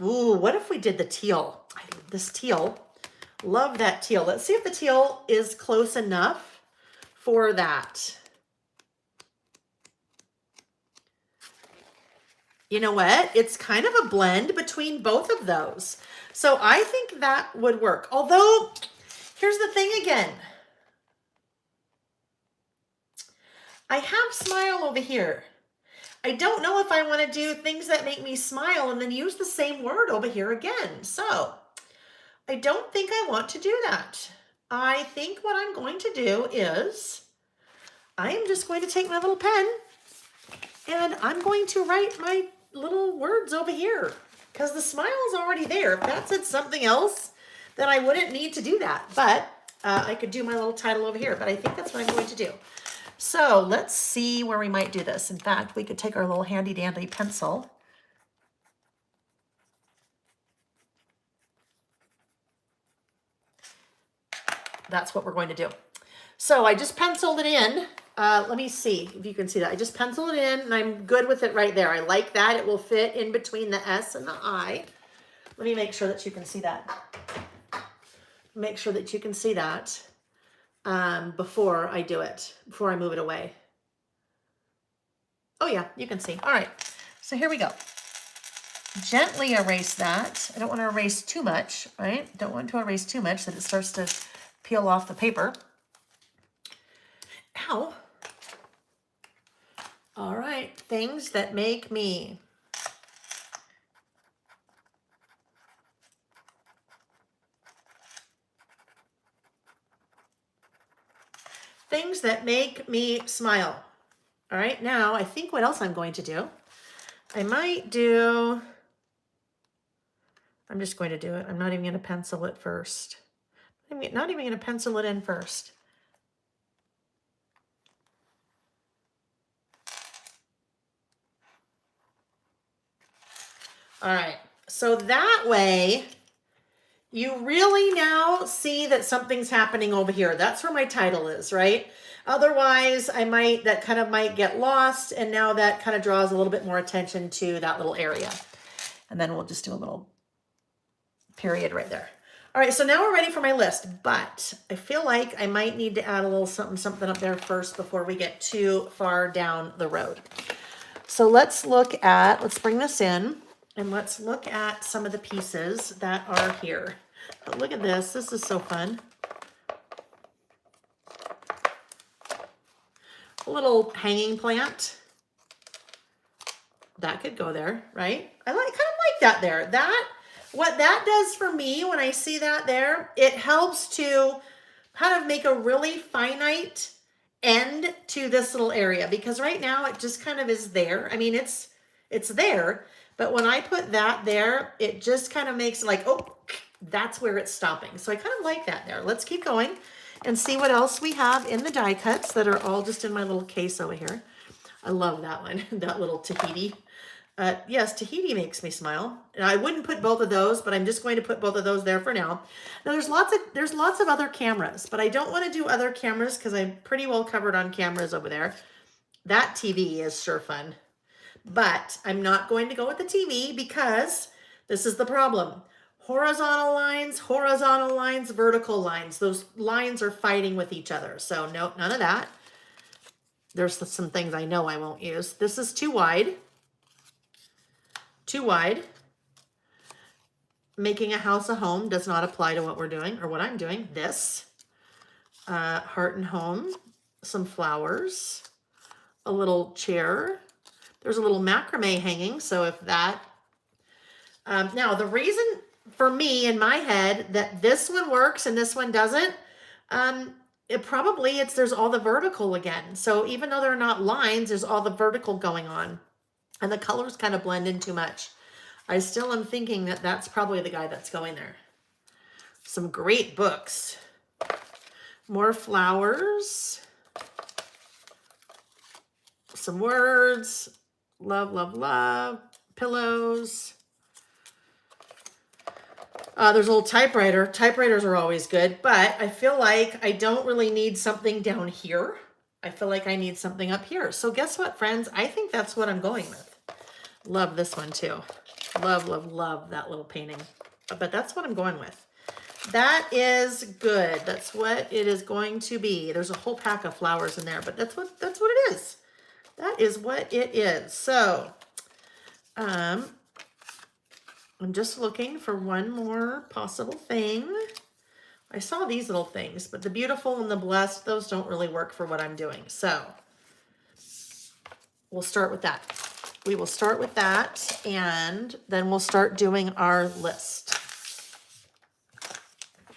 Speaker 1: ooh, what if we did the teal? This teal, love that teal. Let's see if the teal is close enough for that. You know what? It's kind of a blend between both of those. So I think that would work. Although, here's the thing again. I have smile over here. I don't know if I want to do things that make me smile and then use the same word over here again. So I don't think I want to do that. I think what I'm going to do is I am just going to take my little pen and I'm going to write my little words over here because the smile is already there. If that said something else, then I wouldn't need to do that. But I could do my little title over here, but I think that's what I'm going to do. So let's see where we might do this. In fact, we could take our little handy dandy pencil. That's what we're going to do. So I just penciled it in. Let me see if you can see that. I just penciled it in and I'm good with it right there. I like that. It will fit in between the S and the I. Let me make sure that you can see that. Make sure that you can see that before I do it, before I move it away. Oh yeah, you can see. All right, so here we go. Gently erase that. I don't want to erase too much, right? Don't want to erase too much that it starts to peel off the paper. Ow. All right, things that make me. Things that make me smile. All right, now I think what else I'm going to do, I might do, I'm just going to do it. I'm not even going to pencil it first. I'm not even going to pencil it in first. All right, so that way you really now see that something's happening over here. That's where my title is, right? Otherwise, that kind of might get lost, and now that kind of draws a little bit more attention to that little area. And then we'll just do a little period right there. All right, so now we're ready for my list, but I feel like I might need to add a little something up there first before we get too far down the road. So let's bring this in. And let's look at some of the pieces that are here. But look at this. This is so fun. A little hanging plant. That could go there, right? I kind of like that there. What that does for me when I see that there, it helps to kind of make a really finite end to this little area. Because right now it just kind of is there. I mean, it's there. But when I put that there, it just kind of makes it like, oh, that's where it's stopping. So I kind of like that there. Let's keep going and see what else we have in the die cuts that are all just in my little case over here. I love that one, that little Tahiti. Yes, Tahiti makes me smile. And I wouldn't put both of those, but I'm just going to put both of those there for now. Now there's lots of other cameras, but I don't want to do other cameras because I'm pretty well covered on cameras over there. That TV is sure fun. But I'm not going to go with the TV because this is the problem. Horizontal lines, vertical lines. Those lines are fighting with each other. So no, none of that. There's some things I know I won't use. This is too wide. Too wide. Making a house a home does not apply to what we're doing or what I'm doing. This. Heart and home. Some flowers. A little chair. There's a little macrame hanging. So if that... now, the reason for me in my head that this one works and this one doesn't, there's all the vertical again. So even though they're not lines, there's all the vertical going on. And the colors kind of blend in too much. I still am thinking that that's probably the guy that's going there. Some great books. More flowers. Some words. Love, love, love. Pillows. There's a little typewriter. Typewriters are always good, but I feel like I don't really need something down here. I feel like I need something up here. So guess what, friends? I think that's what I'm going with. Love this one too. Love, love, love that little painting. But that's what I'm going with. That is good. That's what it is going to be. There's a whole pack of flowers in there, but that's what it is. That is what it is. So, I'm just looking for one more possible thing. I saw these little things, but the beautiful and the blessed, those don't really work for what I'm doing. So we'll start with that. We will start with that, and then we'll start doing our list.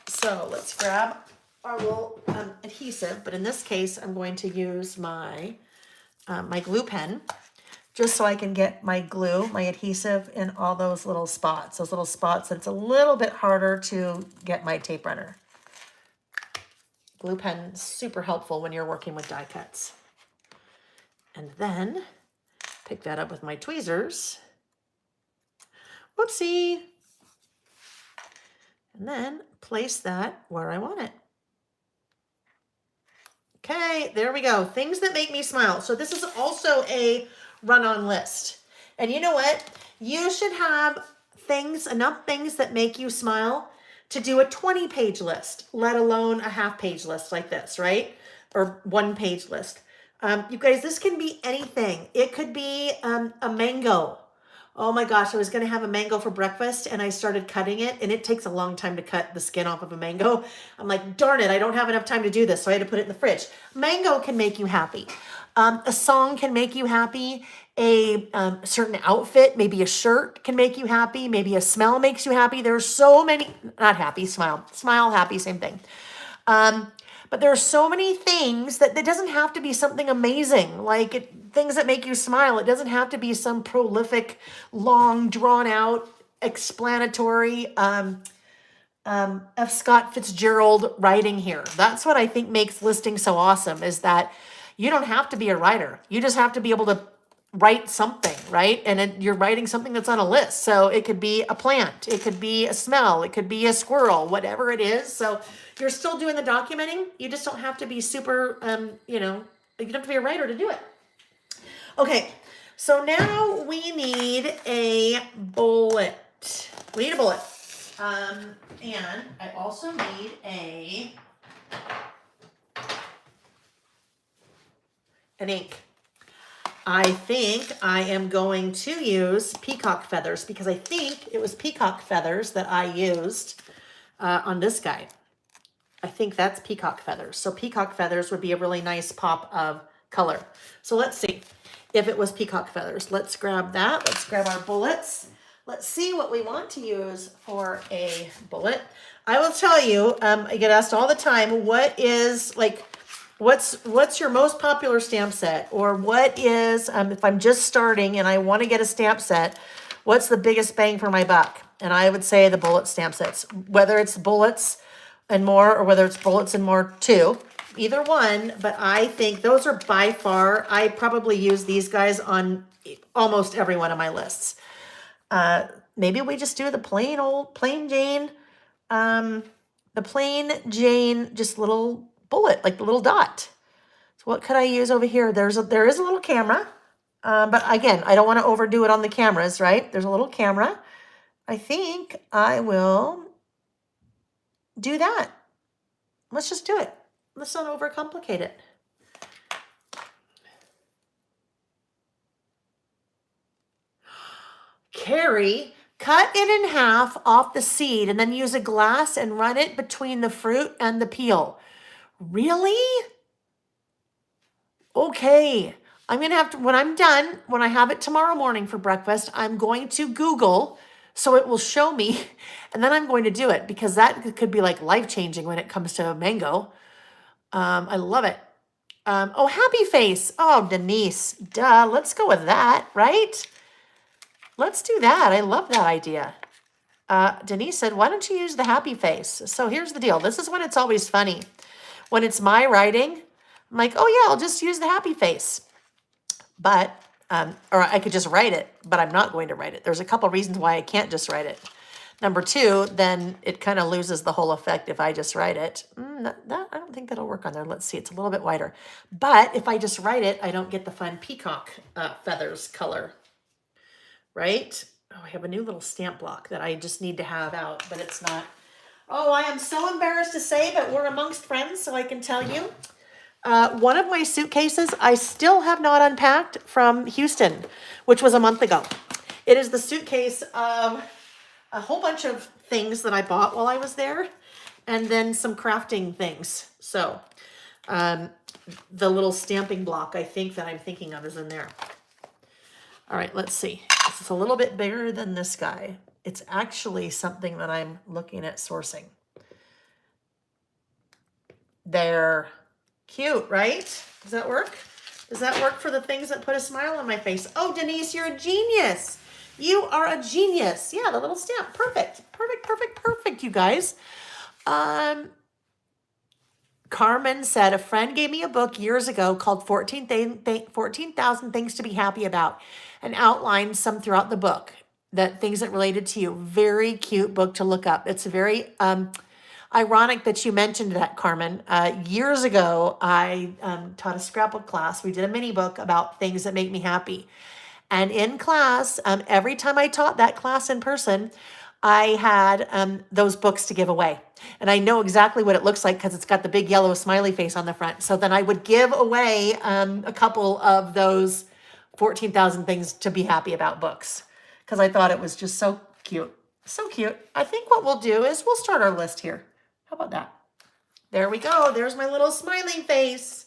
Speaker 1: So let's grab our little adhesive, but in this case, I'm going to use my, my glue pen, just so I can get my glue, my adhesive in all those little spots that's a little bit harder to get my tape runner. Glue pen is super helpful when you're working with die cuts. And then pick that up with my tweezers. Whoopsie. And then place that where I want it. Okay, there we go. Things that make me smile. So this is also a run-on list. And you know what? You should have enough things that make you smile to do a 20-page list, let alone a half-page list like this, right? Or one-page list. You guys, this can be anything. It could be a mango. Oh my gosh, I was going to have a mango for breakfast and I started cutting it, and it takes a long time to cut the skin off of a mango. I'm like, darn it, I don't have enough time to do this, so I had to put it in the fridge. Mango can make you happy. A song can make you happy. A certain outfit, maybe a shirt can make you happy. Maybe a smell makes you happy. There's so many, not happy, smile. Smile, happy, same thing. But there are so many things that it doesn't have to be something amazing, like things that make you smile. It doesn't have to be some prolific, long, drawn out, explanatory F. Scott Fitzgerald writing here. That's what I think makes listing so awesome, is that you don't have to be a writer. You just have to be able to write something, right? And you're writing something that's on a list. So it could be a plant, it could be a smell, it could be a squirrel, whatever it is. So you're still doing the documenting. You just don't have to be super, you don't have to be a writer to do it. Okay, so now we need a bullet. We need a bullet. And I also need an ink. I think I am going to use peacock feathers, because I think it was peacock feathers that I used on this guy. I think that's peacock feathers. So peacock feathers would be a really nice pop of color. So let's see if it was peacock feathers. Let's grab that. Let's grab our bullets. Let's see what we want to use for a bullet. I will tell you, I get asked all the time, what is like, what's your most popular stamp set? Or what is, if I'm just starting and I want to get a stamp set, what's the biggest bang for my buck? And I would say the bullet stamp sets, whether it's bullets and more, or whether it's bullets and more too, either one. But I think those are by far, I probably use these guys on almost every one of my lists. Maybe we just do the plain Jane, just little bullet, like the little dot. So what could I use over here? There is a little camera, but again, I don't want to overdo it on the cameras, right? There's a little camera. I think I will do that. Let's just do it. Let's not overcomplicate it. Carrie, cut it in half off the seed and then use a glass and run it between the fruit and the peel. Really? Okay. I'm going to have to, when I'm done, when I have it tomorrow morning for breakfast, I'm going to Google so it will show me, and then I'm going to do it because that could be like life-changing when it comes to mango. I love it. Oh, happy face. Oh, Denise, duh. Let's go with that, right? Let's do that. I love that idea. Denise said, why don't you use the happy face? So here's the deal. This is when it's always funny. When it's my writing, I'm like, oh yeah, I'll just use the happy face. But, or I could just write it, but I'm not going to write it. There's a couple reasons why I can't just write it. Number two, then it kind of loses the whole effect if I just write it. I don't think that'll work on there. Let's see, it's a little bit wider. But if I just write it, I don't get the fun peacock feathers color, right? Oh, I have a new little stamp block that I just need to have out, but it's not. Oh, I am so embarrassed to say, but we're amongst friends, so I can tell you. One of my suitcases I still have not unpacked from Houston, which was a month ago. It is the suitcase of a whole bunch of things that I bought while I was there, and then some crafting things. So the little stamping block I think that I'm thinking of is in there. All right, let's see. This is a little bit bigger than this guy. It's actually something that I'm looking at sourcing. They're cute, right? Does that work? Does that work for the things that put a smile on my face? Oh, Denise, you're a genius. You are a genius. Yeah, the little stamp. Perfect. Perfect, perfect, perfect, you guys. Carmen said, a friend gave me a book years ago called 14,000 Things to Be Happy About and outlined some throughout the book, that things that related to you. Very cute book to look up. It's very ironic that you mentioned that, Carmen. Years ago, I taught a scrapbook class. We did a mini book about things that make me happy. And in class, every time I taught that class in person, I had those books to give away. And I know exactly what it looks like because it's got the big yellow smiley face on the front. So then I would give away a couple of those 14,000 Things to Be Happy About books because I thought it was just so cute. So cute. I think what we'll do is we'll start our list here. How about that? There we go. There's my little smiling face.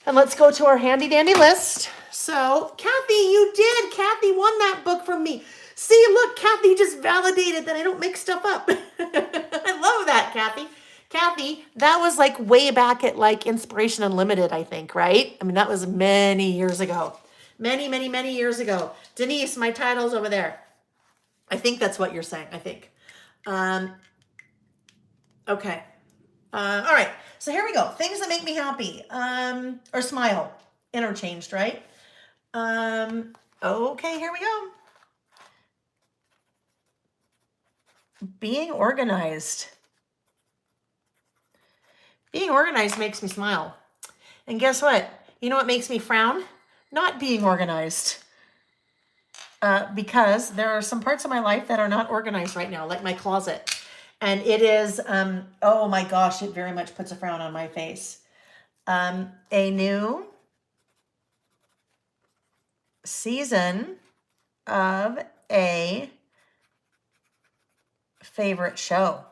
Speaker 1: And let's go to our handy dandy list. So, Kathy, you did. Kathy won that book from me. See, look, Kathy just validated that I don't make stuff up. I love that, Kathy. Kathy, that was like way back at like Inspiration Unlimited, I think, right? I mean, that was many years ago. Many, many, many years ago. Denise, my title's over there. I think that's what you're saying, I think. Okay. All right. So here we go. Things that make me happy or smile. Interchanged, right? Okay, here we go. Being organized. Being organized makes me smile. And guess what? You know what makes me frown? Not being organized. Because there are some parts of my life that are not organized right now, like my closet. And it is, oh my gosh, it very much puts a frown on my face. A new season of a favorite show,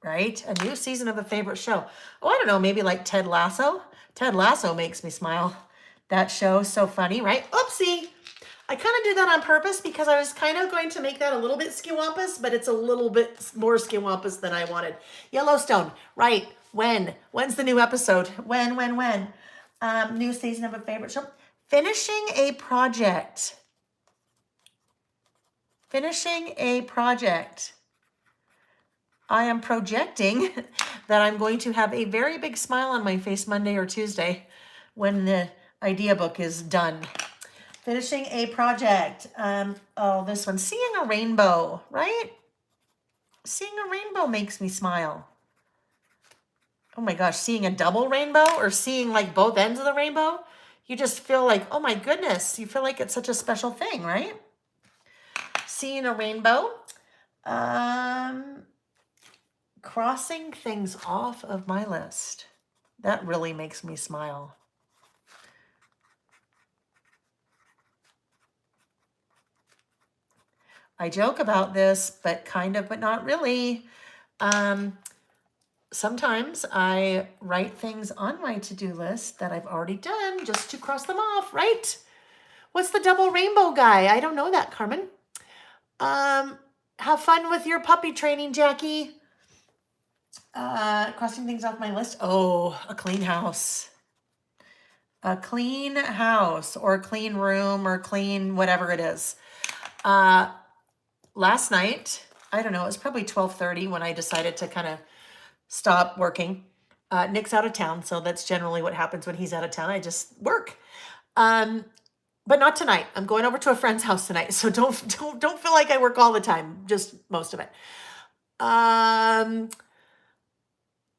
Speaker 1: right? A new season of a favorite show. Oh, I don't know, maybe like Ted Lasso. Ted Lasso makes me smile. That show is so funny, right? Oopsie. I kind of did that on purpose because I was kind of going to make that a little bit skiwampus, but it's a little bit more skiwampus than I wanted. Yellowstone, right? When? When's the new episode? When? New season of a favorite show. Finishing a project. Finishing a project. I am projecting that I'm going to have a very big smile on my face Monday or Tuesday when the idea book is done. Finishing a project. Oh, this one. Seeing a rainbow, right? Seeing a rainbow makes me smile. Oh my gosh, seeing a double rainbow or seeing like both ends of the rainbow, you just feel like, oh my goodness, you feel like it's such a special thing, right? Seeing a rainbow. Crossing things off of my list. That really makes me smile. I joke about this, but kind of, but not really. Sometimes I write things on my to-do list that I've already done just to cross them off, right? What's the double rainbow guy? I don't know that, Carmen. Have fun with your puppy training, Jackie. Crossing things off my list. Oh, a clean house. A clean house or a clean room or clean whatever it is. Last night, I don't know, it was probably 12:30 when I decided to kind of stop working. Nick's out of town, so that's generally what happens when he's out of town. I just work. But not tonight. I'm going over to a friend's house tonight, so don't feel like I work all the time, just most of it.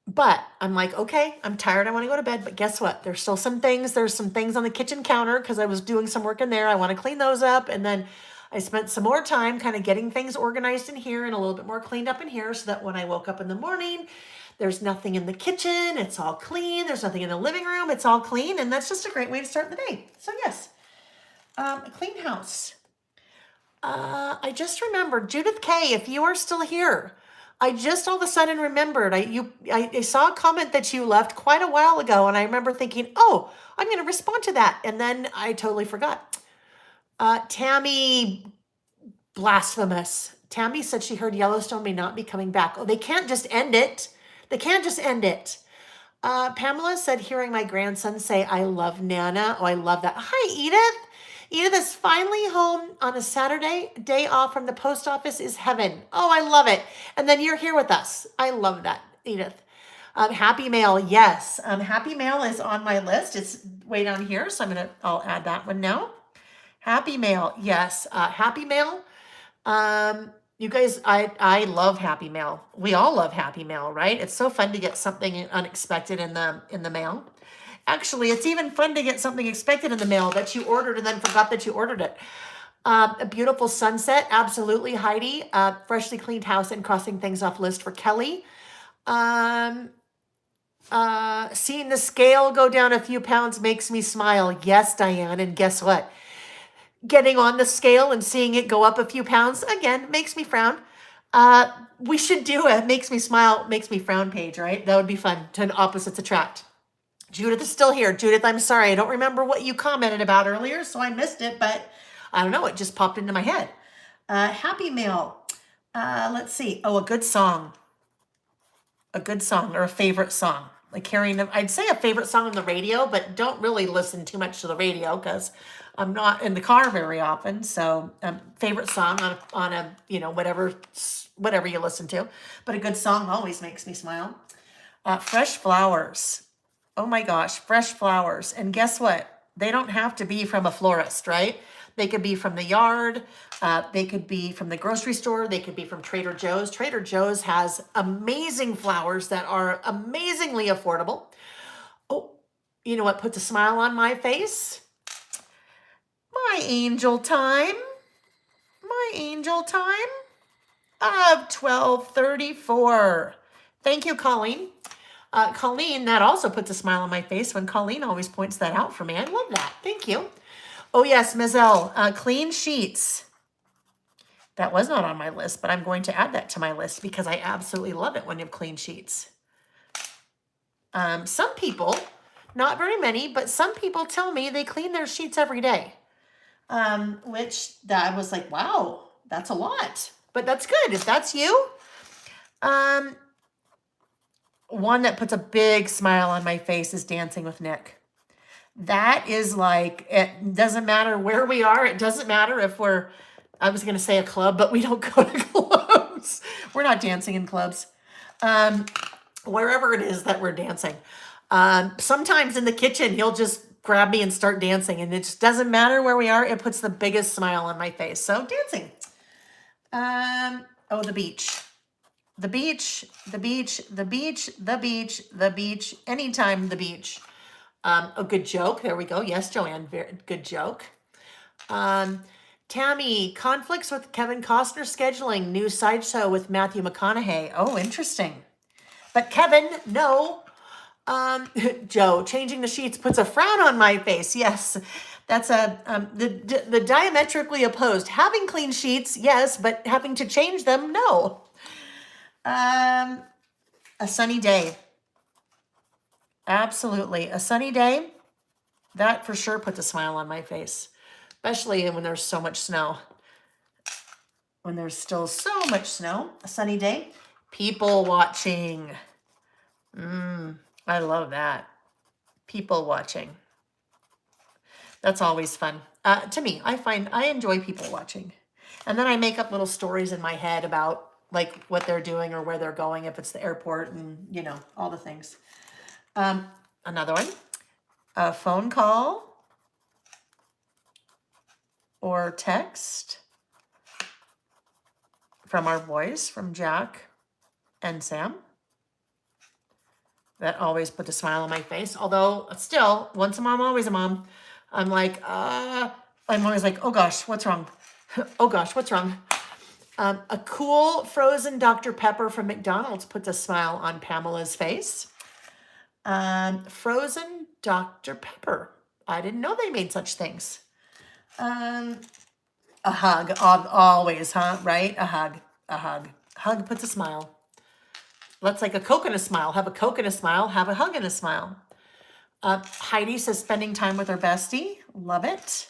Speaker 1: But I'm like, okay, I'm tired. I want to go to bed. But guess what? There's still some things. There's some things on the kitchen counter because I was doing some work in there. I want to clean those up. And then I spent some more time kind of getting things organized in here and a little bit more cleaned up in here so that when I woke up in the morning, there's nothing in the kitchen. It's all clean. There's nothing in the living room. It's all clean. And that's just a great way to start the day. So yes, a clean house. I just remembered, Judith K., if you are still here, I just all of a sudden remembered, I saw a comment that you left quite a while ago, and I remember thinking, oh, I'm going to respond to that. And then I totally forgot. Tammy, blasphemous. Tammy said she heard Yellowstone may not be coming back. Oh, they can't just end it. They can't just end it. Pamela said, hearing my grandson say, I love Nana. Oh, I love that. Hi, Edith. Edith is finally home on a Saturday. Day off from the post office is heaven. Oh, I love it. And then you're here with us. I love that, Edith. Happy Mail, yes. Happy Mail is on my list. It's way down here, so I'll add that one now. Happy Mail, yes. Happy Mail. You guys, I love Happy Mail. We all love Happy Mail, right? It's so fun to get something unexpected in the mail. Actually, it's even fun to get something expected in the mail that you ordered and then forgot that you ordered it. A beautiful sunset, absolutely, Heidi. Freshly cleaned house and crossing things off list for Kelly. Seeing the scale go down a few pounds makes me smile. Yes, Diane, and guess what? Getting on the scale and seeing it go up a few pounds, again, makes me frown. We should do a makes me smile, makes me frown page, right? That would be fun to opposites attract. Judith is still here. Judith, I'm sorry. I don't remember what you commented about earlier, so I missed it, but I don't know. It just popped into my head. Happy Mail. Let's see. Oh, a good song. A good song or a favorite song. Like hearing, I'd say a favorite song on the radio, but don't really listen too much to the radio because I'm not in the car very often. So favorite song on a whatever you listen to. But a good song always makes me smile. Fresh flowers. Oh my gosh, fresh flowers. And guess what? They don't have to be from a florist, right? They could be from the yard. They could be from the grocery store. They could be from Trader Joe's. Trader Joe's has amazing flowers that are amazingly affordable. Oh, you know what puts a smile on my face? My angel time. My angel time of 12:34. Thank you, Colleen. Colleen, that also puts a smile on my face when Colleen always points that out for me. I love that. Thank you. Oh, yes, Mizelle, clean sheets. That was not on my list, but I'm going to add that to my list because I absolutely love it when you have clean sheets. Some people, not very many, but some people tell me they clean their sheets every day, which I was like, wow, that's a lot. But that's good. If that's you, one that puts a big smile on my face is Dancing with Nick. That is like, it doesn't matter where we are. It doesn't matter if I was going to say a club, but we don't go to clubs. We're not dancing in clubs. Wherever it is that we're dancing. Sometimes in the kitchen, he'll just grab me and start dancing. And it just doesn't matter where we are. It puts the biggest smile on my face. So dancing. Oh, the beach. The beach, the beach, the beach, the beach, the beach, anytime the beach. A good joke. There we go. Yes, Joanne, very good joke. Tammy, conflicts with Kevin Costner scheduling, new sideshow with Matthew McConaughey. Oh, interesting. But Kevin, no. Joe, changing the sheets puts a frown on my face. Yes, That's the diametrically opposed. Having clean sheets, yes, but having to change them, no. A sunny day. Absolutely. A sunny day, that for sure puts a smile on my face, especially when there's so much snow. When there's still so much snow, a sunny day, people watching. I love that. People watching. That's always fun. To me, I enjoy people watching. And then I make up little stories in my head about like what they're doing or where they're going, if it's the airport and, you know, all the things. Another one, a phone call or text from our boys, from Jack and Sam. That always puts a smile on my face. Although still, once a mom, always a mom. I'm like, I'm always like, oh gosh, what's wrong? Oh gosh, what's wrong? A cool frozen Dr. Pepper from McDonald's puts a smile on Pamela's face. Frozen Dr. Pepper. I didn't know they made such things. A hug, always, huh? Right? A hug. Hug puts a smile. Let's like a Coke and a smile. Have a Coke and a smile. Have a hug and a smile. Heidi says spending time with her bestie. Love it.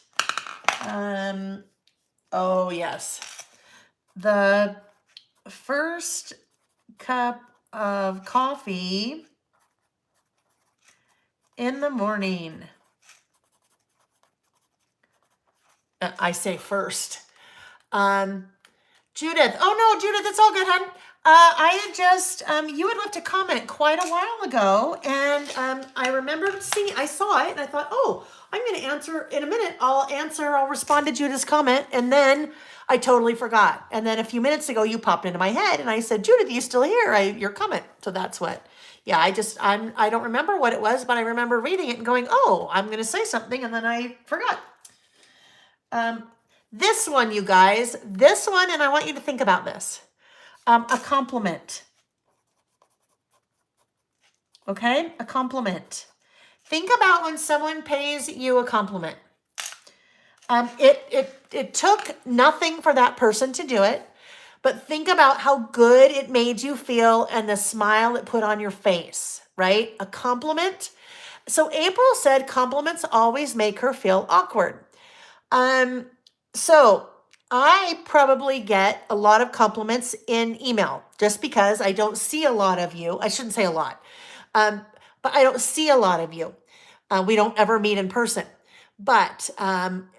Speaker 1: Oh, yes. The first cup of coffee in the morning. I say first. Judith. Oh, no, Judith, it's all good, hon. I had just, you had left a comment quite a while ago, and I remembered seeing, I saw it, and I thought, oh, I'm going to answer in a minute. I'll respond to Judith's comment, and then I totally forgot. And then a few minutes ago, you popped into my head, and I said, Judith, you still here? Your comment. So that's what, yeah, I don't remember what it was, but I remember reading it and going, oh, I'm going to say something, and then I forgot. This one, you guys, and I want you to think about this. A compliment. Okay, a compliment. Think about when someone pays you a compliment. It took nothing for that person to do it, but think about how good it made you feel and the smile it put on your face, right? A compliment. So April said compliments always make her feel awkward. So I probably get a lot of compliments in email just because I don't see a lot of you. I shouldn't say a lot, but I don't see a lot of you. We don't ever meet in person. But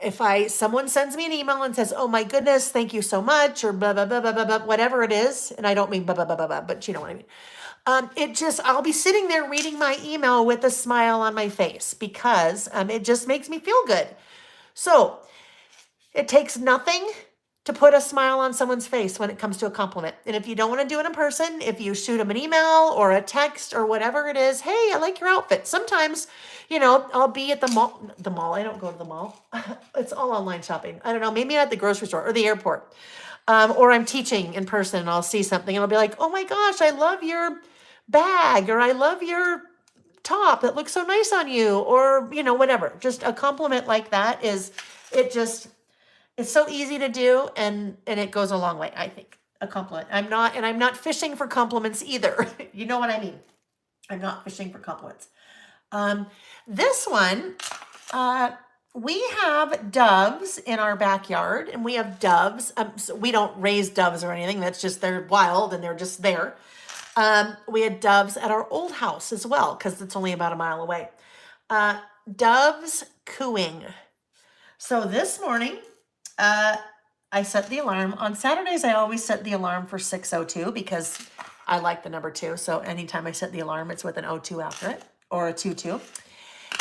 Speaker 1: if someone sends me an email and says, oh my goodness, thank you so much, or blah, blah, blah, blah, blah, blah, whatever it is, and I don't mean blah, blah, blah, blah, blah, but you know what I mean. I'll be sitting there reading my email with a smile on my face because it just makes me feel good. So it takes nothing to put a smile on someone's face when it comes to a compliment. And if you don't want to do it in person, if you shoot them an email or a text or whatever it is, hey, I like your outfit. Sometimes, I'll be at the mall. I don't go to the mall. It's all online shopping. I don't know, maybe at the grocery store or the airport. Or I'm teaching in person and I'll see something and I'll be like, oh my gosh, I love your bag, or I love your top. That looks so nice on you, or, whatever. Just a compliment like that it's so easy to do, and it goes a long way, I think. A compliment. I'm not fishing for compliments either. You know what I mean? I'm not fishing for compliments. This one, we have doves in our backyard, and we have doves. So we don't raise doves or anything. That's just, they're wild and they're just there. We had doves at our old house as well, because it's only about a mile away. Doves cooing. So this morning, I set the alarm. On Saturdays, I always set the alarm for 6:02 because I like the number 2. So anytime I set the alarm, it's with an 02 after it, or a 22.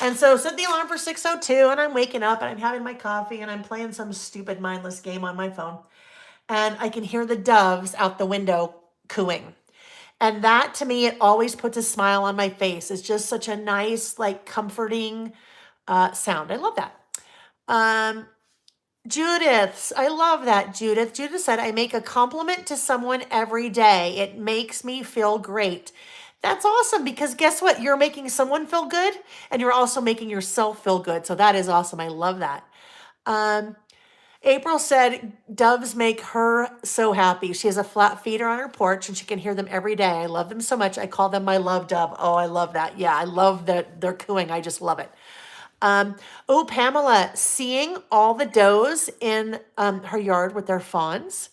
Speaker 1: And so set the alarm for 6:02, and I'm waking up and I'm having my coffee and I'm playing some stupid mindless game on my phone. And I can hear the doves out the window cooing. And that, to me, it always puts a smile on my face. It's just such a nice, like, comforting sound. I love that. Judith, I love that, Judith. Judith said, I make a compliment to someone every day. It makes me feel great. That's awesome because guess what? You're making someone feel good and you're also making yourself feel good. So that is awesome. I love that. Um, April said doves make her so happy. She has a flat feeder on her porch and she can hear them every day. I love them so much. I call them my love dove. Oh, I love that. Yeah, I love that they're cooing. I just love it. Oh, Pamela, seeing all the does in her yard with their fawns.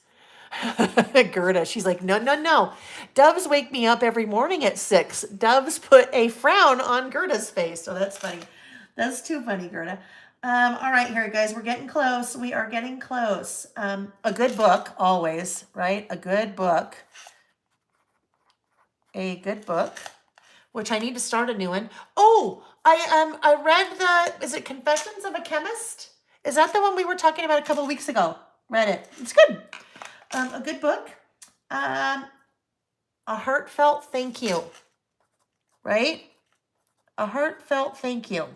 Speaker 1: Gerda, she's like, no, no, no. Doves wake me up every morning at 6. Doves put a frown on Gerda's face. So that's funny. That's too funny, Gerda. All right, here, guys, we're getting close. We are getting close. A good book, always, right? A good book. A good book, which I need to start a new one. Oh, I read is it Confessions of a Chemist? Is that the one we were talking about a couple of weeks ago? Read it. It's good. A good book. A heartfelt thank you. Right? A heartfelt thank you.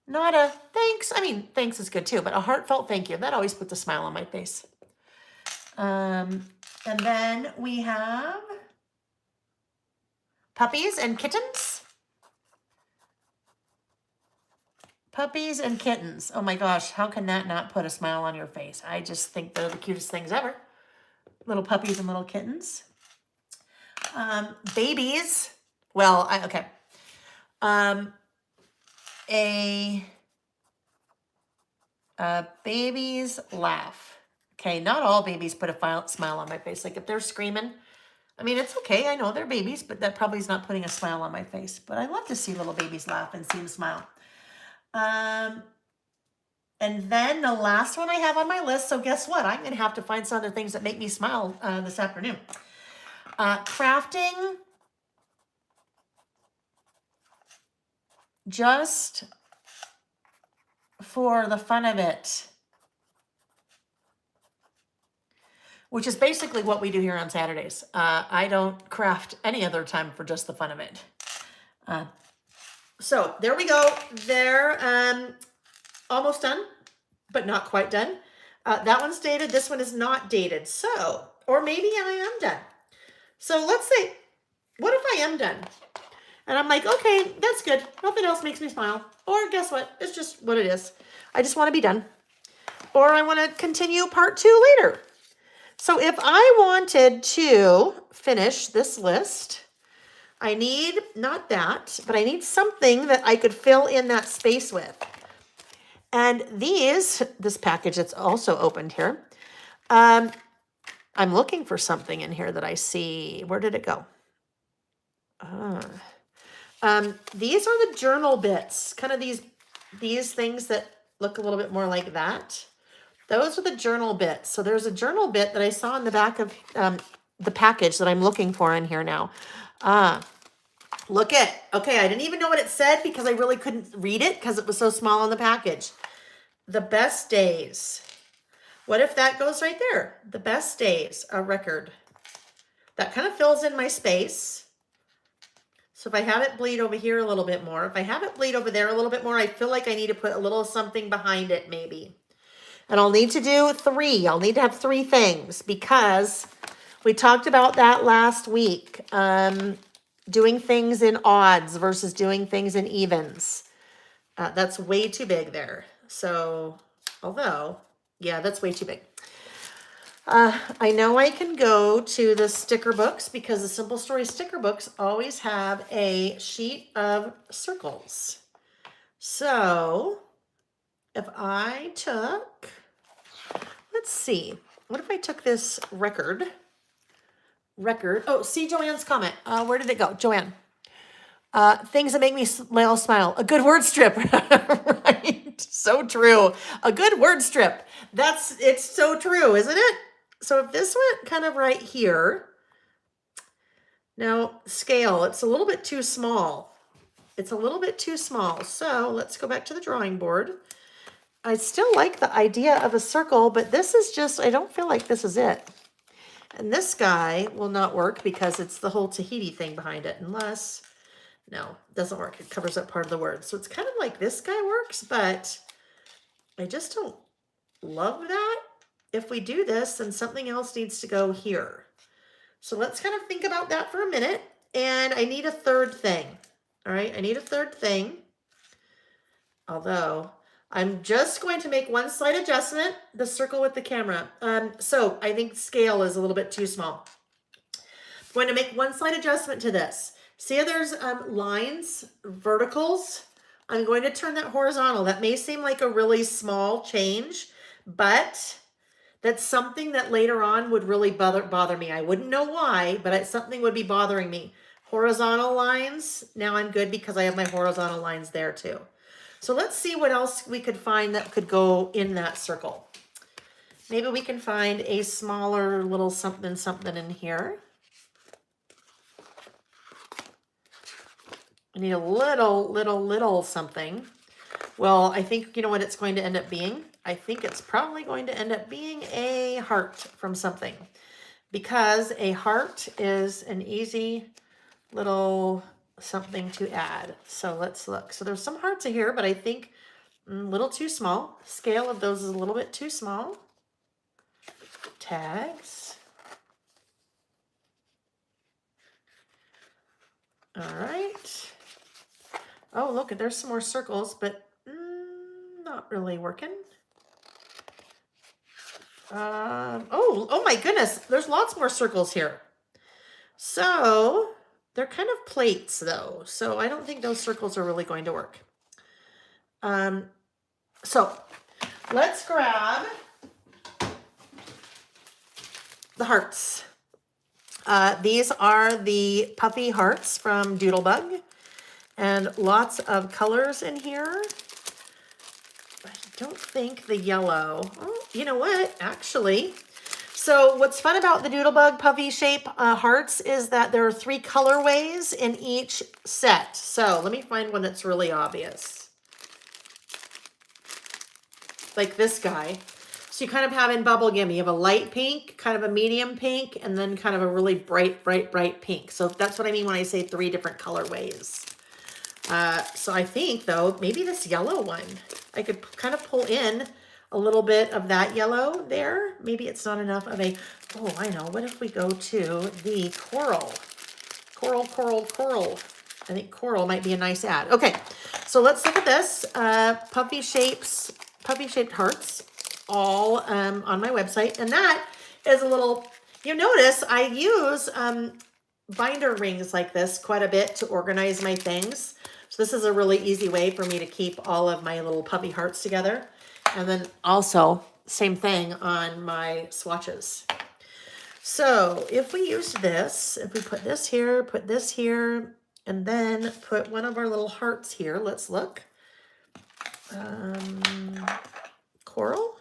Speaker 1: Not a thanks. I mean, thanks is good too, but a heartfelt thank you. That always puts a smile on my face. And then we have Puppies and Kittens. Puppies and kittens. Oh my gosh, how can that not put a smile on your face? I just think they're the cutest things ever. Little puppies and little kittens. Babies. Well, okay. A baby's laugh. Okay, not all babies put a smile on my face. Like if they're screaming, I mean, it's okay. I know they're babies, but that probably is not putting a smile on my face. But I love to see little babies laugh and see them smile. And then the last one I have on my list, so guess what? I'm going to have to find some other things that make me smile this afternoon. Crafting just for the fun of it, which is basically what we do here on Saturdays. I don't craft any other time for just the fun of it. So there we go. They're almost done, but not quite done. That one's dated. This one is not dated. So, or maybe I am done. So let's say, what if I am done? And I'm like, okay, that's good. Nothing else makes me smile. Or guess what? It's just what it is. I just want to be done. Or I want to continue part 2 later. So if I wanted to finish this list, I need, not that, but I need something that I could fill in that space with. And this package that's also opened here, I'm looking for something in here that I see. Where did it go? These are the journal bits, kind of these things that look a little bit more like that. Those are the journal bits. So there's a journal bit that I saw in the back of the package that I'm looking for in here now. Look at, okay, I didn't even know what it said because I really couldn't read it because it was so small on the package. The best days. What if that goes right there? The best days, a record. That kind of fills in my space. So if I have it bleed over here a little bit more, if I have it bleed over there a little bit more, I feel like I need to put a little something behind it maybe. And I'll need to do 3. I'll need to have 3 things because we talked about that last week. Doing things in odds versus doing things in evens. That's way too big there. So, although, yeah, that's way too big. I know I can go to the sticker books because the Simple Story sticker books always have a sheet of circles. So, if I took, let's see, what if I took this record? Oh, see Joanne's comment. Where did it go? Joanne. Things that make me smile. A good word strip. Right. So true. A good word strip. It's so true, isn't it? So if this went kind of right here, now scale, it's a little bit too small. It's a little bit too small. So let's go back to the drawing board. I still like the idea of a circle, but this is just, I don't feel like this is it. And this guy will not work because it's the whole Tahiti thing behind it, unless, no, it doesn't work. It covers up part of the word. So it's kind of like this guy works, but I just don't love that. if we do this, then something else needs to go here. So let's kind of think about that for a minute. And I need a third thing. All right, I need a third thing. Although I'm just going to make one slight adjustment, the circle with the camera. So I think scale is a little bit too small. I'm going to make one slight adjustment to this. See how there's lines, verticals? I'm going to turn that horizontal. That may seem like a really small change, but that's something that later on would really bother me. I wouldn't know why, but something would be bothering me. Horizontal lines, now I'm good because I have my horizontal lines there too. So let's see what else we could find that could go in that circle. Maybe we can find a smaller little something in here. I need a little something. Well, I think, you know what it's going to end up being? I think it's probably going to end up being a heart from something, because a heart is an easy little something to add. So let's look. So there's some hearts in here, but I think a little too small. Scale of those is a little bit too small. Tags. All right. Oh, look, there's some more circles, but not really working. Oh my goodness, there's lots more circles here. So they're kind of plates though, so I don't think those circles are really going to work. So let's grab the hearts. These are the puffy hearts from Doodlebug, and lots of colors in here. I don't think the yellow. Oh, you know what? Actually, so what's fun about the Doodlebug puffy shape hearts is that there are 3 colorways in each set. So let me find one that's really obvious. Like this guy. So you kind of have in bubblegum, you have a light pink, kind of a medium pink, and then kind of a really bright pink. So that's what I mean when I say 3 different colorways. So I think though, maybe this yellow one, I could kind of pull in a little bit of that yellow there. Maybe it's not enough of a, oh, I know. What if we go to the coral? Coral. I think coral might be a nice add. Okay, so let's look at this. Puffy shaped hearts, all on my website. And that is a little, you notice I use binder rings like this quite a bit to organize my things. So this is a really easy way for me to keep all of my little puppy hearts together. And then also, same thing on my swatches. So if we use this, if we put this here, and then put one of our little hearts here, let's look. Coral.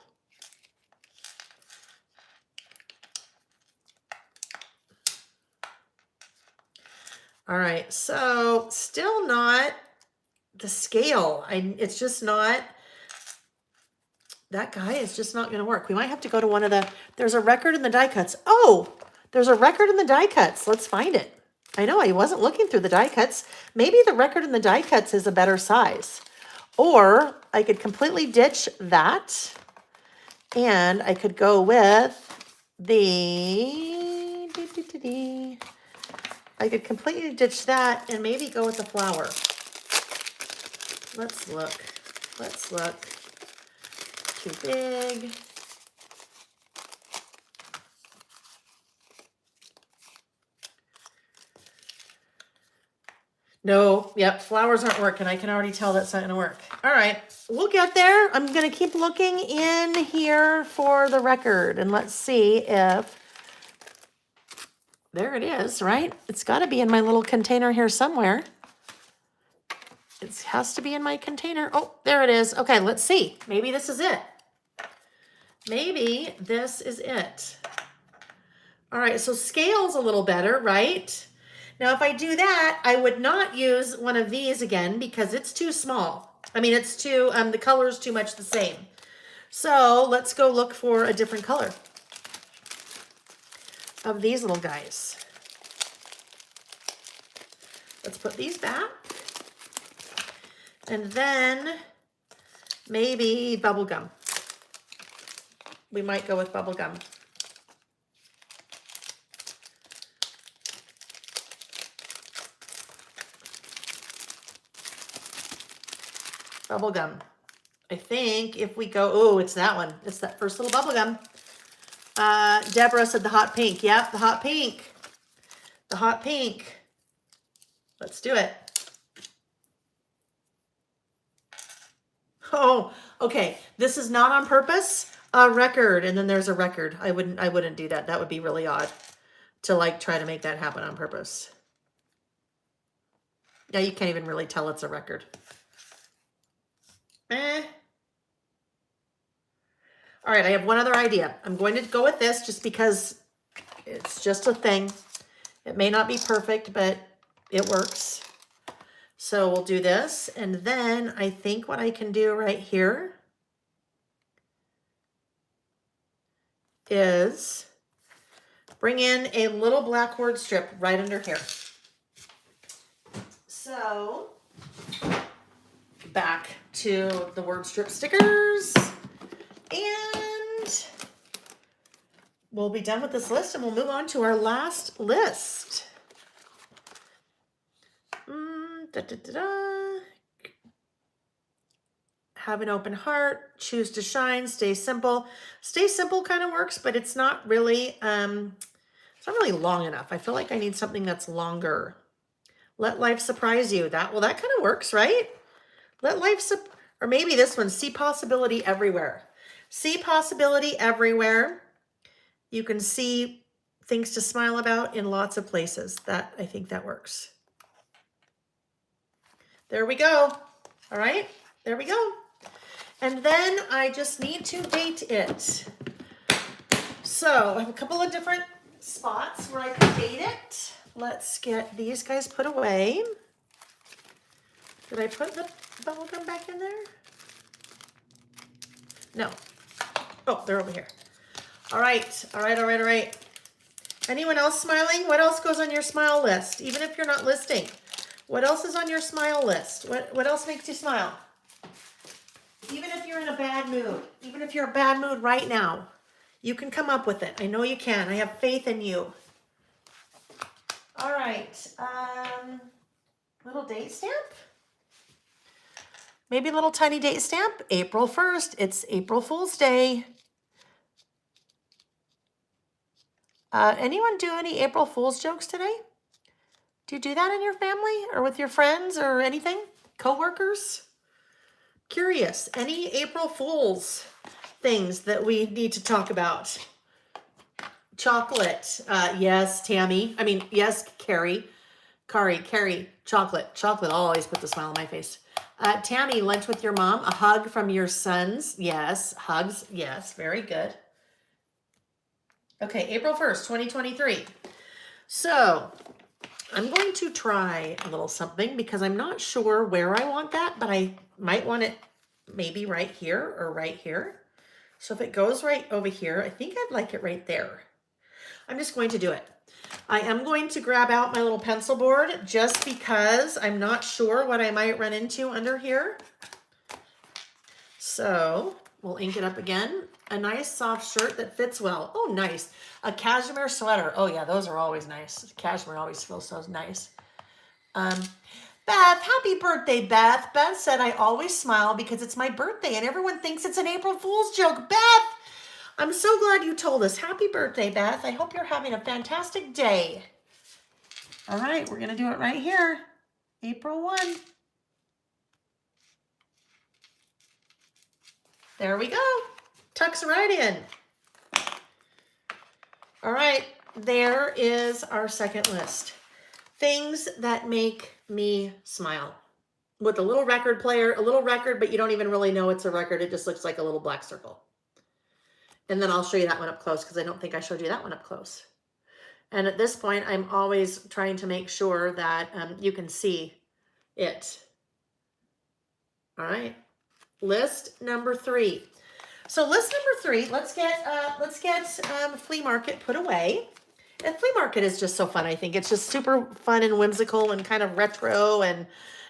Speaker 1: All right, so still not the scale. It's just not, that guy is just not gonna work. We might have to go to one of the, there's a record in the die cuts. Oh, there's a record in the die cuts. Let's find it. I know I wasn't looking through the die cuts. Maybe the record in the die cuts is a better size. Or I could completely ditch that and I could go with I could completely ditch that and maybe go with the flower. Let's look. Too big. No, yep, flowers aren't working. I can already tell that's not gonna work. All right, we'll get there. I'm gonna keep looking in here for the record and let's see if, there it is, right? It's gotta be in my little container here somewhere. It has to be in my container. Oh, there it is. Okay, let's see. Maybe this is it. Maybe this is it. All right, so scale's a little better, right? Now, if I do that, I would not use one of these again because it's too small. I mean, it's too, the color is too much the same. So let's go look for a different color of these little guys. Let's put these back. And then maybe bubble gum. we might go with bubble gum. Bubble gum. I think if we go, oh, it's that one. It's that first little bubble gum. Deborah said the hot pink. Yep, the hot pink. The hot pink. Let's do it. Oh, okay. This is not on purpose. A record, and then there's a record. I wouldn't do that. That would be really odd to like try to make that happen on purpose. Yeah, you can't even really tell it's a record. All right, I have one other idea. I'm going to go with this just because it's just a thing. It may not be perfect, but it works. So we'll do this. And then I think what I can do right here is bring in a little black word strip right under here. So back to the word strip stickers, and we'll be done with this list and we'll move on to our last list. Have an open heart, choose to shine, stay simple. Stay simple kind of works, but it's not really long enough. I feel like I need something that's longer. Let life surprise you. That kind of works, right? Let life or maybe this one, see possibility everywhere. See possibility everywhere. You can see things to smile about in lots of places. I think that works. There we go. All right, there we go. And then I just need to date it. So I have a couple of different spots where I can date it. Let's get these guys put away. Did I put the bubble gum back in there? No. Oh, they're over here. All right, all right, all right, all right. Anyone else smiling? What else goes on your smile list? Even if you're not listing, what else is on your smile list? What else makes you smile? Even if you're in a bad mood, even if you're in a bad mood right now, you can come up with it. I know you can. I have faith in you. All right. Little date stamp. Maybe a little tiny date stamp. April 1st. It's April Fool's Day. Anyone do any April Fool's jokes today? Do you do that in your family or with your friends or anything? Coworkers? Curious. Any April Fool's things that we need to talk about? Chocolate. Yes, Tammy. I mean, yes, Carrie. Chocolate. Chocolate always puts a smile on my face. Tammy, lunch with your mom. A hug from your sons. Yes. Hugs. Yes. Very good. Okay, April 1st, 2023. So I'm going to try a little something because I'm not sure where I want that, but I might want it maybe right here or right here. So if it goes right over here, I think I'd like it right there. I'm just going to do it. I am going to grab out my little pencil board just because I'm not sure what I might run into under here. So we'll ink it up again. A nice soft shirt that fits well. Oh, nice. A cashmere sweater. Oh yeah, those are always nice. Cashmere always feels so nice. Beth, happy birthday, Beth. Beth said, I always smile because it's my birthday and everyone thinks it's an April Fool's joke. Beth, I'm so glad you told us. Happy birthday, Beth. I hope you're having a fantastic day. All right, we're going to do it right here. April 1. There we go. Tucks right in. All right, there is our second list. Things that make me smile. With a little record player, a little record, but you don't even really know it's a record. It just looks like a little black circle. And then I'll show you that one up close because I don't think I showed you that one up close. And at this point, I'm always trying to make sure that you can see it. All right, list number 3. So list number 3, let's get flea market put away. And flea market is just so fun. I think it's just super fun and whimsical and kind of retro. And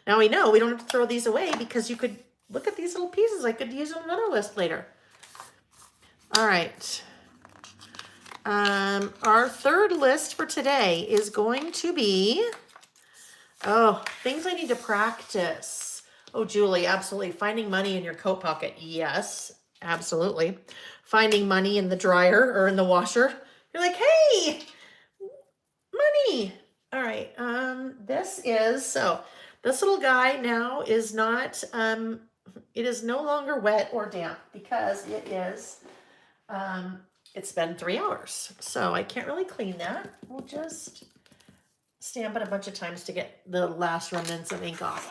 Speaker 1: now we know we don't have to throw these away because you could look at these little pieces. I could use on another list later. All right. Our third list for today is going to be, things I need to practice. Oh, Julie, absolutely. Finding money in your coat pocket. Yes, absolutely. Finding money in the dryer or in the washer. You're like, hey, money. All right. This little guy now is not, it is no longer wet or damp because it is, it's been 3 hours. So I can't really clean that. We'll just stamp it a bunch of times to get the last remnants of ink off.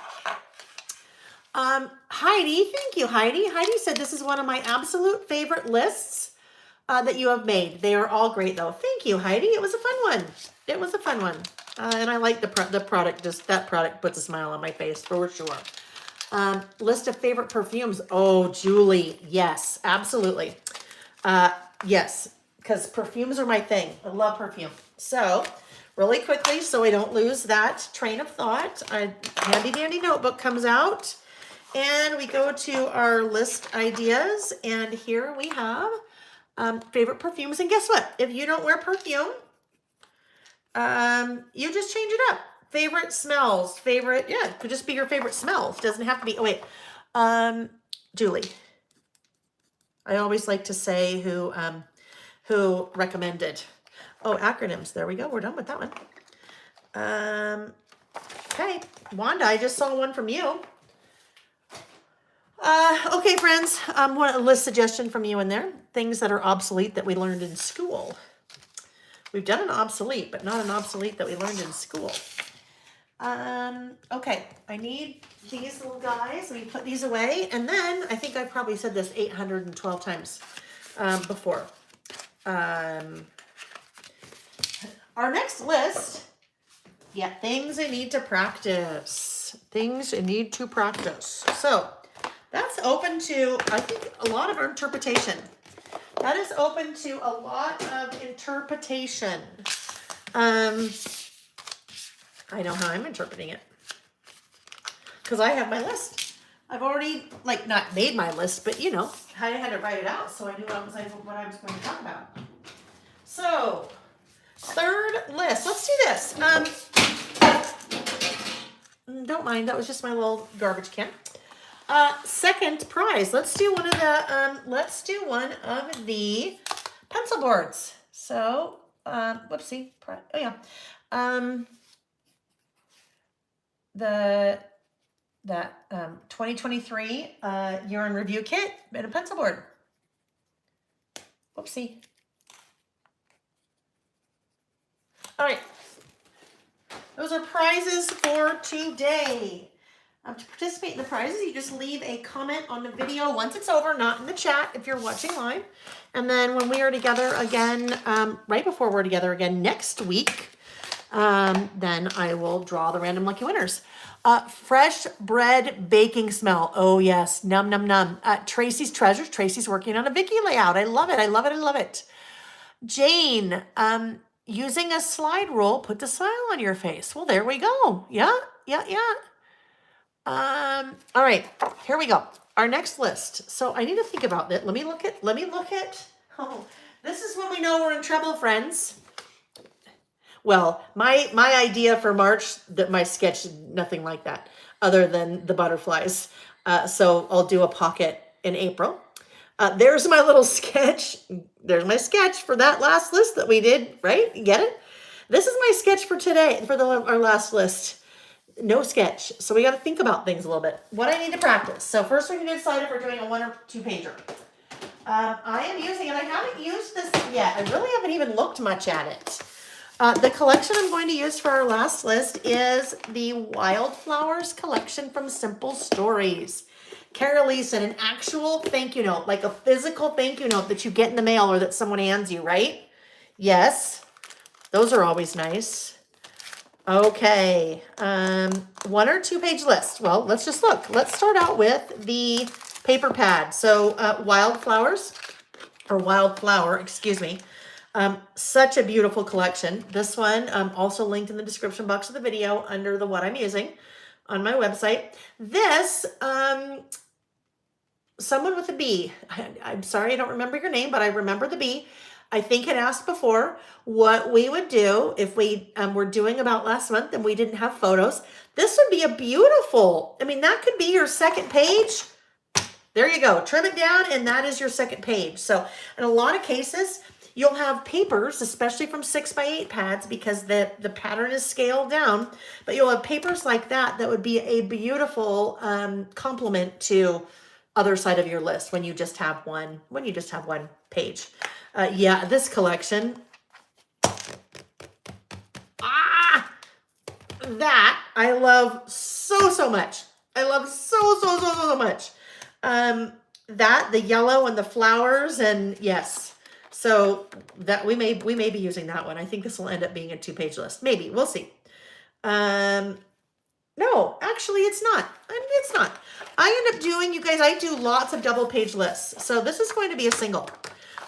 Speaker 1: Heidi, thank you, Heidi. Heidi said this is one of my absolute favorite lists that you have made. They are all great though. Thank you, Heidi. It was a fun one. It was a fun one. And I like the product. Just that product puts a smile on my face for sure. List of favorite perfumes. Oh, Julie. Yes, absolutely. Yes, because perfumes are my thing. I love perfume. So really quickly, so I don't lose that train of thought, a handy dandy notebook comes out and we go to our list ideas. And here we have favorite perfumes. And guess what? If you don't wear perfume, you just change it up. Favorite smells, it could just be your favorite smells. Doesn't have to be, Julie. I always like to say who recommended. Oh, acronyms. There we go. We're done with that one. Okay. Wanda, I just saw one from you. Okay, friends. One list suggestion from you in there. Things that are obsolete that we learned in school. We've done an obsolete, but not an obsolete that we learned in school. Okay, I need these little guys. We put these away. And then I think I probably said this 812 times before. Our next list, things I need to practice. Things I need to practice. So that's open to, I think, a lot of interpretation. That is open to a lot of interpretation. I know how I'm interpreting it. Because I have my list. I've already, not made my list, but, I had to write it out so I knew what I was going to talk about. So, third list. Let's do this. Don't mind. That was just my little garbage can. Second prize. Let's do one of the pencil boards. So, whoopsie. Oh yeah. That 2023 year in review kit and a pencil board. Whoopsie. All right. Those are prizes for today. To participate in the prizes, you just leave a comment on the video once it's over, not in the chat if you're watching live. And then when we are together again, right before we're together again next week, then I will draw the random lucky winners. Fresh bread baking smell. Oh yes, num num num. Tracy's Treasures. Tracy's working on a Vicky layout. I love it. I love it. I love it. Jane, using a slide rule, put the smile on your face. Well, there we go. Yeah. All right, here we go. Our next list. So I need to think about that. Let me look at, oh, this is when we know we're in trouble, friends. Well, my idea for March, my sketch, nothing like that, other than the butterflies. So I'll do a pocket in April. There's my little sketch. There's my sketch for that last list that we did, right? You get it? This is my sketch for today, for our last list. No sketch. So we got to think about things a little bit. What I need to practice. So first we need to decide if we're doing a 1 or 2 pager. I am using, and I haven't used this yet. I really haven't even looked much at it. The collection I'm going to use for our last list is the Wildflowers collection from Simple Stories. Carolee said an actual thank you note, like a physical thank you note that you get in the mail or that someone hands you, right? Yes. Those are always nice. Okay. 1 or 2 page list. Well, let's just look. Let's start out with the paper pad. So Wildflower, excuse me. Such a beautiful collection. This one also linked in the description box of the video under the what I'm using on my website. This someone with a B. I'm sorry, I don't remember your name, but I remember the B. I think had asked before what we would do if we were doing about last month and we didn't have photos. This would be a beautiful, I mean, that could be your second page. There you go. Trim it down and that is your second page. So in a lot of cases, you'll have papers, especially from 6x8 pads, because the pattern is scaled down, but you'll have papers like that that would be a beautiful complement to other side of your list when you just have one, page. Yeah, this collection, that I love so much. I love so much. That, the yellow and the flowers, and yes. So that we may be using that one. I think this will end up being a 2-page list. Maybe, we'll see. No, actually it's not. It's not. I end up doing, you guys, I do lots of double page lists. So this is going to be a single.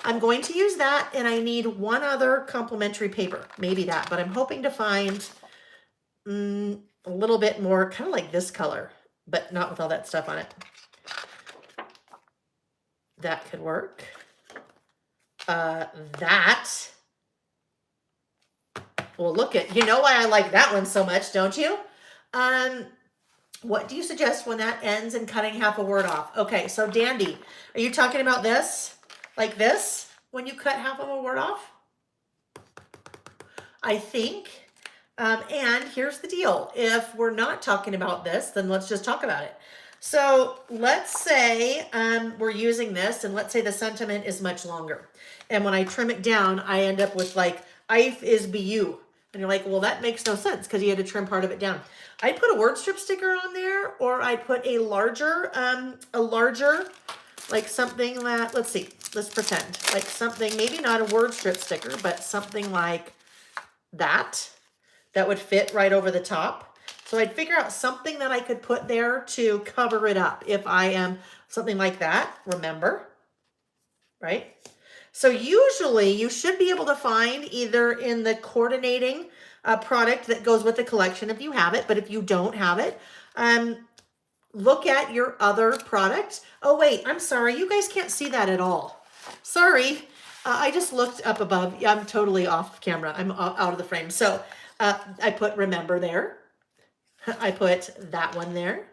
Speaker 1: I'm going to use that, and I need one other complementary paper. Maybe that, but I'm hoping to find a little bit more, kind of like this color, but not with all that stuff on it. That could work. That. Well, look at, you know why I like that one so much, don't you? What do you suggest when that ends in cutting half a word off? Okay, so Dandy, are you talking about this? Like this, when you cut half of a word off? I think, and here's the deal. If we're not talking about this, then let's just talk about it. So let's say we're using this, and let's say the sentiment is much longer. And when I trim it down, I end up with like, "Ife is BU." And you're like, well, that makes no sense because you had to trim part of it down. I'd put a word strip sticker on there, or I'd put a larger, like something that, let's see, let's pretend, like something, maybe not a word strip sticker, but something like that would fit right over the top. So I'd figure out something that I could put there to cover it up if I am something like that, remember, right? So usually you should be able to find either in the coordinating product that goes with the collection if you have it, but if you don't have it, look at your other product. Oh wait, I'm sorry, you guys can't see that at all. Sorry, I just looked up above. I'm totally off camera, I'm out of the frame. So I put remember there. I put that one there.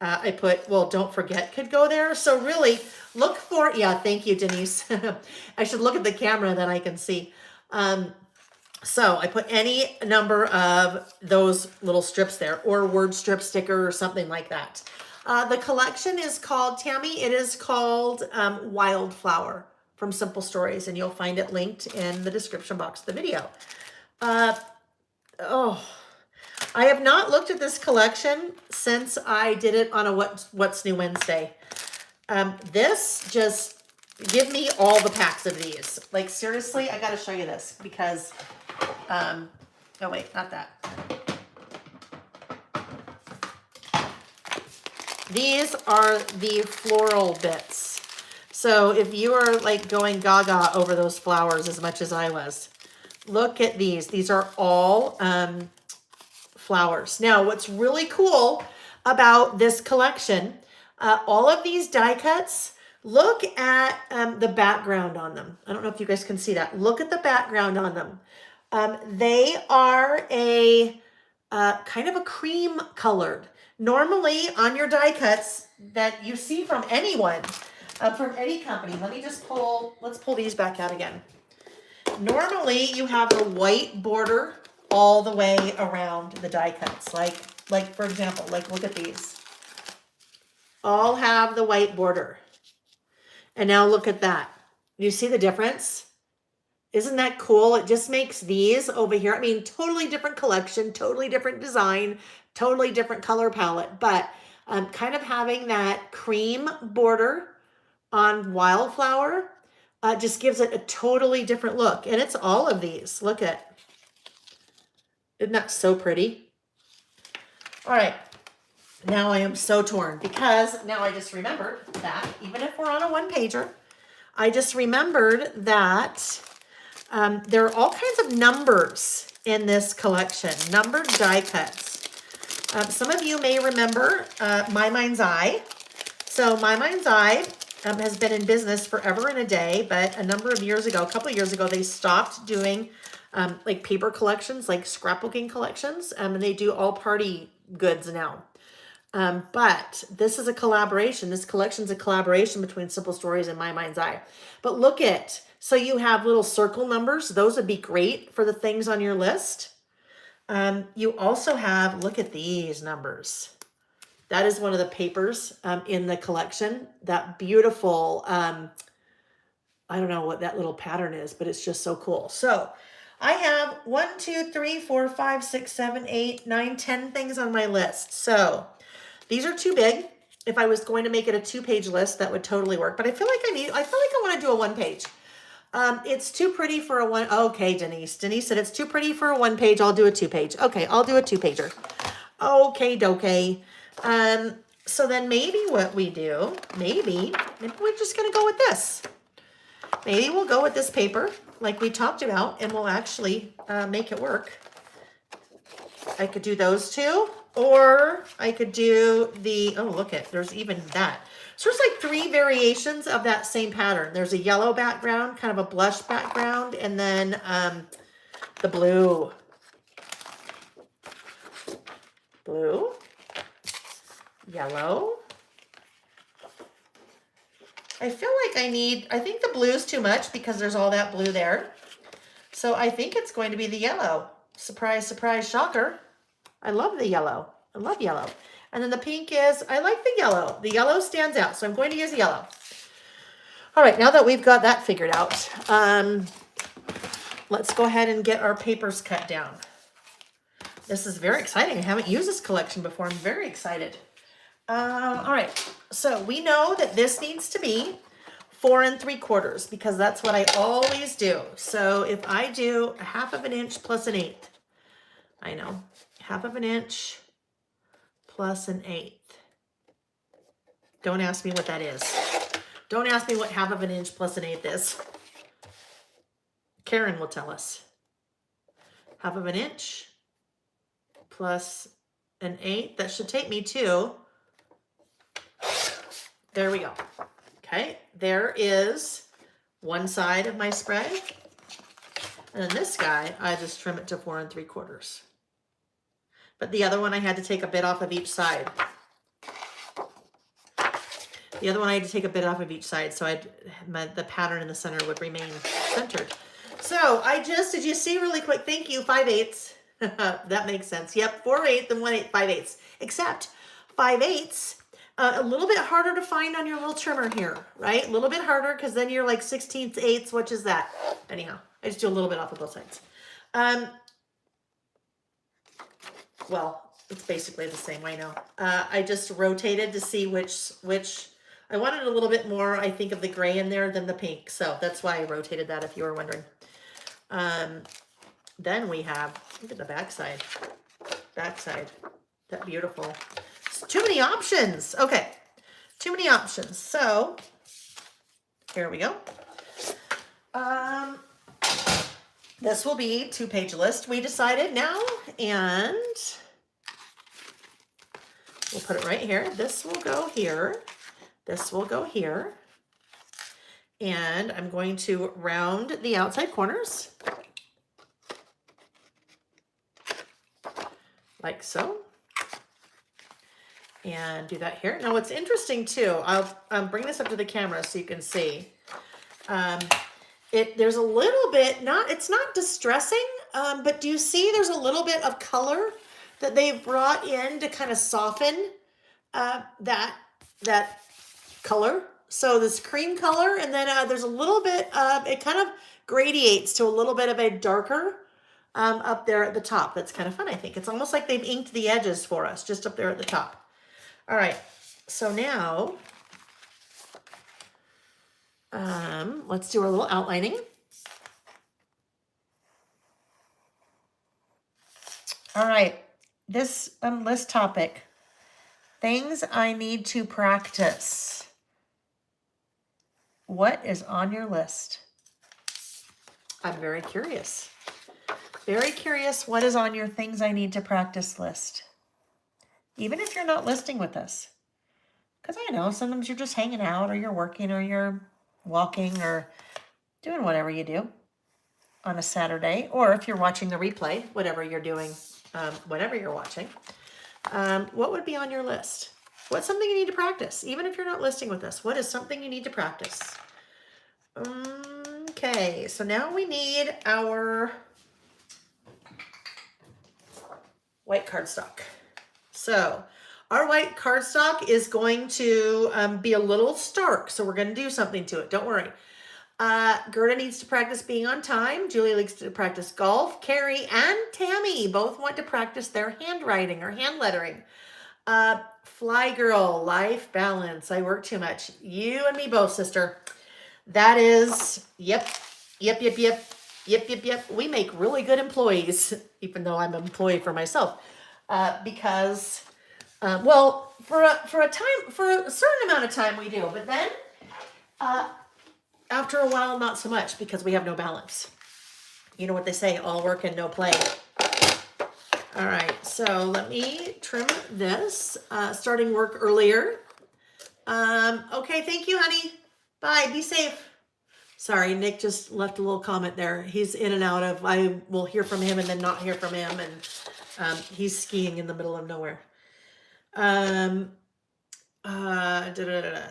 Speaker 1: I put, well, don't forget could go there. So really look for, yeah, thank you, Denise. I should look at the camera, then I can see. So I put any number of those little strips there, or word strip sticker or something like that. The collection is called, Tammy, it is called Wildflower from Simple Stories, and you'll find it linked in the description box of the video. I have not looked at this collection since I did it on a What's New Wednesday. This, just give me all the packs of these. Like seriously, I gotta show you this because, oh wait, not that. These are the floral bits. So if you are like going gaga over those flowers as much as I was, look at these. These are all, flowers. Now, what's really cool about this collection, all of these die cuts, look at the background on them. I don't know if you guys can see that. Look at the background on them. They are a kind of a cream colored. Normally on your die cuts that you see from anyone, from any company, let's pull these back out again. Normally you have the white border all the way around the die cuts. Like for example, like look at these. All have the white border. And now look at that. You see the difference? Isn't that cool? It just makes these over here, I mean, totally different collection, totally different design, totally different color palette, but kind of having that cream border on Wildflower just gives it a totally different look. And it's all of these. Look at, isn't that so pretty? All right, now I am so torn because now I just remembered that even if we're on a one-pager, I just remembered that there are all kinds of numbers in this collection, numbered die cuts. Some of you may remember My Mind's Eye. So My Mind's Eye has been in business forever and a day, but a number of years ago, a couple of years ago, they stopped doing like paper collections, like scrapbooking collections, and they do all party goods now. But this is a collaboration. This collection's a collaboration between Simple Stories and My Mind's Eye. But look at, so you have little circle numbers. Those would be great for the things on your list. You also have, look at these numbers. That is one of the papers in the collection. That beautiful, I don't know what that little pattern is, but it's just so cool. So I have 1, 2, 3, 4, 5, 6, 7, 8, 9, 10 things on my list. So these are too big. If I was going to make it a 2-page list, that would totally work. But I feel like I want to do a 1-page. It's too pretty for a one. Okay, Denise. Denise said it's too pretty for a 1-page. I'll do a 2-page. Okay, I'll do a 2-pager. Okay, dokey. So then maybe what we do, maybe we're just gonna go with this. Maybe we'll go with this paper like we talked about, and we'll actually make it work. I could do those two, or I could do the, oh, look at, there's even that. So there's like 3 variations of that same pattern. There's a yellow background, kind of a blush background, and then the blue. Blue, yellow. I feel like I think the blue's too much because there's all that blue there. So I think it's going to be the yellow. Surprise, surprise, shocker. I love the yellow. I love yellow. And then the pink is, I like the yellow. The yellow stands out, so I'm going to use yellow. All right, now that we've got that figured out, let's go ahead and get our papers cut down. This is very exciting. I haven't used this collection before. I'm very excited. All right, so we know that this needs to be 4 3/4 because that's what I always do. So if I do 1/2 inch plus 1/8, I know, 1/2 inch plus 1/8. Don't ask me what that is. Don't ask me what 1/2 inch plus 1/8 is. Karen will tell us. 1/2 inch plus 1/8. That should take me to, there we go. Okay, there is one side of my spread. And then this guy, I just trim it to 4 3/4. But the other one, I had to take a bit off of each side. The other one, I had to take a bit off of each side so the pattern in the center would remain centered. So did you see really quick? Thank you, 5/8. That makes sense. Yep, 4/8 and 1/8, 5/8. Except 5/8, a little bit harder to find on your little trimmer here, right? A little bit harder because then you're like 16ths, 8ths, which is that? Anyhow, I just do a little bit off of both sides. Well, it's basically the same, I know. I just rotated to see which, I wanted a little bit more, I think, of the gray in there than the pink. So that's why I rotated that, if you were wondering. Then we have, look at the backside. Backside, that beautiful. Too many options. Okay, too many options. So here we go. This will be 2-page list, we decided now, and we'll put it right here. This will go here. This will go here. And I'm going to round the outside corners. Like so. And do that here. Now what's interesting too, I'll bring this up to the camera so you can see. There's a little bit, it's not distressing, but do you see there's a little bit of color that they've brought in to kind of soften that color? So this cream color, and then there's a little bit of, it kind of gradiates to a little bit of a darker up there at the top. That's kind of fun, I think. It's almost like they've inked the edges for us, just up there at the top. All right, so now let's do our little outlining. All right, this list topic, things I need to practice. What is on your list? I'm very curious. Very curious what is on your things I need to practice list. Even if you're not listing with us. Because I know sometimes you're just hanging out or you're working or you're walking or doing whatever you do on a Saturday, or if you're watching the replay, whatever you're doing, whenever you're watching. What would be on your list? What's something you need to practice? Even if you're not listing with us, what is something you need to practice? Okay, so now we need our white cardstock. So our white cardstock is going to be a little stark, so we're going to do something to it. Don't worry. Gerda needs to practice being on time. Julie likes to practice golf. Carrie and Tammy both want to practice their handwriting or hand lettering. Fly girl, life balance. I work too much. You and me both, sister. That is, yep. We make really good employees, even though I'm an employee for myself. Because, well, for a certain amount of time we do, but then, after a while, not so much, because we have no balance. You know what they say, all work and no play. All right, so let me trim this, starting work earlier. Okay, thank you, honey. Bye, be safe. Sorry, Nick just left a little comment there. He's in and out of, I will hear from him and then not hear from him, and he's skiing in the middle of nowhere.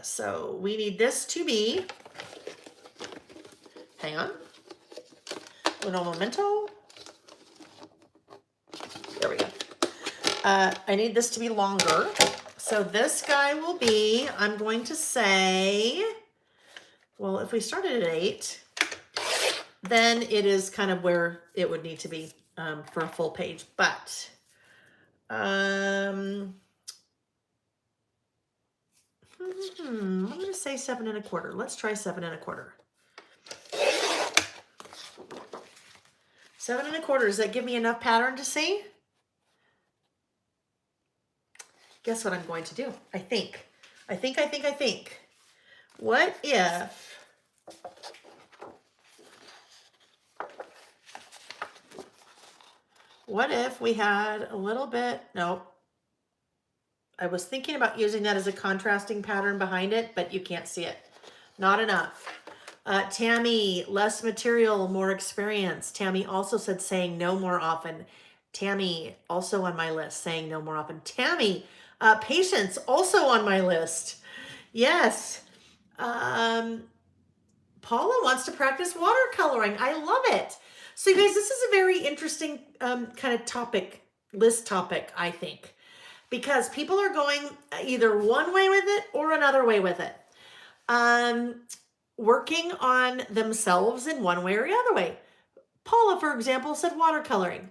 Speaker 1: So we need this to be, hang on, uno momento. There we go. I need this to be longer. So this guy will be, I'm going to say, well, if we started at 8, then it is kind of where it would need to be for a full page. But I'm going to say 7 1/4. Let's try 7 1/4. 7 1/4, does that give me enough pattern to see? Guess what I'm going to do? I think. What if we had a little bit, nope. I was thinking about using that as a contrasting pattern behind it, but you can't see it. Not enough. Tammy, less material, more experience. Tammy also said saying no more often. Tammy, also on my list, saying no more often. Tammy, patience, also on my list. Yes. Paula wants to practice watercoloring. I love it. So you guys, this is a very interesting kind of list topic, I think, because people are going either one way with it or another way with it. Working on themselves in one way or the other way. Paula, for example, said watercoloring.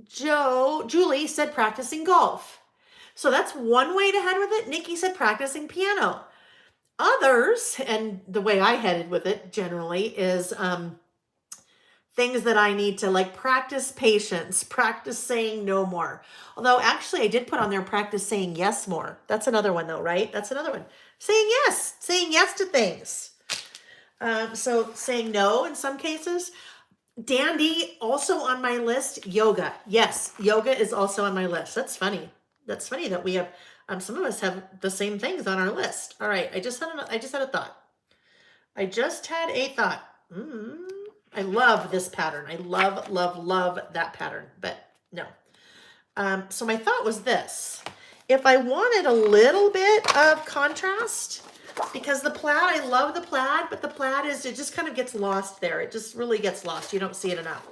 Speaker 1: Julie said practicing golf. So that's one way to head with it. Nikki said practicing piano. Others, and the way I headed with it generally is things that I need to like practice patience, practice saying no more. Although actually I did put on there practice saying yes more. That's another one though, right? That's another one. Saying yes to things. So saying no in some cases. Dandy, also on my list, yoga. Yes, yoga is also on my list. That's funny. That's funny that we have, some of us have the same things on our list. All right, I just had a thought. I love this pattern. I love that pattern, but no. So my thought was this. If I wanted a little bit of contrast, because the plaid, I love the plaid, but the plaid it just kind of gets lost there. It just really gets lost. You don't see it enough.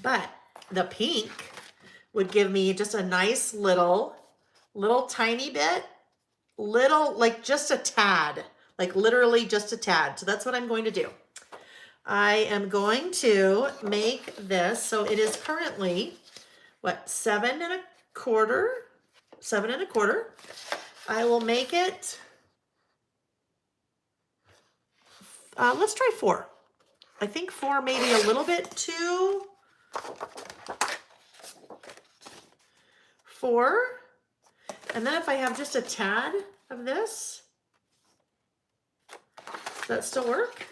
Speaker 1: But the pink would give me just a nice little tiny bit, like just a tad, like literally just a tad. So that's what I'm going to do. I am going to make this, so it is currently, what, 7 1/4? 7 1/4. I will make it, let's try 4. I think 4 may be a little bit too, 4. And then if I have just a tad of this, does that still work?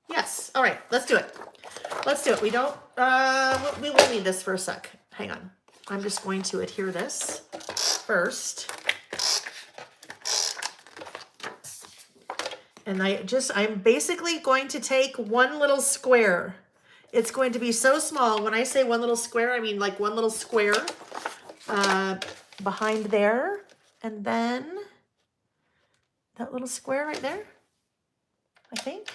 Speaker 1: Yes. All right, let's do it. We don't, we will need this for a sec. Hang on. I'm just going to adhere this first. And I'm basically going to take one little square. It's going to be so small. When I say one little square, I mean like one little square behind there. And then that little square right there, I think.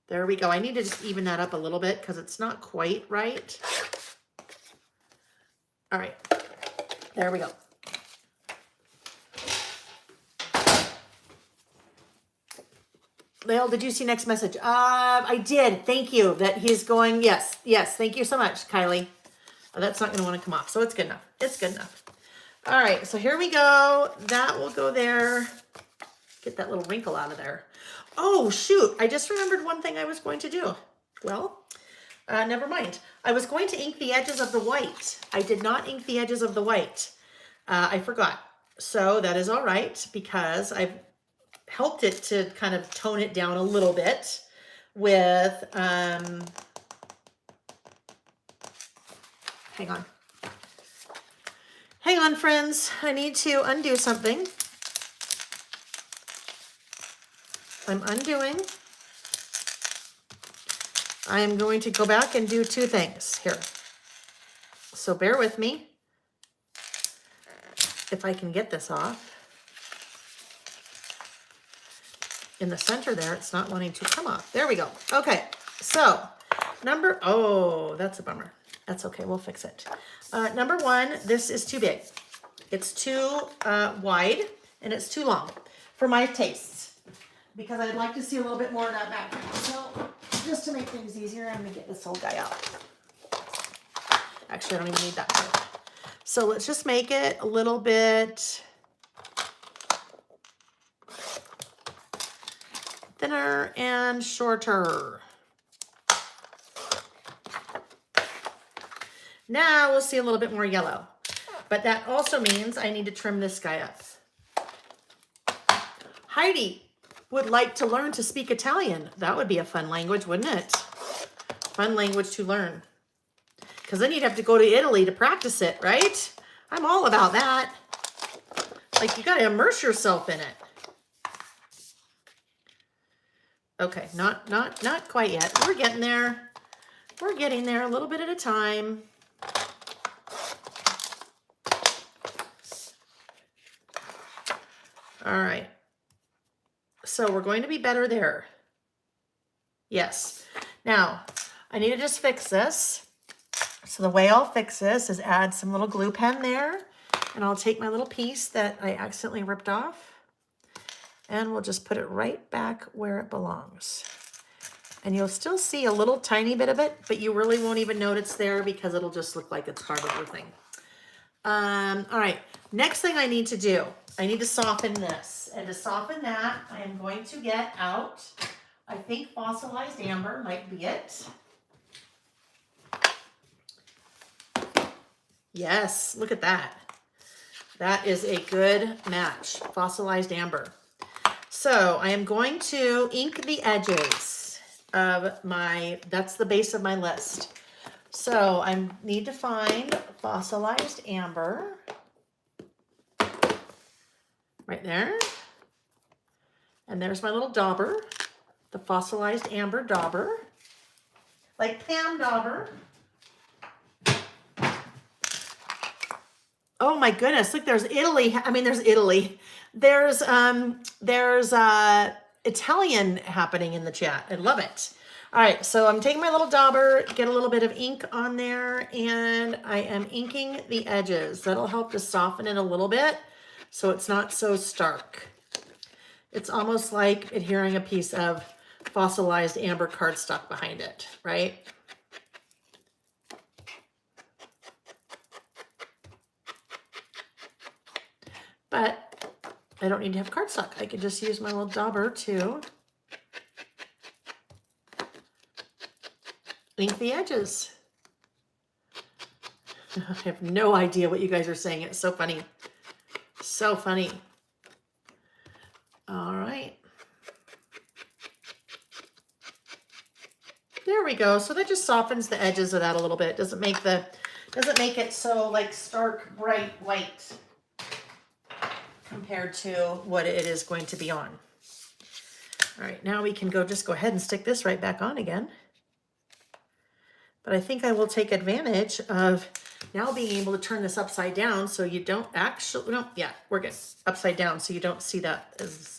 Speaker 1: There we go. I need to just even that up a little bit because it's not quite right. All right, there we go. Lale, did you see next message? I did. Thank you. That he's going. Yes. Thank you so much, Kylie. Oh, that's not going to want to come off, so it's good enough. It's good enough. All right, so here we go. That will go there. Get that little wrinkle out of there. Oh, shoot. I just remembered one thing I was going to do. Well, never mind. I was going to ink the edges of the white. I did not ink the edges of the white. I forgot. So that is all right because I've helped it to kind of tone it down a little bit with, hang on, friends. I need to undo something. I'm undoing. I am going to go back and do two things here. So bear with me. If I can get this off. In the center there, it's not wanting to come off. There we go. Okay, so oh, that's a bummer. That's okay, we'll fix it. Number one, this is too big. It's too wide and it's too long for my tastes because I'd like to see a little bit more of that background. So just to make things easier, I'm gonna get this old guy out. Actually, I don't even need that part. So let's just make it a little bit thinner and shorter. Now we'll see a little bit more yellow, but that also means I need to trim this guy up. Heidi would like to learn to speak Italian. That would be a fun language, wouldn't it? Fun language to learn. Because then you'd have to go to Italy to practice it, right? I'm all about that. Like, you got to immerse yourself in it. Okay, not quite yet. We're getting there. We're getting there a little bit at a time. All right. So we're going to be better there. Yes. Now, I need to just fix this. So the way I'll fix this is add some little glue pen there, and I'll take my little piece that I accidentally ripped off, and we'll just put it right back where it belongs. And you'll still see a little tiny bit of it, but you really won't even notice it's there because it'll just look like it's part of the thing. All right, next thing I need to do, I need to soften this. And to soften that, I am going to get out, I think fossilized amber might be it. Yes, look at that. That is a good match, fossilized amber. So I am going to ink the edges of that's the base of my list. So I need to find fossilized amber. Right there. And there's my little dauber, the fossilized amber dauber, like Pam Dauber. Oh my goodness, look, there's Italy. I mean, there's Italy. There's Italian happening in the chat. I love it. All right, so I'm taking my little dauber, get a little bit of ink on there, and I am inking the edges. That'll help to soften it a little bit so it's not so stark. It's almost like adhering a piece of fossilized amber cardstock behind it, right? But I don't need to have cardstock. I can just use my little dauber to ink the edges. I have no idea what you guys are saying. It's so funny. So funny. All right. There we go. So that just softens the edges of that a little bit. Doesn't make it so like stark bright white compared to what it is going to be on. All right, now we can just go ahead and stick this right back on again. But I think I will take advantage of now being able to turn this upside down so you don't actually, no, yeah, we're good. Upside down so you don't see that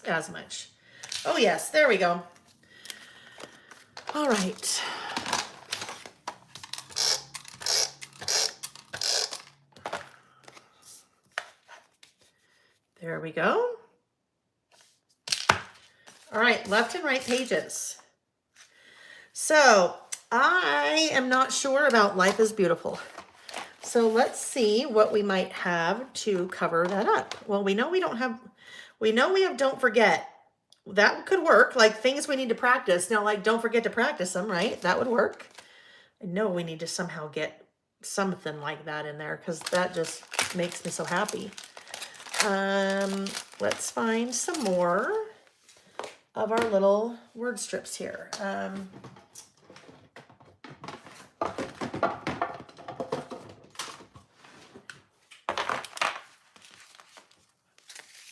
Speaker 1: as much. Oh yes, there we go. All right. There we go. All right, left and right pages. So I am not sure about Life is Beautiful. So let's see what we might have to cover that up. Well, we know we have Don't Forget. That could work, like things we need to practice. Now, like don't forget to practice them, right? That would work. I know we need to somehow get something like that in there because that just makes me so happy. Let's find some more of our little word strips here.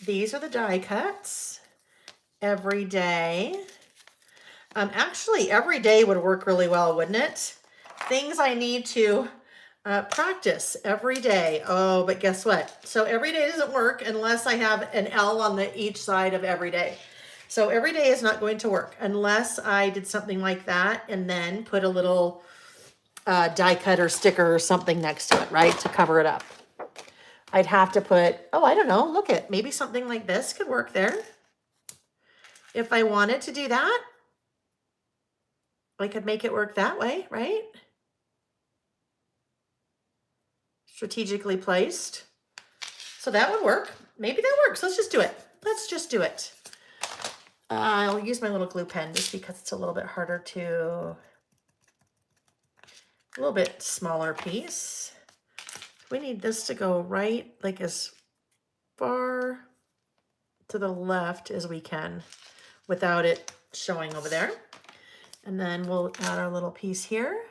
Speaker 1: These are the die cuts. Every day. Actually, every day would work really well, wouldn't it? Things I need to practice every day. Oh, but guess what? So every day doesn't work unless I have an L on each side of every day. So every day is not going to work unless I did something like that and then put a little die cut or sticker or something next to it, right? To cover it up. I'd have to put, oh, I don't know, look at maybe something like this could work there. If I wanted to do that, I could make it work that way, right? Strategically placed. So that would work. Maybe that works. Let's just do it. Let's just do it. I'll use my little glue pen just because it's a little bit harder to, a little bit smaller piece. We need this to go right, like as far to the left as we can without it showing over there. And then we'll add our little piece here.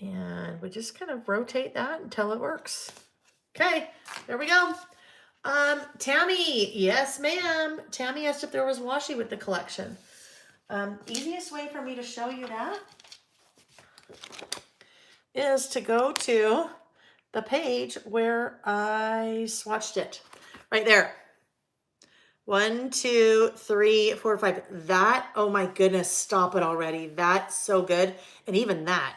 Speaker 1: And we just kind of rotate that until it works. Okay, there we go. Tammy, yes ma'am. Tammy asked if there was washi with the collection. Easiest way for me to show you that is to go to the page where I swatched it. Right there. 1, 2, 3, 4, 5. That, oh my goodness, stop it already. That's so good. And even that,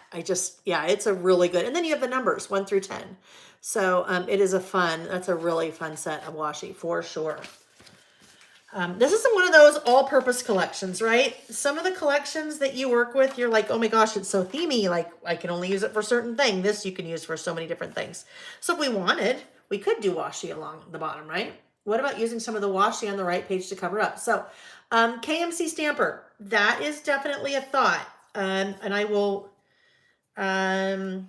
Speaker 1: yeah, it's a really good. And then you have the numbers 1 through 10. So it is that's a really fun set of washi for sure. This isn't one of those all-purpose collections, right? Some of the collections that you work with, you're like, oh my gosh, it's so themey. Like I can only use it for certain things. This you can use for so many different things. So if we wanted, we could do washi along the bottom, right? What about using some of the washi on the right page to cover up? So KMC Stamper, that is definitely a thought. And I will, I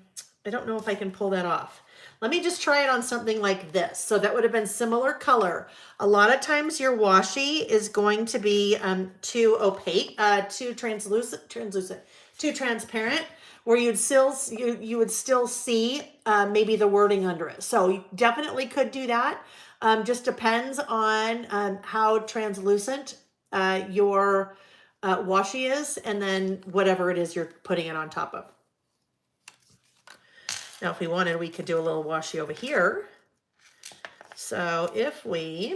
Speaker 1: don't know if I can pull that off. Let me just try it on something like this. So that would have been similar color. A lot of times your washi is going to be too opaque, too translucent, too transparent, where you would still see maybe the wording under it. So you definitely could do that. Just depends on how translucent your washi is, and then whatever it is you're putting it on top of. Now, if we wanted, we could do a little washi over here. So if I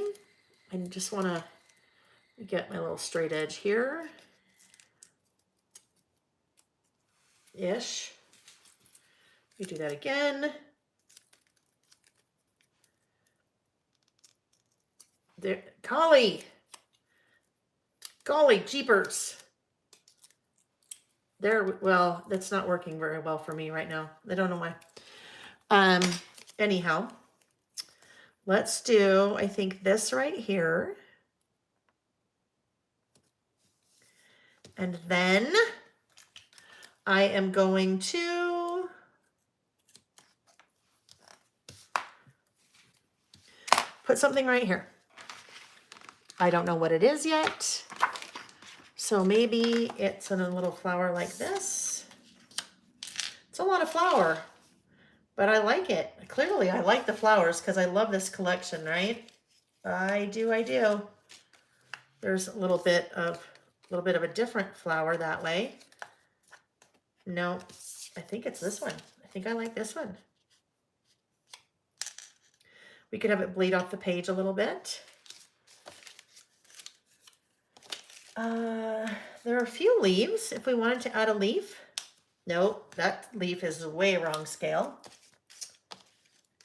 Speaker 1: just want to get my little straight edge here. Ish. We do that again. There, golly jeepers. There, well, that's not working very well for me right now. I don't know why. Anyhow, let's do, I think, this right here. And then I am going to put something right here. I don't know what it is yet. So maybe it's in a little flower like this. It's a lot of flower, but I like it. Clearly, I like the flowers because I love this collection, right? I do. There's a little bit of a different flower that way. No, I think it's this one. I think I like this one. We could have it bleed off the page a little bit. There are a few leaves if we wanted to add a leaf. Nope, that leaf is way wrong scale.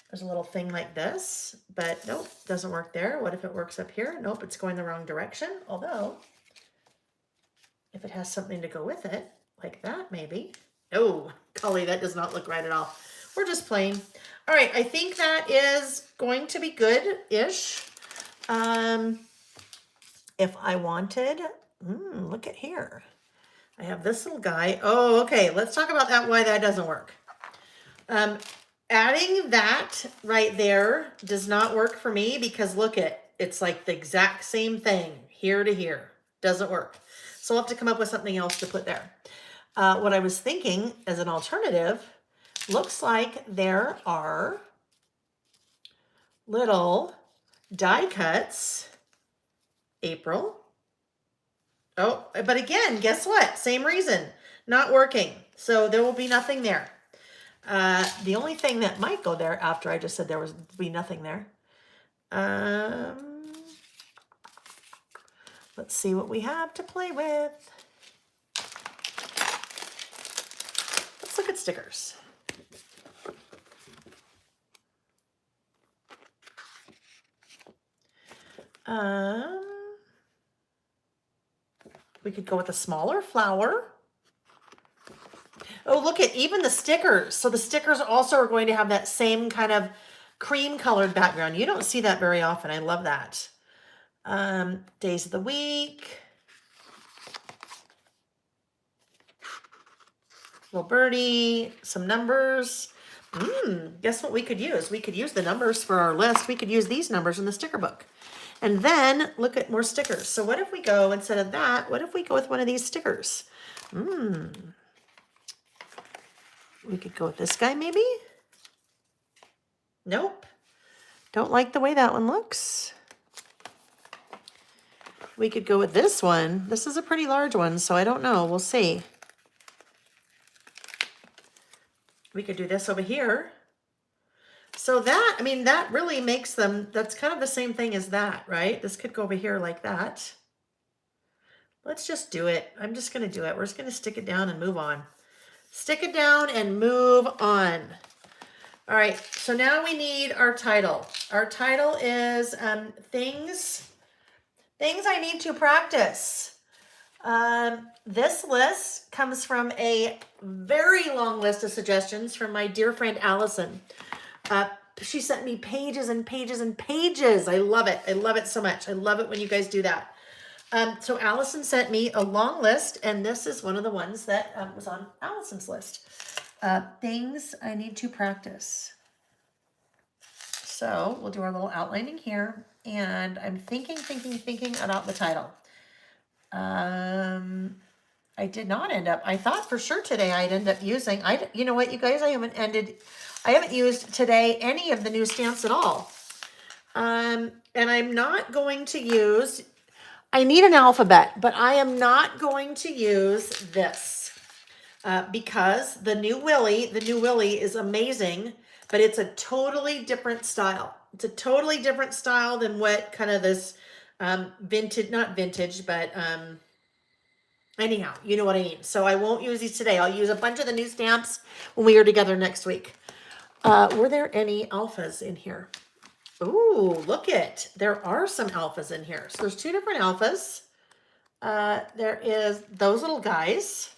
Speaker 1: There's a little thing like this, but nope, doesn't work there. What if it works up here? Nope, it's going the wrong direction. Although, if it has something to go with it, like that maybe. Oh, Cully, that does not look right at all. We're just playing. All right, I think that is going to be good-ish. If I wanted, look at here. I have this little guy. Oh, okay, let's talk about that, why that doesn't work. Adding that right there does not work for me because look it's like the exact same thing here to here. Doesn't work. So I'll have to come up with something else to put there. What I was thinking as an alternative, looks like there are little die cuts. April. Oh, but again, guess what? Same reason, not working. So there will be nothing there. The only thing that might go there after I just said there was be nothing there. Let's see what we have to play with. Let's look at stickers. We could go with a smaller flower. Oh, look at even the stickers. So the stickers also are going to have that same kind of cream colored background. You don't see that very often. I love that. Days of the week. Little birdie, some numbers. Guess what we could use? We could use the numbers for our list. We could use these numbers in the sticker book. And then look at more stickers. So what if we go, instead of that, what if we go with one of these stickers? We could go with this guy maybe? Nope. Don't like the way that one looks. We could go with this one. This is a pretty large one, so I don't know. We'll see. We could do this over here. So that, I mean, that really makes them, that's kind of the same thing as that, right? This could go over here like that. Let's just do it. I'm just going to do it. We're just going to stick it down and move on. Stick it down and move on. All right, so now we need our title. Our title is things I need to practice. This list comes from a very long list of suggestions from my dear friend Allison. She sent me pages and pages and pages. I love it. I love it so much. I love it when you guys do that. So Allison sent me a long list, and this is one of the ones that was on Allison's list. Things I need to practice. So we'll do our little outlining here, and I'm thinking about the title. I did not end up, I thought for sure today I'd end up using, you know what, you guys, I haven't used today any of the new stamps at all. And I'm not going to use, I need an alphabet, but I am not going to use this because the new Willy is amazing, but it's a totally different style. It's a totally different style than what kind of this vintage, not vintage, but anyhow, you know what I mean. So I won't use these today. I'll use a bunch of the new stamps when we are together next week. Were there any alphas in here? Ooh, look it. There are some alphas in here. So there's two different alphas. There is those little guys.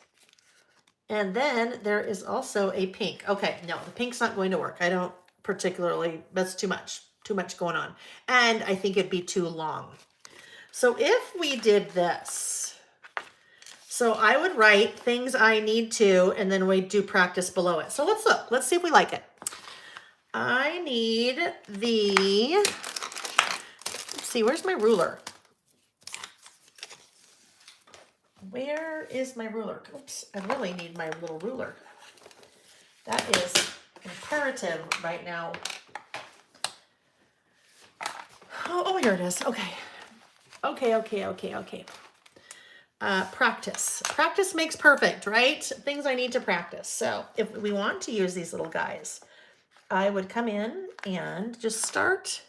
Speaker 1: And then there is also a pink. Okay, no, the pink's not going to work. I don't particularly, that's too much going on. And I think it'd be too long. So if we did this, so I would write things I need to, and then we do practice below it. So let's look, let's see if we like it. I need the, let's see, where's my ruler? Where is my ruler? Oops, I really need my little ruler. That is imperative right now. Oh, here it is. Okay. Okay. Practice. Practice makes perfect, right? Things I need to practice. So if we want to use these little guys, I would come in and just start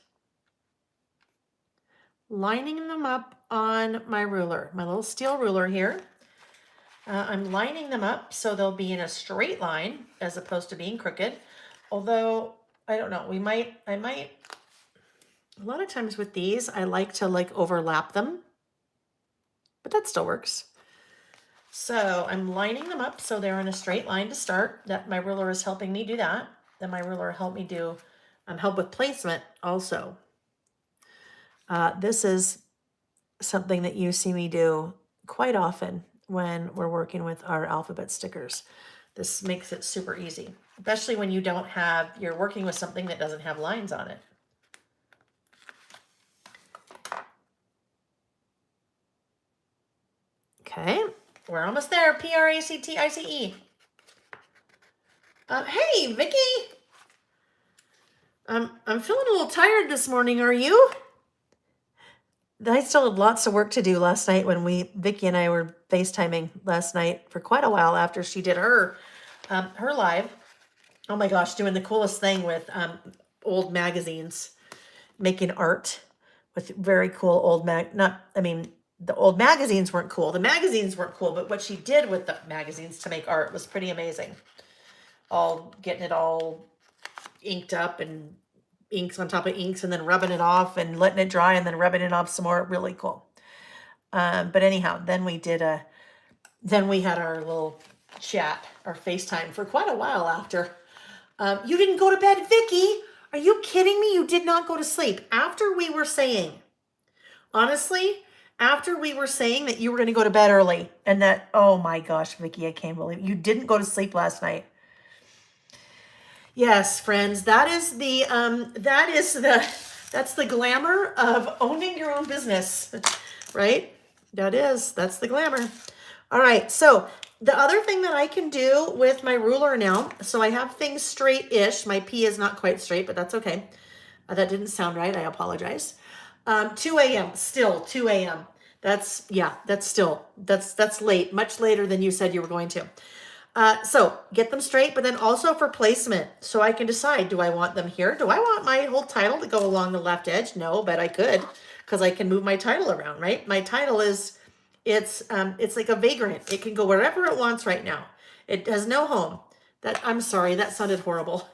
Speaker 1: lining them up on my ruler, my little steel ruler here. I'm lining them up so they'll be in a straight line as opposed to being crooked. Although, I don't know, I might, a lot of times with these, I like to like overlap them, but that still works. So I'm lining them up so they're in a straight line to start. That my ruler is helping me do that. Then my ruler helped me do, help with placement also. This is something that you see me do quite often when we're working with our alphabet stickers. This makes it super easy, especially when you're working with something that doesn't have lines on it. Okay, we're almost there. Practice. Hey, Vicky. I'm feeling a little tired this morning. Are you? I still had lots of work to do last night when Vicky and I were FaceTiming last night for quite a while after she did her live. Oh my gosh, doing the coolest thing with old magazines, making art with very cool old the old magazines weren't cool. The magazines weren't cool, but what she did with the magazines to make art was pretty amazing. Getting it all inked up and inks on top of inks and then rubbing it off and letting it dry and then rubbing it off some more. Really cool. But anyhow, then we had our little chat, our FaceTime for quite a while after. You didn't go to bed, Vicky. Are you kidding me? You did not go to sleep after we were saying, honestly, after we were saying that you were going to go to bed early and that, oh my gosh, Vicky, I can't believe you didn't go to sleep last night. Yes, friends, that's the glamour of owning your own business, right? That's the glamour. All right, so the other thing that I can do with my ruler now, so I have things straight-ish. My P is not quite straight, but that's okay. That didn't sound right. I apologize. 2 a.m. Still 2 a.m. That's late, much later than you said you were going to. So get them straight, but then also for placement. So I can decide, do I want them here? Do I want my whole title to go along the left edge? No, but I could, because I can move my title around, right? My title it's like a vagrant. It can go wherever it wants right now. It has no home. I'm sorry, that sounded horrible.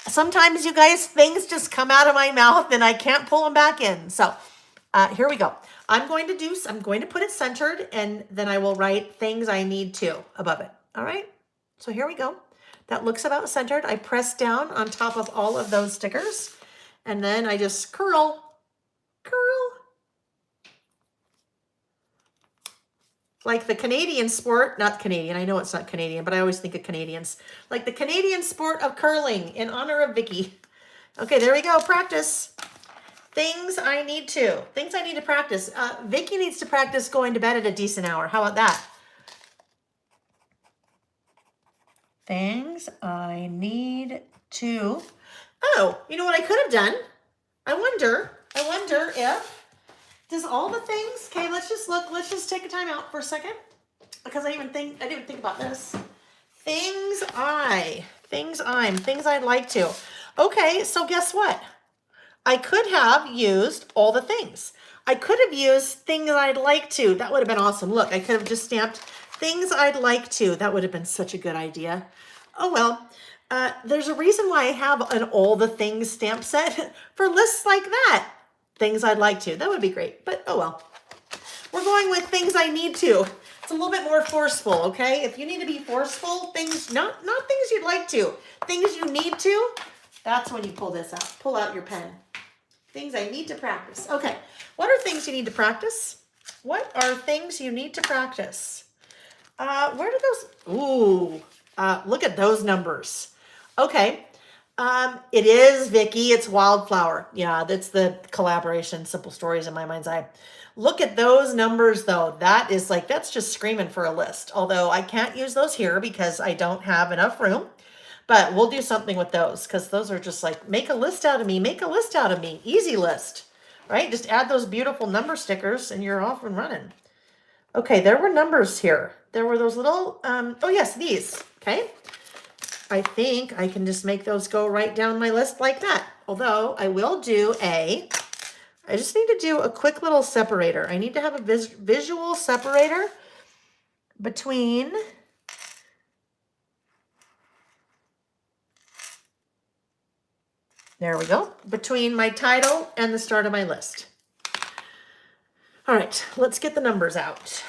Speaker 1: Sometimes, you guys, things just come out of my mouth and I can't pull them back in. So here we go. I'm going to put it centered, and then I will write things I need to above it. All right. So here we go. That looks about centered. I press down on top of all of those stickers, and then I just curl. Like the Canadian sport, not Canadian, I know it's not Canadian, but I always think of Canadians. Like the Canadian sport of curling in honor of Vicky. Okay, there we go, practice. Things I need to practice. Vicky needs to practice going to bed at a decent hour. How about that? Things I need to. Oh, you know what I could have done? I wonder if, does all the things, okay, let's just take a time out for a second, because I didn't think about this. Things I'd like to. Okay, so guess what? I could have used all the things. I could have used things I'd like to. That would have been awesome. Look, I could have just stamped things I'd like to. That would have been such a good idea. Oh well, there's a reason why I have an all the things stamp set for lists like that. Things I'd like to. That would be great, but oh well. We're going with things I need to. It's a little bit more forceful, okay? If you need to be forceful, things, not things you'd like to, things you need to, that's when you pull this out. Pull out your pen. Things I need to practice. Okay, what are things you need to practice? What are things you need to practice? Where do those, look at those numbers. Okay, It is, Vicky. It's Wildflower. Yeah, that's the collaboration, Simple Stories in my mind's eye. Look at those numbers though. That is like, that's just screaming for a list. Although I can't use those here because I don't have enough room. But we'll do something with those because those are just like, make a list out of me, make a list out of me. Easy list, right? Just add those beautiful number stickers and you're off and running. Okay, there were numbers here. There were those little, oh yes, these, okay? I think I can just make those go right down my list like that. Although I will do I just need to do a quick little separator. I need to have a visual separator between there we go, between my title and the start of my list. All right, let's get the numbers out.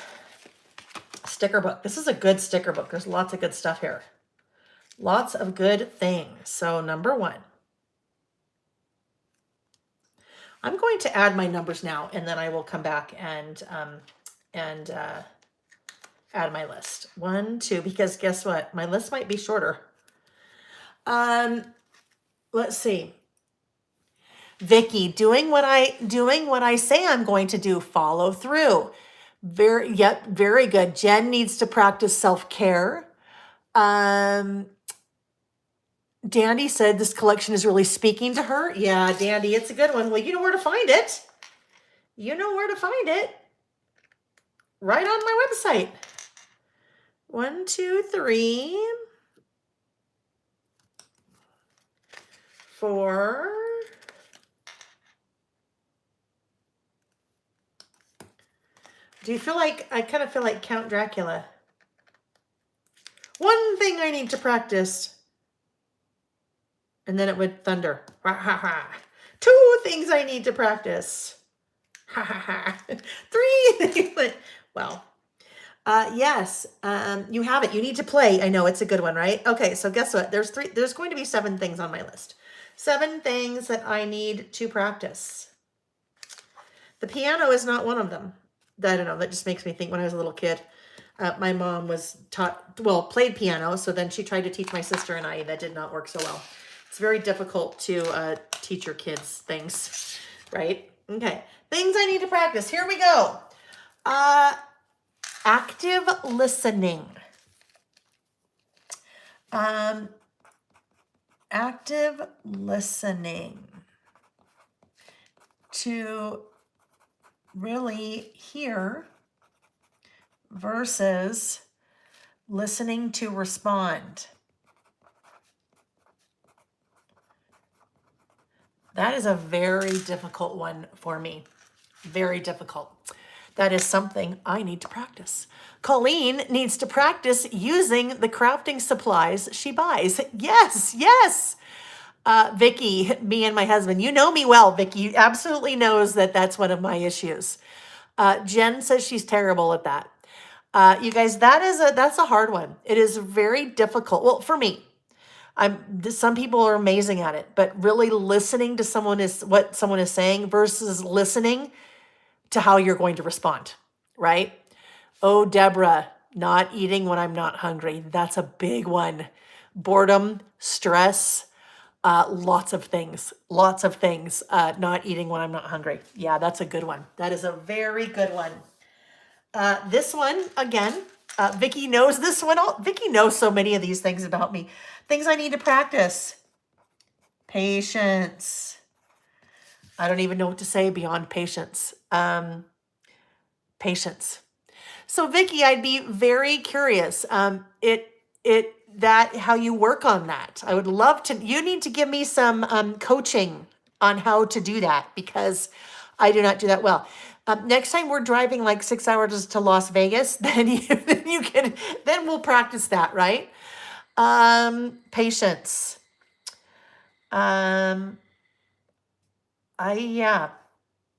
Speaker 1: Sticker book. This is a good sticker book. There's lots of good stuff here. Lots of good things. So number 1. I'm going to add my numbers now, and then I will come back and add my list. 1, 2, because guess what? My list might be shorter. Let's see. Vicky, doing what I say I'm going to do, follow through. Very good. Jen needs to practice self-care. Dandy said this collection is really speaking to her. Yeah, Dandy, it's a good one. Well, you know where to find it. You know where to find it. Right on my website. 1, 2, 3, 4. Do you feel like, I kind of feel like Count Dracula. 1 thing I need to practice. And then it would thunder. Ha ha ha. 2 things I need to practice. Ha ha ha. 3 things. Well, yes, you have it. You need to play. I know it's a good one, right? Okay, so guess what? There's going to be 7 things on my list. 7 things that I need to practice. The piano is not one of them. I don't know. That just makes me think when I was a little kid. My mom played piano. So then she tried to teach my sister and I. That did not work so well. It's very difficult to teach your kids things, right? Okay, things I need to practice. Here we go. Active listening. Active listening to really hear versus listening to respond. That is a very difficult one for me. Very difficult. That is something I need to practice. Colleen needs to practice using the crafting supplies she buys. Yes, yes. Vicky, me and my husband, you know me well, Vicky, absolutely knows that that's one of my issues. Jen says she's terrible at that. You guys, that's a hard one. It is very difficult. Well, for me, some people are amazing at it, but really listening to what someone is saying versus listening to how you're going to respond, right? Oh, Deborah, not eating when I'm not hungry. That's a big one. Boredom, stress, lots of things, not eating when I'm not hungry. Yeah, that's a good one. That is a very good one. This one, again, Vicky knows this one. Vicky knows so many of these things about me. Things I need to practice. Patience. I don't even know what to say beyond patience. Patience. So Vicky, I'd be very curious. How you work on that. I would love to. You need to give me some coaching on how to do that because I do not do that well. Next time we're driving like 6 hours to Las Vegas, then we'll practice that, right? Patience.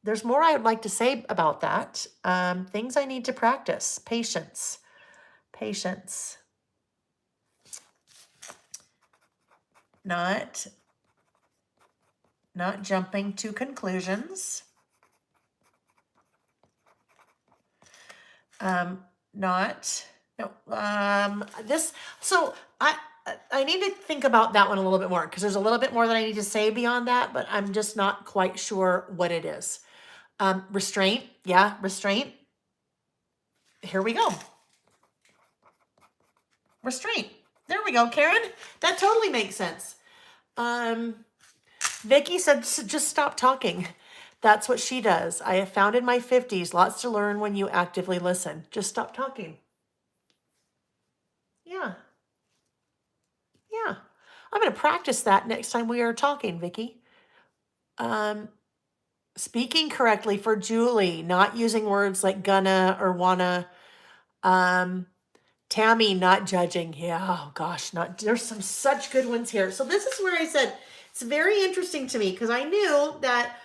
Speaker 1: There's more I would like to say about that. Things I need to practice. Patience. Not jumping to conclusions. I need to think about that one a little bit more because there's a little bit more that I need to say beyond that, but I'm just not quite sure what it is. Restraint. Yeah, restraint. Here we go. Restraint. There we go, Karen. That totally makes sense. Vicky said, just stop talking. That's what she does. I have found in my 50s, lots to learn when you actively listen. Just stop talking. Yeah. Yeah. I'm going to practice that next time we are talking, Vicky. Speaking correctly for Julie, not using words like gonna or wanna. Tammy, not judging. Yeah, oh gosh, there's some such good ones here. So this is where I said it's very interesting to me because I knew that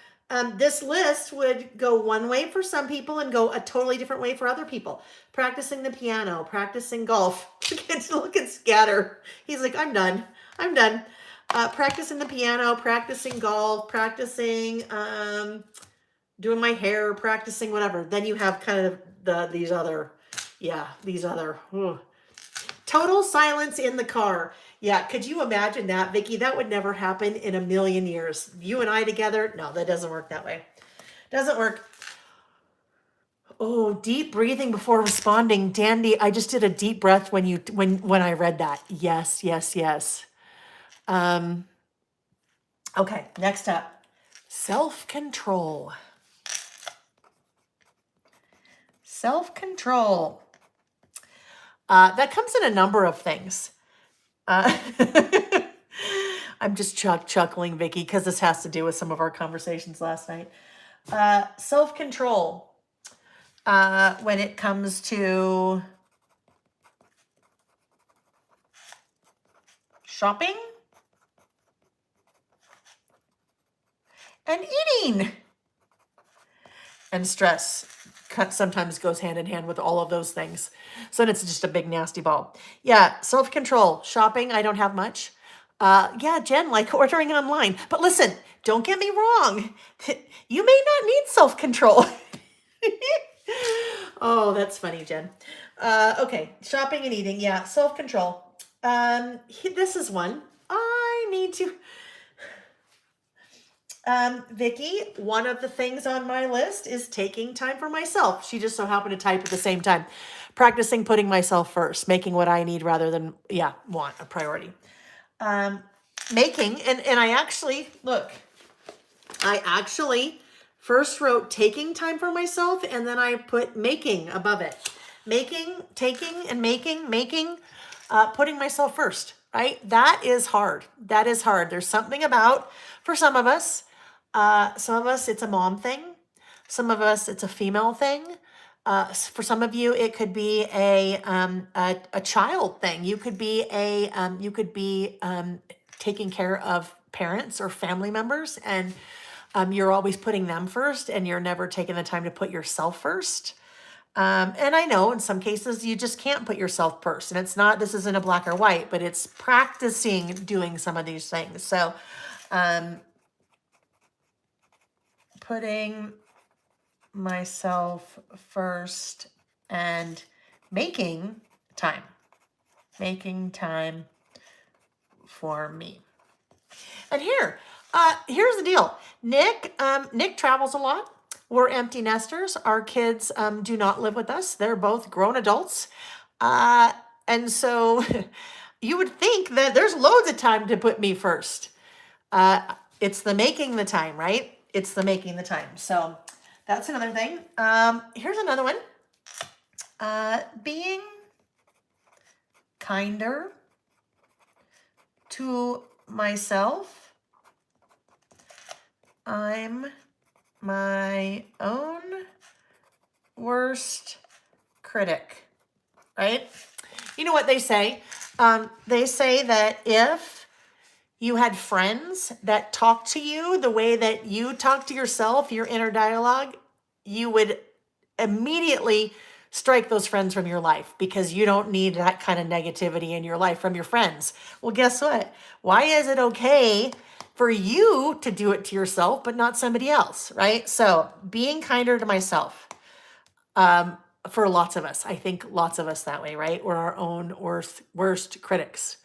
Speaker 1: this list would go one way for some people and go a totally different way for other people. Practicing the piano, practicing golf. Look at Scatter. He's like, I'm done. I'm done. Practicing the piano, practicing golf, practicing doing my hair, practicing whatever. Then you have kind of these other. Total silence in the car. Yeah, could you imagine that, Vicky? That would never happen in a million years. You and I together? No, that doesn't work that way. Doesn't work. Oh, deep breathing before responding. Dandy, I just did a deep breath when I read that. Yes, yes, yes. Okay, next up. Self-control. Self-control. That comes in a number of things. I'm just chuckling, Vicky, because this has to do with some of our conversations last night. Self-control. When it comes to shopping and eating. And stress sometimes goes hand in hand with all of those things. So then it's just a big nasty ball. Yeah, self-control. Shopping, I don't have much. Yeah, Jen, like ordering online. But listen, don't get me wrong. You may not need self-control. Oh, that's funny, Jen. Okay, shopping and eating. Yeah, self-control. This is one. I need to... Vicky, one of the things on my list is taking time for myself. She just so happened to type at the same time. Practicing putting myself first, making what I need rather than, want a priority. Making, and I actually first wrote taking time for myself, and then I put making above it. Making, taking, and making, putting myself first, right? That is hard. That is hard. There's something about, for some of us, it's a mom thing. Some of us, it's a female thing. For some of you, it could be a child thing. You could be taking care of parents or family members, and you're always putting them first, and you're never taking the time to put yourself first. And I know in some cases you just can't put yourself first, and this isn't a black or white, but it's practicing doing some of these things. So, putting myself first and making time for me. And here's the deal. Nick travels a lot. We're empty nesters. Our kids do not live with us. They're both grown adults. And so you would think that there's loads of time to put me first. It's the making the time, right? It's the making the time. So that's another thing. Here's another one. Being kinder to myself. I'm my own worst critic, right? You know what they say? They say that if you had friends that talked to you the way that you talk to yourself, your inner dialogue, you would immediately strike those friends from your life because you don't need that kind of negativity in your life from your friends. Well, guess what? Why is it okay for you to do it to yourself, but not somebody else, right? So being kinder to myself, for lots of us, I think lots of us that way, right? We're our own worst critics.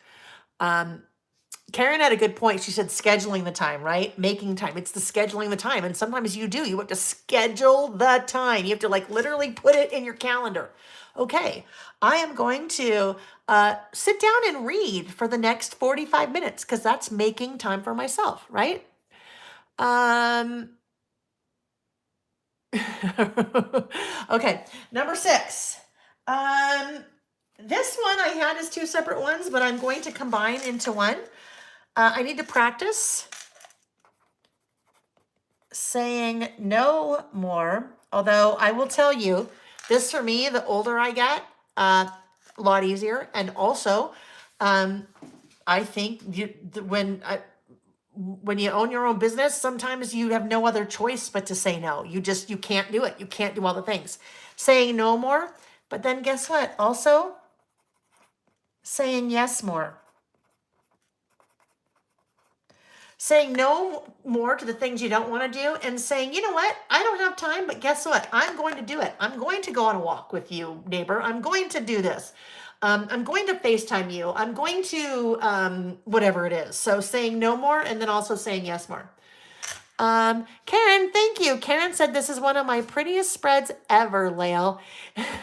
Speaker 1: Karen had a good point. She said scheduling the time, right? Making time. It's the scheduling the time. And sometimes you do. You have to schedule the time. You have to like literally put it in your calendar. Okay, I am going to sit down and read for the next 45 minutes because that's making time for myself, right? Okay, number 6. This one I had as 2 separate ones, but I'm going to combine into one. I need to practice saying no more. Although I will tell you, this for me, the older I get, a lot easier. And also, I think when you own your own business, sometimes you have no other choice but to say no. You can't do it. You can't do all the things. Saying no more, but then guess what? Also, saying yes more. Saying no more to the things you don't want to do and saying, you know what? I don't have time, but guess what? I'm going to do it. I'm going to go on a walk with you, neighbor. I'm going to do this. I'm going to FaceTime you. I'm going to whatever it is. So saying no more and then also saying yes more. Karen, thank you. Karen said this is one of my prettiest spreads ever, Lael.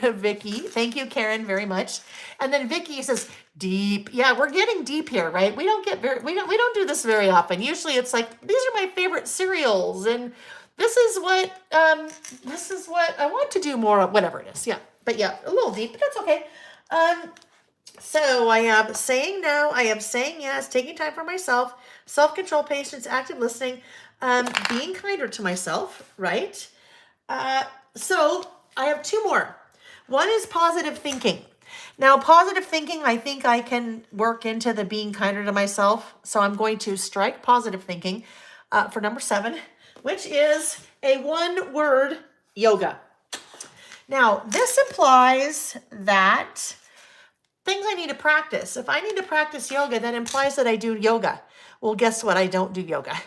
Speaker 1: Vicky, thank you, Karen, very much. And then Vicky says, deep. Yeah, we're getting deep here, right? We don't do this very often. Usually it's like, these are my favorite cereals, and this is what I want to do more of, whatever it is. Yeah. But yeah, a little deep, but that's okay. So I have saying no, I have saying yes, taking time for myself, self-control, patience, active listening, being kinder to myself, right? So I have 2 more. One is positive thinking. Now, positive thinking, I think I can work into the being kinder to myself. So I'm going to strike positive thinking for number 7, which is a 1-word yoga. Now, this implies that things I need to practice. If I need to practice yoga, that implies that I do yoga. Well, guess what? I don't do yoga.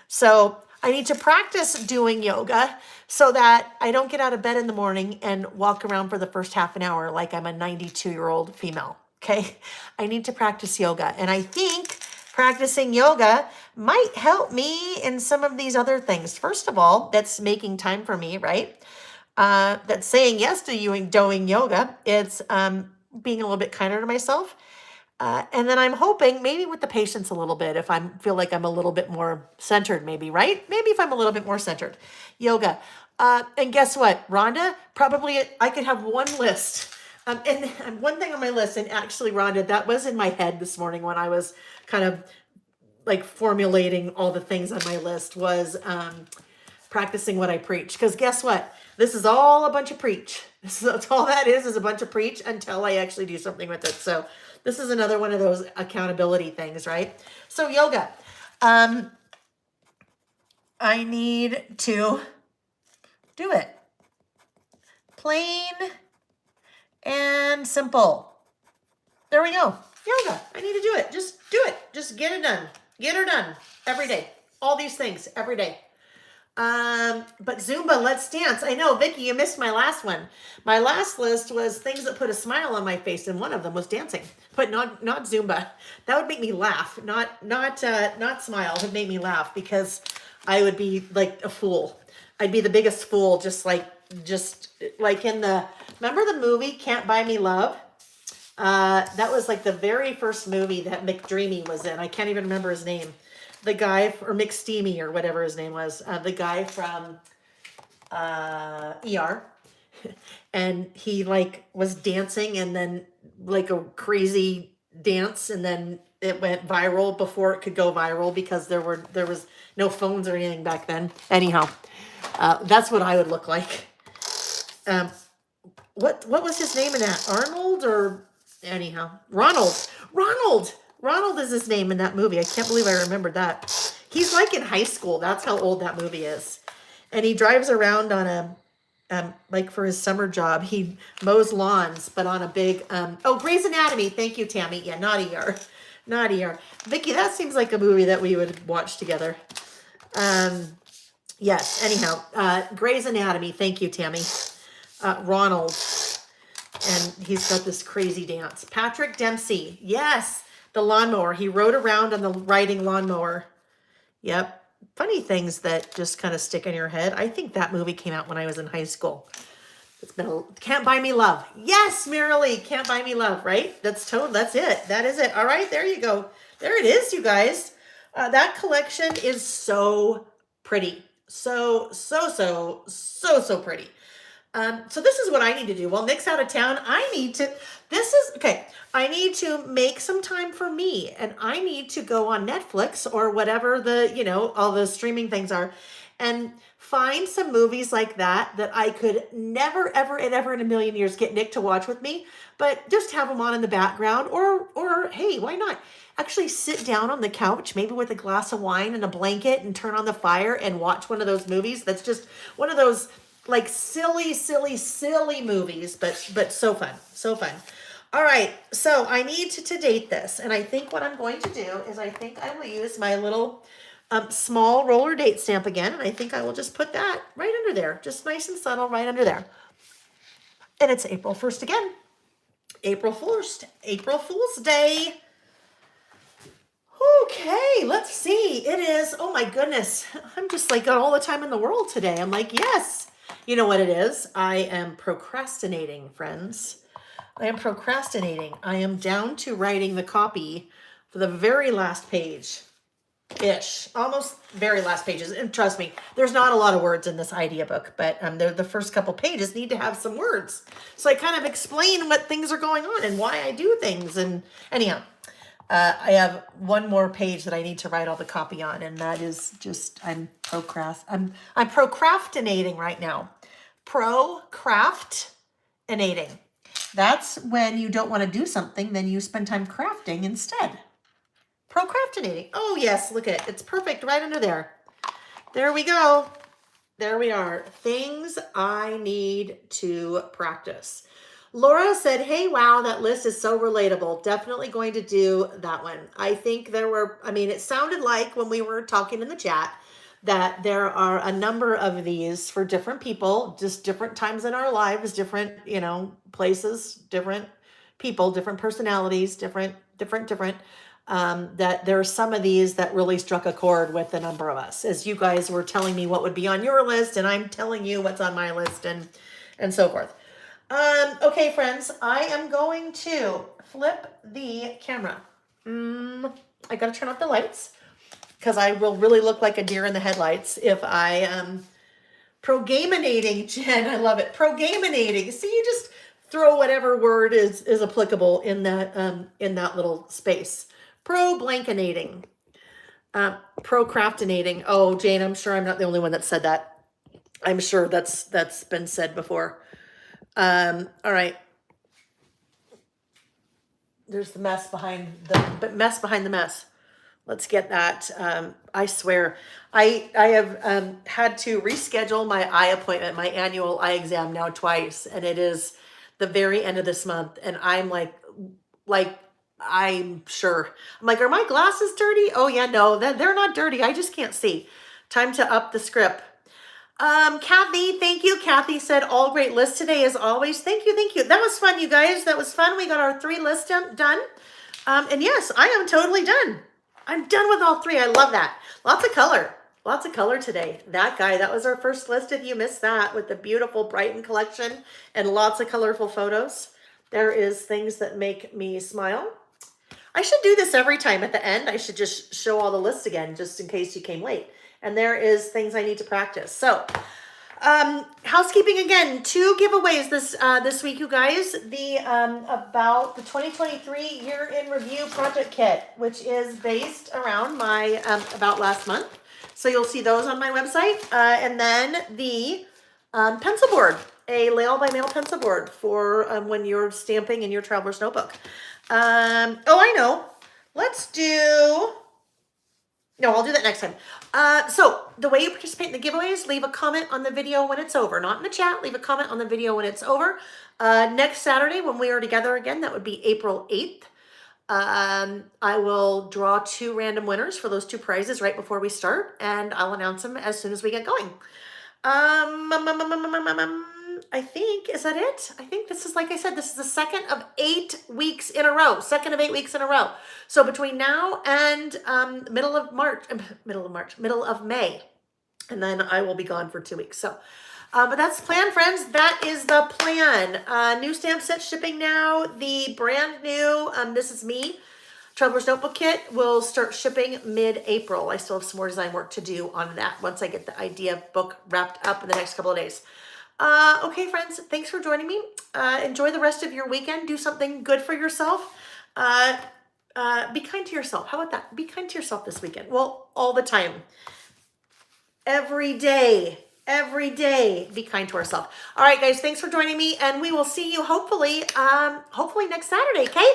Speaker 1: So I need to practice doing yoga so that I don't get out of bed in the morning and walk around for the first half an hour like I'm a 92-year-old female. Okay. I need to practice yoga. And I think practicing yoga might help me in some of these other things. First of all, that's making time for me, right? That's saying yes to you and doing yoga. It's being a little bit kinder to myself. And then I'm hoping maybe with the patience a little bit, if I feel like I'm a little bit more centered, maybe, right? Maybe if I'm a little bit more centered, yoga. And guess what, Rhonda, probably I could have one list. And one thing on my list, and actually, Rhonda, that was in my head this morning when I was kind of like formulating all the things on my list, was practicing what I preach. Because guess what? This is all a bunch of preach. That's all that is a bunch of preach until I actually do something with it. So this is another one of those accountability things, right? So yoga. I need to do it. Plain and simple. There we go. Yoga. I need to do it. Just do it. Just get it done. Get her done every day. All these things every day. But Zumba, let's dance. I know, Vicky, you missed my last one. My last list was things that put a smile on my face, and one of them was dancing, but not Zumba. That would make me laugh, not smile. It would make me laugh because I would be like a fool. I'd be the biggest fool, just like in remember the movie Can't Buy Me Love? That was like the very first movie that McDreamy was in. I can't even remember his name. The guy, or McSteamy or whatever his name was, the guy from ER. And he like was dancing and then like a crazy dance, and then it went viral before it could go viral because there was no phones or anything back then. Anyhow, that's what I would look like. What was his name in that? Arnold or anyhow? Ronald is his name in that movie. I can't believe I remembered that. He's like in high school. That's how old that movie is. And he drives around on like for his summer job, he mows lawns, but on a big, Grey's Anatomy. Thank you, Tammy. Yeah, not ER. Not ER. Vicky, that seems like a movie that we would watch together. Yes, anyhow, Grey's Anatomy. Thank you, Tammy. Ronald. And he's got this crazy dance. Patrick Dempsey. Yes. The lawnmower. He rode around on the riding lawnmower. Yep. Funny things that just kind of stick in your head. I think that movie came out when I was in high school. It's been Can't Buy Me Love. Yes, Marilee, Can't Buy Me Love, right? That's it. That is it. All right, there you go. There it is, you guys. That collection is so pretty. So pretty. So this is what I need to do. While Nick's out of town, I need to make some time for me, and I need to go on Netflix or whatever all the streaming things are, and find some movies like that I could never, ever, and ever in a million years get Nick to watch with me, but just have them on in the background, or hey, why not? Actually sit down on the couch, maybe with a glass of wine and a blanket, and turn on the fire and watch one of those movies. That's just one of those like silly movies, but so fun. All right, so I need to date this, and I think what I'm going to do is I think I will use my little small roller date stamp again, and I think I will just put that right under there, just nice and subtle right under there. And it's April 1st again. April Fool's Day. Okay, let's see. It is, oh my goodness, I'm just like got all the time in the world today. I'm like, yes. You know what it is? I am procrastinating, friends. I am procrastinating. I am down to writing the copy for the very last page-ish. Almost very last pages. And trust me, there's not a lot of words in this idea book, but the first couple pages need to have some words. So I kind of explain what things are going on and why I do things. And anyhow, I have one more page that I need to write all the copy on, and that is just I'm procrastinating right now. Procrastinating. That's when you don't want to do something, then you spend time crafting instead. Procrastinating. Oh yes, look at it. It's perfect right under there. There we go. There we are. Things I need to practice. Laura said, hey, wow, that list is so relatable. Definitely going to do that one. I think it sounded like when we were talking in the chat that there are a number of these for different people, just different times in our lives, different, places, different people, different personalities, different, that there are some of these that really struck a chord with a number of us, as you guys were telling me what would be on your list, and I'm telling you what's on my list, and so forth. Okay, friends, I am going to flip the camera. I gotta turn off the lights because I will really look like a deer in the headlights if I am progaminating, Jen. I love it. Progaminating. See, you just throw whatever word is applicable in that little space. Pro-blankinating. Procrastinating. Oh, Jane, I'm sure I'm not the only one that said that. I'm sure that's been said before. All right. There's the mess behind the mess. Let's get that. I swear, I have had to reschedule my eye appointment, my annual eye exam now twice, and it is the very end of this month. And I'm like, I'm sure. I'm like, are my glasses dirty? Oh yeah, no, they're not dirty. I just can't see. Time to up the script. Kathy, thank you. Kathy said, all great lists today as always. Thank you. That was fun, you guys. That was fun. We got our 3 lists done. And yes, I am totally done. I'm done with all 3. I love that. Lots of color today. That was our first list. If you missed that, with the beautiful Brighton collection and lots of colorful photos. There is things that make me smile. I should do this every time at the end. I should just show all the lists again, just in case you came late. And there is things I need to practice. So, housekeeping again, 2 giveaways this week, you guys. About the 2023 year in review project kit, which is based around my about last month. So you'll see those on my website. And then the pencil board, a Layout by Mail pencil board for when you're stamping in your traveler's notebook. Oh, I know. No, I'll do that next time. So the way you participate in the giveaways, leave a comment on the video when it's over. Not in the chat, leave a comment on the video when it's over. Next Saturday, when we are together again, that would be April 8th. I will draw 2 random winners for those 2 prizes right before we start, and I'll announce them as soon as we get going. I think, is that it? I think this is, like I said, this is the second of 8 weeks in a row. Second of 8 weeks in a row. So between now and middle of May. And then I will be gone for 2 weeks. So, but that's the plan, friends. That is the plan. New stamp set shipping now. The brand new, this is me, Traveler's Notebook Kit will start shipping mid-April. I still have some more design work to do on that once I get the idea book wrapped up in the next couple of days. Okay, friends, thanks for joining me. Enjoy the rest of your weekend. Do something good for yourself. Be kind to yourself. How about that? Be kind to yourself this weekend. Well, all the time. Every day, be kind to ourselves. All right, guys, thanks for joining me, and we will see you hopefully next Saturday, okay?